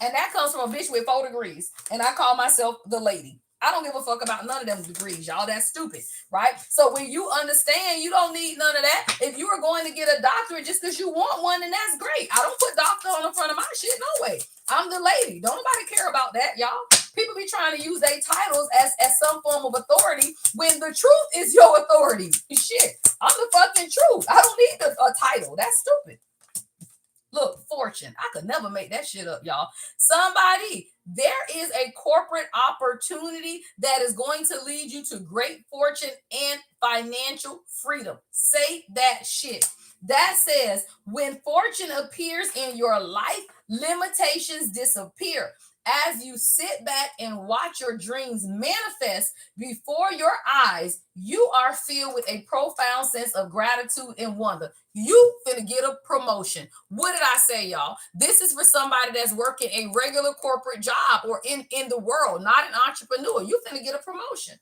[SPEAKER 1] And that comes from a bitch with 4 degrees. And I call myself the lady. I don't give a fuck about none of them degrees, y'all. That's stupid, right? So when you understand, you don't need none of that. If you are going to get a doctorate just because you want one, then that's great. I don't put doctor on the front of my shit. No way. I'm the lady. Don't nobody care about that, y'all. People be trying to use their titles as some form of authority when the truth is your authority. Shit, I'm the fucking truth. I don't need a title. That's stupid. Look, fortune. I could never make that shit up, y'all. Somebody, there is a corporate opportunity that is going to lead you to great fortune and financial freedom. Say that shit. That says when fortune appears in your life, limitations disappear. As you sit back and watch your dreams manifest before your eyes, you are filled with a profound sense of gratitude and wonder. You finna get a promotion. What did I say, y'all? This is for somebody that's working a regular corporate job or in the world, not an entrepreneur. You finna get a promotion.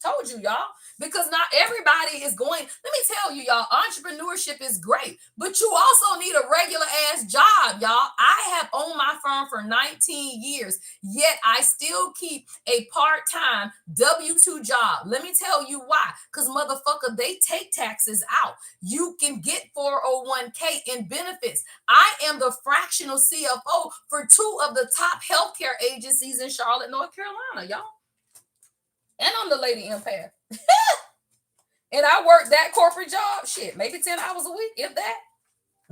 [SPEAKER 1] Told you, y'all. Because not everybody is going. Let me tell you, y'all, entrepreneurship is great, but you also need a regular ass job, y'all. I have owned my firm for 19 years, yet I still keep a part-time W-2 job. Let me tell you why. Because motherfucker, they take taxes out. You can get 401k in benefits. I am the fractional CFO for 2 of the top healthcare agencies in Charlotte, North Carolina, y'all. And I'm the lady empath. And I work that corporate job, shit, maybe 10 hours a week, if that.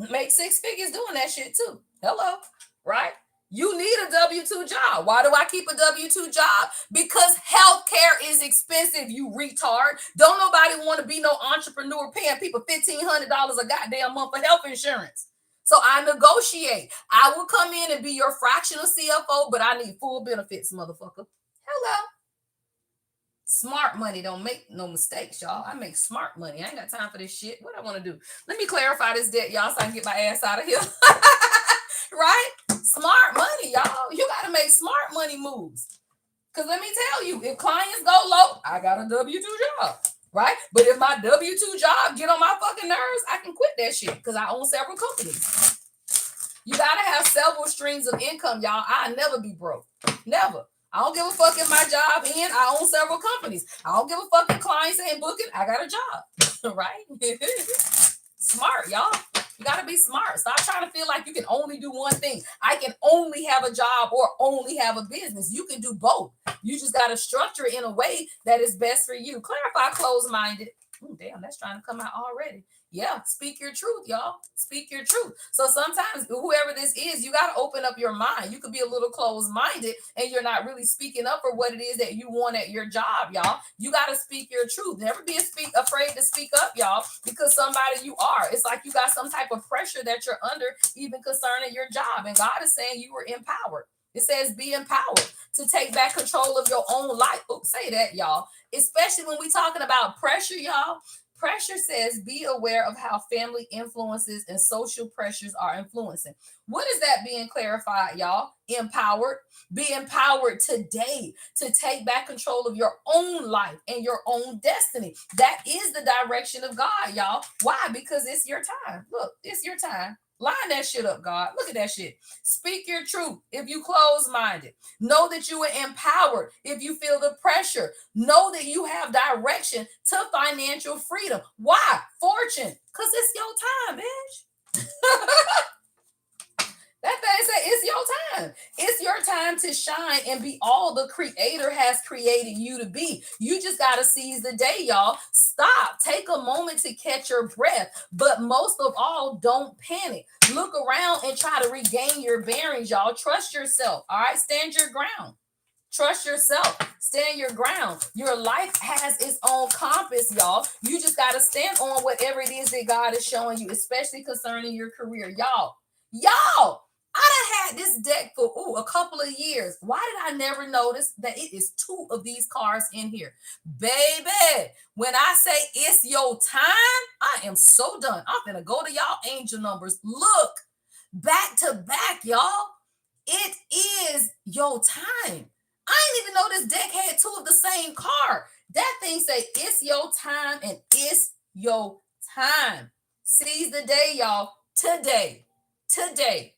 [SPEAKER 1] Make 6 figures doing that shit too. Hello, right? You need a W-2 job. Why do I keep a W-2 job? Because healthcare is expensive, you retard. Don't nobody want to be no entrepreneur paying people $1,500 a goddamn month for health insurance. So I negotiate. I will come in and be your fractional CFO, but I need full benefits, motherfucker. Hello. Smart money don't make no mistakes, y'all. I make smart money. I ain't got time for this shit. What I want to do? Let me clarify this debt, y'all, so I can get my ass out of here. Right? Smart money, y'all. You got to make smart money moves. Because let me tell you, if clients go low, I got a W-2 job, right? But if my W-2 job get on my fucking nerves, I can quit that shit because I own several companies. You got to have several streams of income, y'all. I'll never be broke. Never. I don't give a fuck if my job ends. I own several companies. I don't give a fuck if clients ain't booking. I got a job, right? Smart, y'all. You got to be smart. Stop trying to feel like you can only do one thing. I can only have a job or only have a business. You can do both. You just got to structure it in a way that is best for you. Clarify closed-minded. Damn, that's trying to come out already. Yeah, speak your truth, y'all. Speak your truth. So sometimes whoever this is, you got to open up your mind. You could be a little closed-minded and you're not really speaking up for what it is that you want at your job, y'all. You got to speak your truth. Never be afraid to speak up, y'all, because somebody you are. It's like you got some type of pressure that you're under, even concerning your job. And God is saying you were empowered. It says be empowered to take back control of your own life. Oops, say that, y'all. Especially when we're talking about pressure, y'all. Pressure says be aware of how family influences and social pressures are influencing. What is that being clarified, y'all? Empowered. Be empowered today to take back control of your own life and your own destiny. That is the direction of God, y'all. Why? Because it's your time. Look, it's your time. Line that shit up, God. Look at that shit. Speak your truth if you close-minded. Know that you are empowered if you feel the pressure. Know that you have direction to financial freedom. Why? Fortune. Because it's your time, bitch. That thing said, it's your time. It's your time to shine and be all the Creator has created you to be. You just got to seize the day, y'all. Stop. Take a moment to catch your breath. But most of all, don't panic. Look around and try to regain your bearings, y'all. Trust yourself. All right? Stand your ground. Trust yourself. Stand your ground. Your life has its own compass, y'all. You just got to stand on whatever it is that God is showing you, especially concerning your career. Y'all, I done had this deck for a couple of years. Why did I never notice that it is two of these cards in here? Baby, when I say it's your time, I am so done. I'm gonna go to y'all angel numbers. Look, back to back, y'all. It is your time. I didn't even know this deck had two of the same card. That thing say it's your time and it's your time. Seize the day, y'all. Today. Today.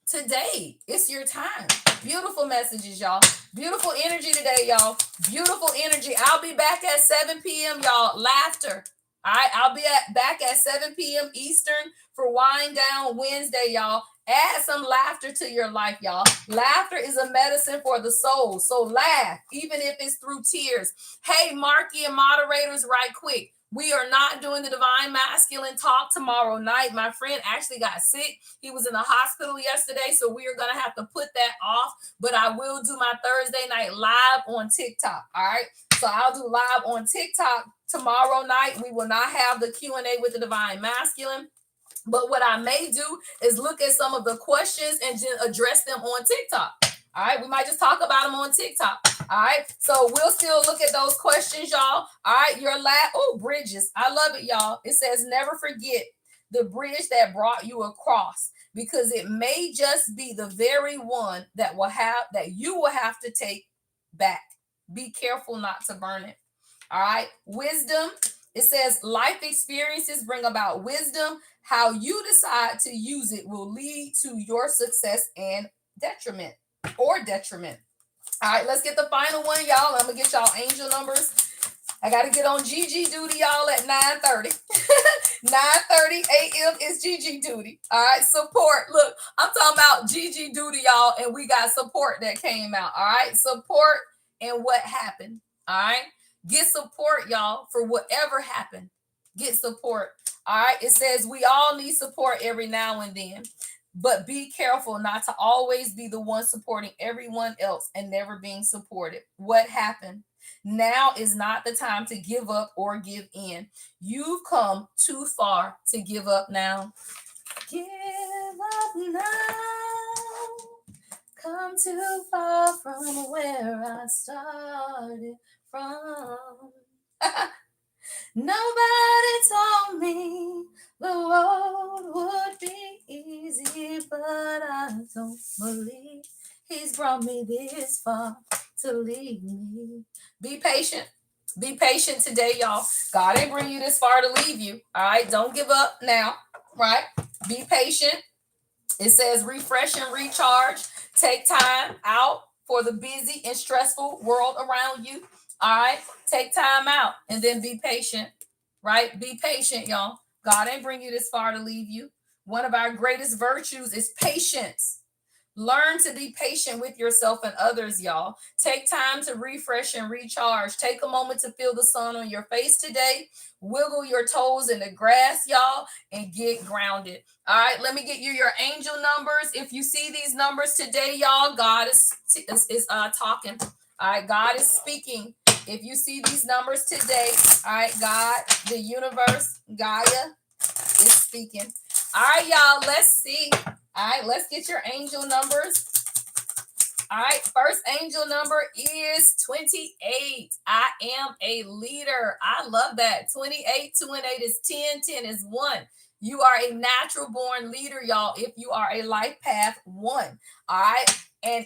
[SPEAKER 1] Today. It's your time. Beautiful messages, y'all. Beautiful energy today, y'all. Beautiful energy. I'll be back at 7 p.m., y'all. Laughter. All right. I'll be back at 7 p.m. Eastern for Wind Down Wednesday, y'all. Add some laughter to your life, y'all. Laughter is a medicine for the soul. So laugh, even if it's through tears. Hey, Marky and moderators, right quick. We are not doing the Divine Masculine talk tomorrow night. My friend actually got sick. He was in the hospital yesterday, so we are going to have to put that off. But I will do my Thursday night live on TikTok, all right? So I'll do live on TikTok tomorrow night. We will not have the Q&A with the Divine Masculine. But what I may do is look at some of the questions and just address them on TikTok. All right, we might just talk about them on TikTok. All right, so we'll still look at those questions, y'all. All right, your last, bridges. I love it, y'all. It says, never forget the bridge that brought you across, because it may just be the very one that you will have to take back. Be careful not to burn it. All right, wisdom. It says life experiences bring about wisdom. How you decide to use it will lead to your success and detriment. All right, let's get the final one, y'all. I'm gonna get y'all angel numbers. I gotta get on GG duty, y'all, at 9:30. 9:30 a.m. is GG duty. All right, support. Look, I'm talking about GG duty, y'all, and we got support that came out. All right, support and what happened. All right, get support, y'all, for whatever happened. Get support. All right, it says we all need support every now and then, but be careful not to always be the one supporting everyone else and never being supported. What happened? Now is not the time to give up or give in. You've come too far to give up now. Give up now. Come too far from where I started from. Nobody told me the road would be easy, but I don't believe he's brought me this far to leave me. Be patient. Be patient today, y'all. God ain't bring you this far to leave you. All right. Don't give up now. Right. Be patient. It says refresh and recharge. Take time out for the busy and stressful world around you. All right. Take time out and then be patient. Right. Be patient, y'all. God ain't bring you this far to leave you. One of our greatest virtues is patience. Learn to be patient with yourself and others, y'all. Take time to refresh and recharge. Take a moment to feel the sun on your face today. Wiggle your toes in the grass, y'all, and get grounded. All right, let me get you your angel numbers. If you see these numbers today, y'all, God is talking. All right, God is speaking. If you see these numbers today, all right, God, the universe, Gaia is speaking. All right, y'all, let's see. All right, let's get your angel numbers. All right, first angel number is 28. I am a leader. I love that. 28, 2 and 8 is 10, 10 is 1. You are a natural born leader, y'all, if you are a life path 1. All right, and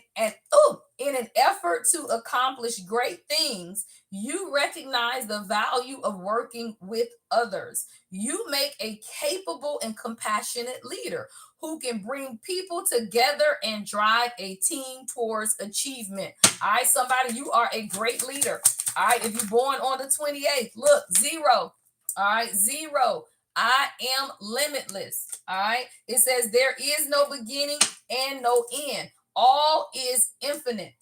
[SPEAKER 1] in an effort to accomplish great things, you recognize the value of working with others. You make a capable and compassionate leader who can bring people together and drive a team towards achievement. All right, somebody, you are a great leader. All right, if you're born on the 28th, look, 0. All right, 0. I am limitless. All right, it says there is no beginning and no end. All is infinite.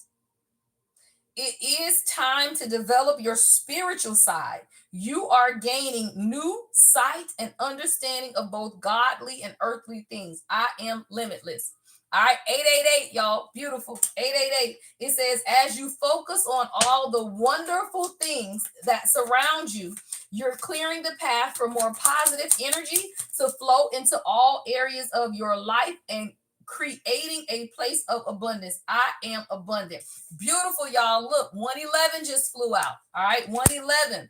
[SPEAKER 1] It is time to develop your spiritual side. You are gaining new sight and understanding of both godly and earthly things. I am limitless. All right, 888, y'all. Beautiful. 888. It says, as you focus on all the wonderful things that surround you, you're clearing the path for more positive energy to flow into all areas of your life and creating a place of abundance. I am abundant. Beautiful, y'all. Look, 111 just flew out. All right, 111.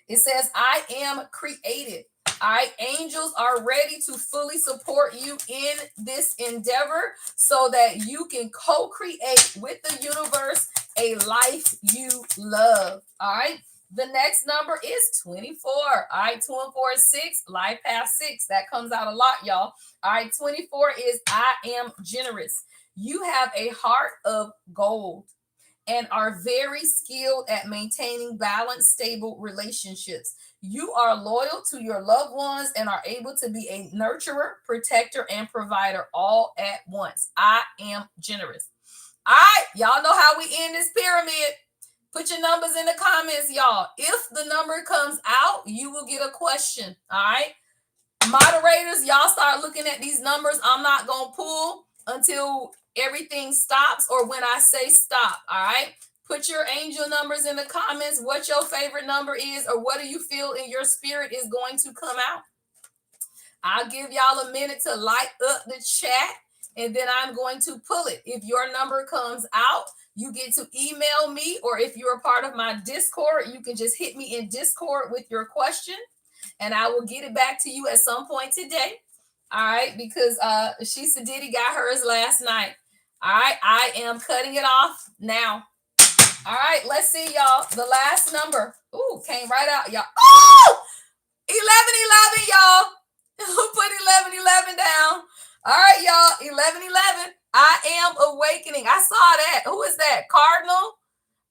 [SPEAKER 1] It says, I am created. All right, angels are ready to fully support you in this endeavor so that you can co-create with the universe a life you love. All right, the next number is 24. All right, 24 is 6, life path 6. That comes out a lot, y'all. All right, 24 is I am generous. You have a heart of gold and are very skilled at maintaining balanced, stable relationships. You are loyal to your loved ones and are able to be a nurturer, protector, and provider all at once. I am generous. All right, y'all know how we end this pyramid. Put your numbers in the comments, y'all. If the number comes out, you will get a question. All right. Moderators, y'all start looking at these numbers. I'm not going to pull until everything stops or when I say stop. All right. Put your angel numbers in the comments, what your favorite number is, or what do you feel in your spirit is going to come out. I'll give y'all a minute to light up the chat, and then I'm going to pull it. If your number comes out, you get to email me, or if you're a part of my Discord, you can just hit me in Discord with your question, and I will get it back to you at some point today. All right, because Shisa Diddy got hers last night. All right, I am cutting it off now. All right, let's see, y'all. The last number. Ooh, came right out, y'all. Oh! 1111, y'all. Who put 1111 down? All right, y'all. 1111. I am awakening. I saw that. Who is that? Cardinal?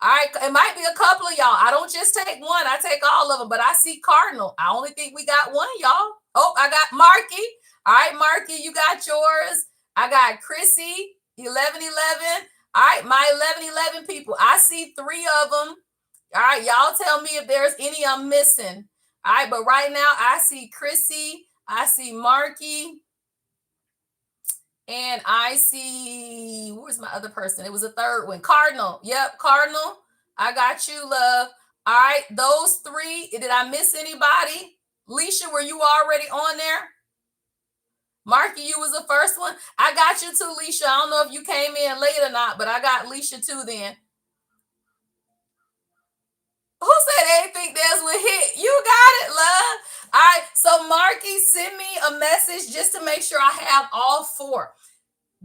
[SPEAKER 1] All right, it might be a couple of y'all. I don't just take one, I take all of them, but I see Cardinal. I only think we got one, y'all. Oh, I got Marky. All right, Marky, you got yours. I got Chrissy, 1111. All right, my 1111 people. I see 3 of them. All right, y'all tell me if there's any I'm missing. All right, but right now I see Chrissy, I see Marky, and I see, where's my other person? It was a third one. Cardinal. Yep, Cardinal. I got you, love. All right, those 3. Did I miss anybody? Leisha, were you already on there? Marky, you was the first one. I got you too, Leisha. I don't know if you came in late or not, but I got Leisha too then. Who said they didn't think theirs would hit? You got it, love. All right, so Marky, send me a message just to make sure I have all 4.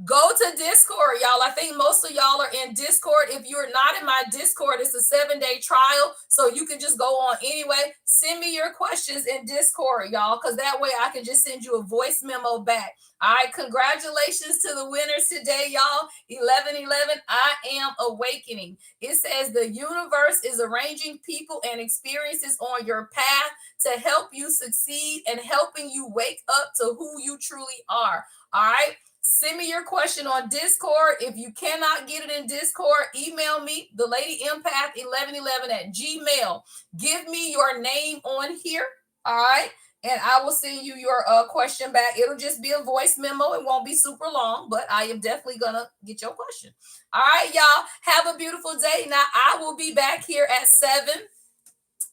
[SPEAKER 1] Go to Discord, y'all. I think most of y'all are in Discord. If you're not in my Discord, it's a 7-day trial, so you can just go on anyway. Send me your questions in Discord, y'all, because that way I can just send you a voice memo back. All right, congratulations to the winners today, y'all. 1111, I am awakening. It says the universe is arranging people and experiences on your path to help you succeed and helping you wake up to who you truly are. All right. Send me your question on Discord. If you cannot get it in Discord, email me, the lady empath 1111 at Gmail. Give me your name on here. All right. And I will send you your question back. It'll just be a voice memo. It won't be super long, but I am definitely going to get your question. All right, y'all. Have a beautiful day. Now, I will be back here at 7.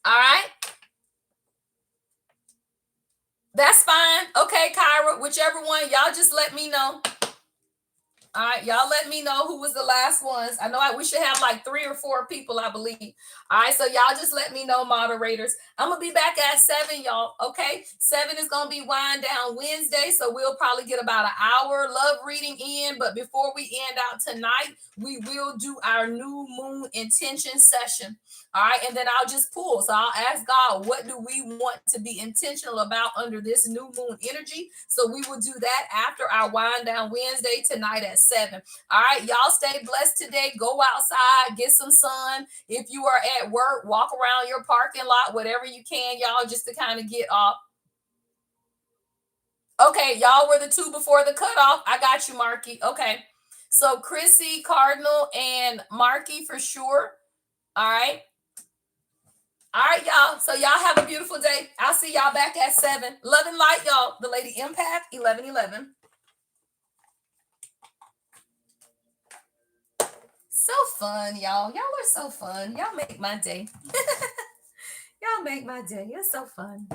[SPEAKER 1] All right. That's fine. Okay, Kyra, whichever one, y'all just let me know. All right, y'all let me know who was the last ones. I know we should have like 3 or 4 people, I believe. All right, so y'all just let me know, moderators. I'm going to be back at 7, y'all, okay? 7 is going to be Wind Down Wednesday, so we'll probably get about an hour love reading in. But before we end out tonight, we will do our new moon intention session. All right, and then I'll just pull. So I'll ask God, what do we want to be intentional about under this new moon energy? So we will do that after our Wind Down Wednesday tonight at 7. All right, y'all stay blessed today. Go outside, get some sun. If you are at work, walk around your parking lot, whatever you can, y'all, just to kind of get off. Okay, y'all were the 2 before the cutoff. I got you, Marky. Okay, so Chrissy, Cardinal, and Marky for sure. All right. All right, y'all. So y'all have a beautiful day. I'll see y'all back at 7. Love and light, y'all. The Lady Empath 1111. So fun, y'all. Y'all are so fun. Y'all make my day. Y'all make my day. It's so fun.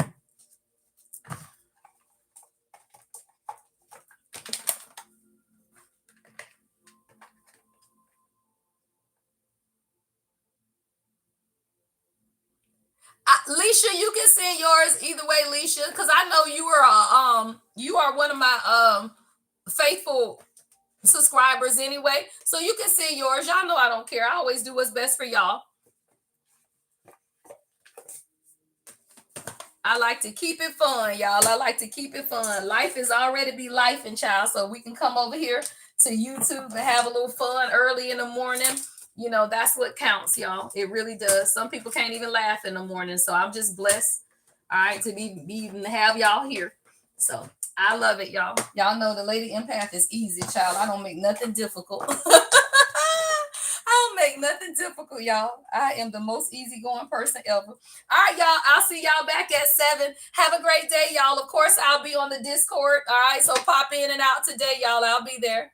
[SPEAKER 1] Leisha, you can send yours either way, Leisha, because I know you are one of my faithful subscribers anyway. So you can send yours. Y'all know I don't care. I always do what's best for y'all. I like to keep it fun, y'all. I like to keep it fun. Life is already be life and child, so we can come over here to YouTube and have a little fun early in the morning. You know, that's what counts, y'all. It really does. Some people can't even laugh in the morning, so I'm just blessed, all right, to be even have y'all here. So I love it, y'all. Y'all know the Lady Empath is easy, child. I don't make nothing difficult. I don't make nothing difficult, y'all. I am the most easygoing person ever. All right, y'all. I'll see y'all back at 7. Have a great day, y'all. Of course, I'll be on the Discord. All right, so pop in and out today, y'all. I'll be there.